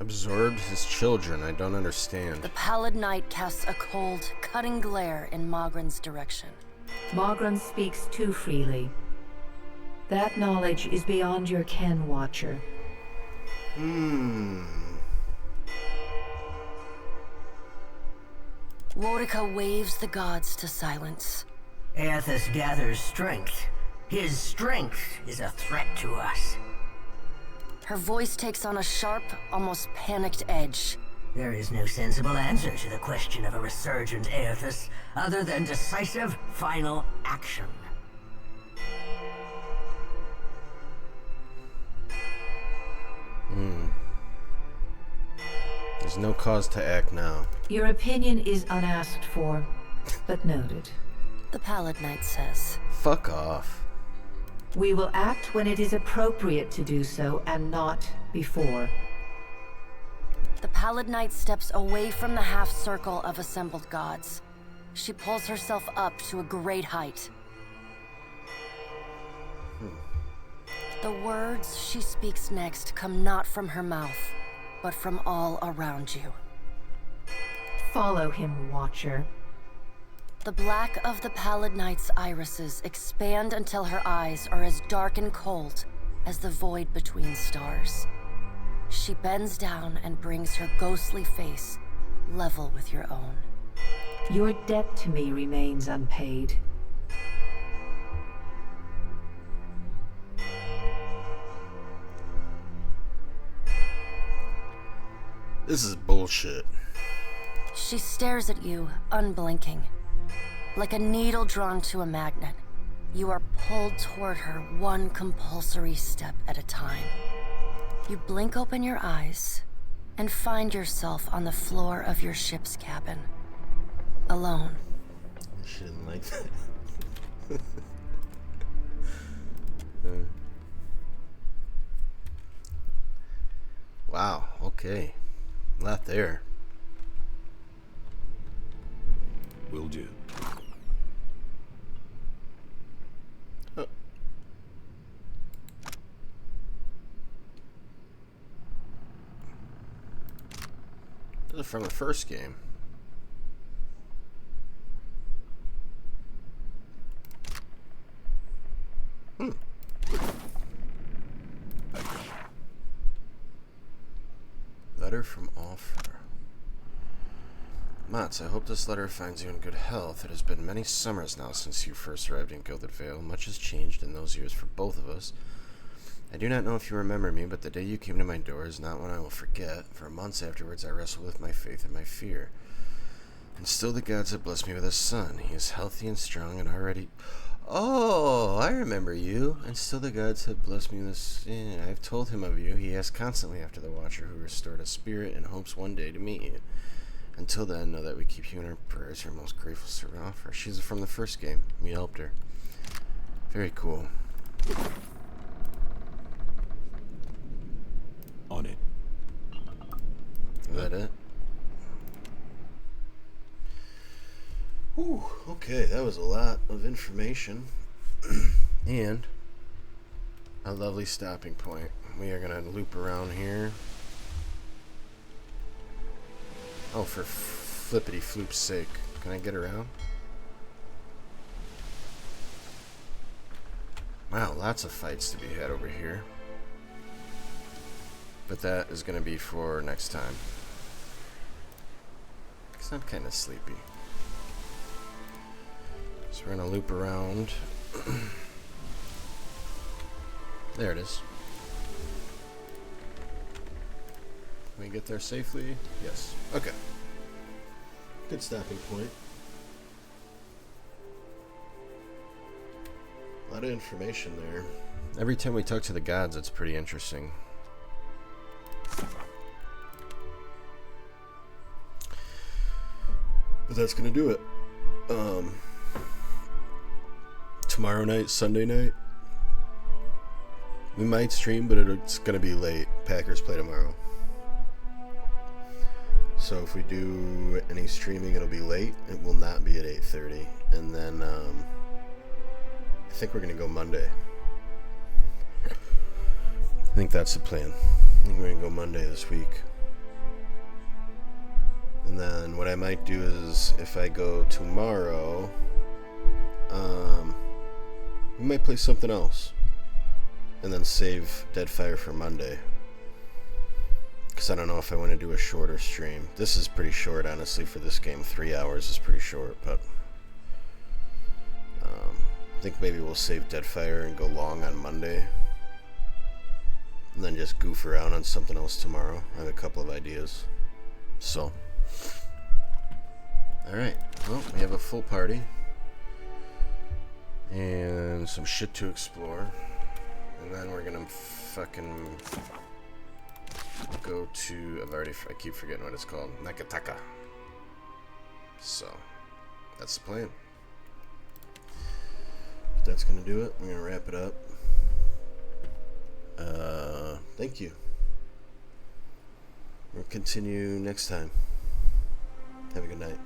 A: Absorbed his children. I don't understand.
C: The pallid night casts a cold, cutting glare in Magran's direction.
G: Magran speaks too freely. That knowledge is beyond your ken, Watcher.
C: Wodica waves the gods to silence.
K: Aethys gathers strength. His strength is a threat to us.
C: Her voice takes on a sharp, almost panicked edge.
K: There is no sensible answer to the question of a resurgent Aethys other than decisive, final action.
A: There's no cause to act now.
G: Your opinion is unasked for, but noted.
C: The Pallid Knight says.
A: Fuck off.
G: We will act when it is appropriate to do so, and not before.
C: The Pallid Knight steps away from the half-circle of assembled gods. She pulls herself up to a great height. The words she speaks next come not from her mouth, but from all around you.
G: Follow him, Watcher.
C: The black of the Pallid Knight's irises expand until her eyes are as dark and cold as the void between stars. She bends down and brings her ghostly face level with your own.
G: Your debt to me remains unpaid.
A: This is bullshit.
C: She stares at you, unblinking. Like a needle drawn to a magnet, you are pulled toward her one compulsory step at a time. You blink open your eyes and find yourself on the floor of your ship's cabin. Alone.
A: She didn't like that. Wow, okay. Not there.
F: Will do.
A: Oh. This is from the first game. Letter from Offer. Mats, I hope this letter finds you in good health. It has been many summers now since you first arrived in Gilded Vale. Much has changed in those years for both of us. I do not know if you remember me, but the day you came to my door is not one I will forget. For months afterwards I wrestled with my faith and my fear. And still the gods have blessed me with a son. He is healthy and strong and already... Oh, I remember you. And still the gods have blessed me with this. Yeah, I've told him of you. He asks constantly after the Watcher who restored a spirit and hopes one day to meet you. Until then, know that we keep you in our prayers. Your most grateful servant Offer. She's from the first game. We helped her. Very cool.
F: On it.
A: Is that it? Whew, okay, that was a lot of information. And a lovely stopping point. We are going to loop around here. Oh, for flippity floop's sake. Can I get around? Wow, lots of fights to be had over here. But that is going to be for next time. Because I'm kind of sleepy. So we're going to loop around. There it is. Can we get there safely? Yes. Okay. Good stopping point. A lot of information there. Every time we talk to the gods, it's pretty interesting. But that's gonna do it. Tomorrow night, Sunday night, we might stream, but it's gonna be late. Packers play tomorrow. So if we do any streaming, it'll be late. It will not be at 8:30. And then I think we're gonna go Monday. I think that's the plan. I think we're gonna go Monday this week. And then what I might do is, if I go tomorrow, we might play something else. And then save Deadfire for Monday. Because I don't know if I want to do a shorter stream. This is pretty short, honestly, for this game. 3 hours is pretty short, but I think maybe we'll save Deadfire and go long on Monday. And then just goof around on something else tomorrow. I have a couple of ideas. So. Alright, well, we have a full party. And some shit to explore. And then we're gonna fucking go to, I keep forgetting what it's called, Neketaka. So, that's the plan. That's gonna do it. We're gonna wrap it up. Thank you. We'll continue next time. Have a good night.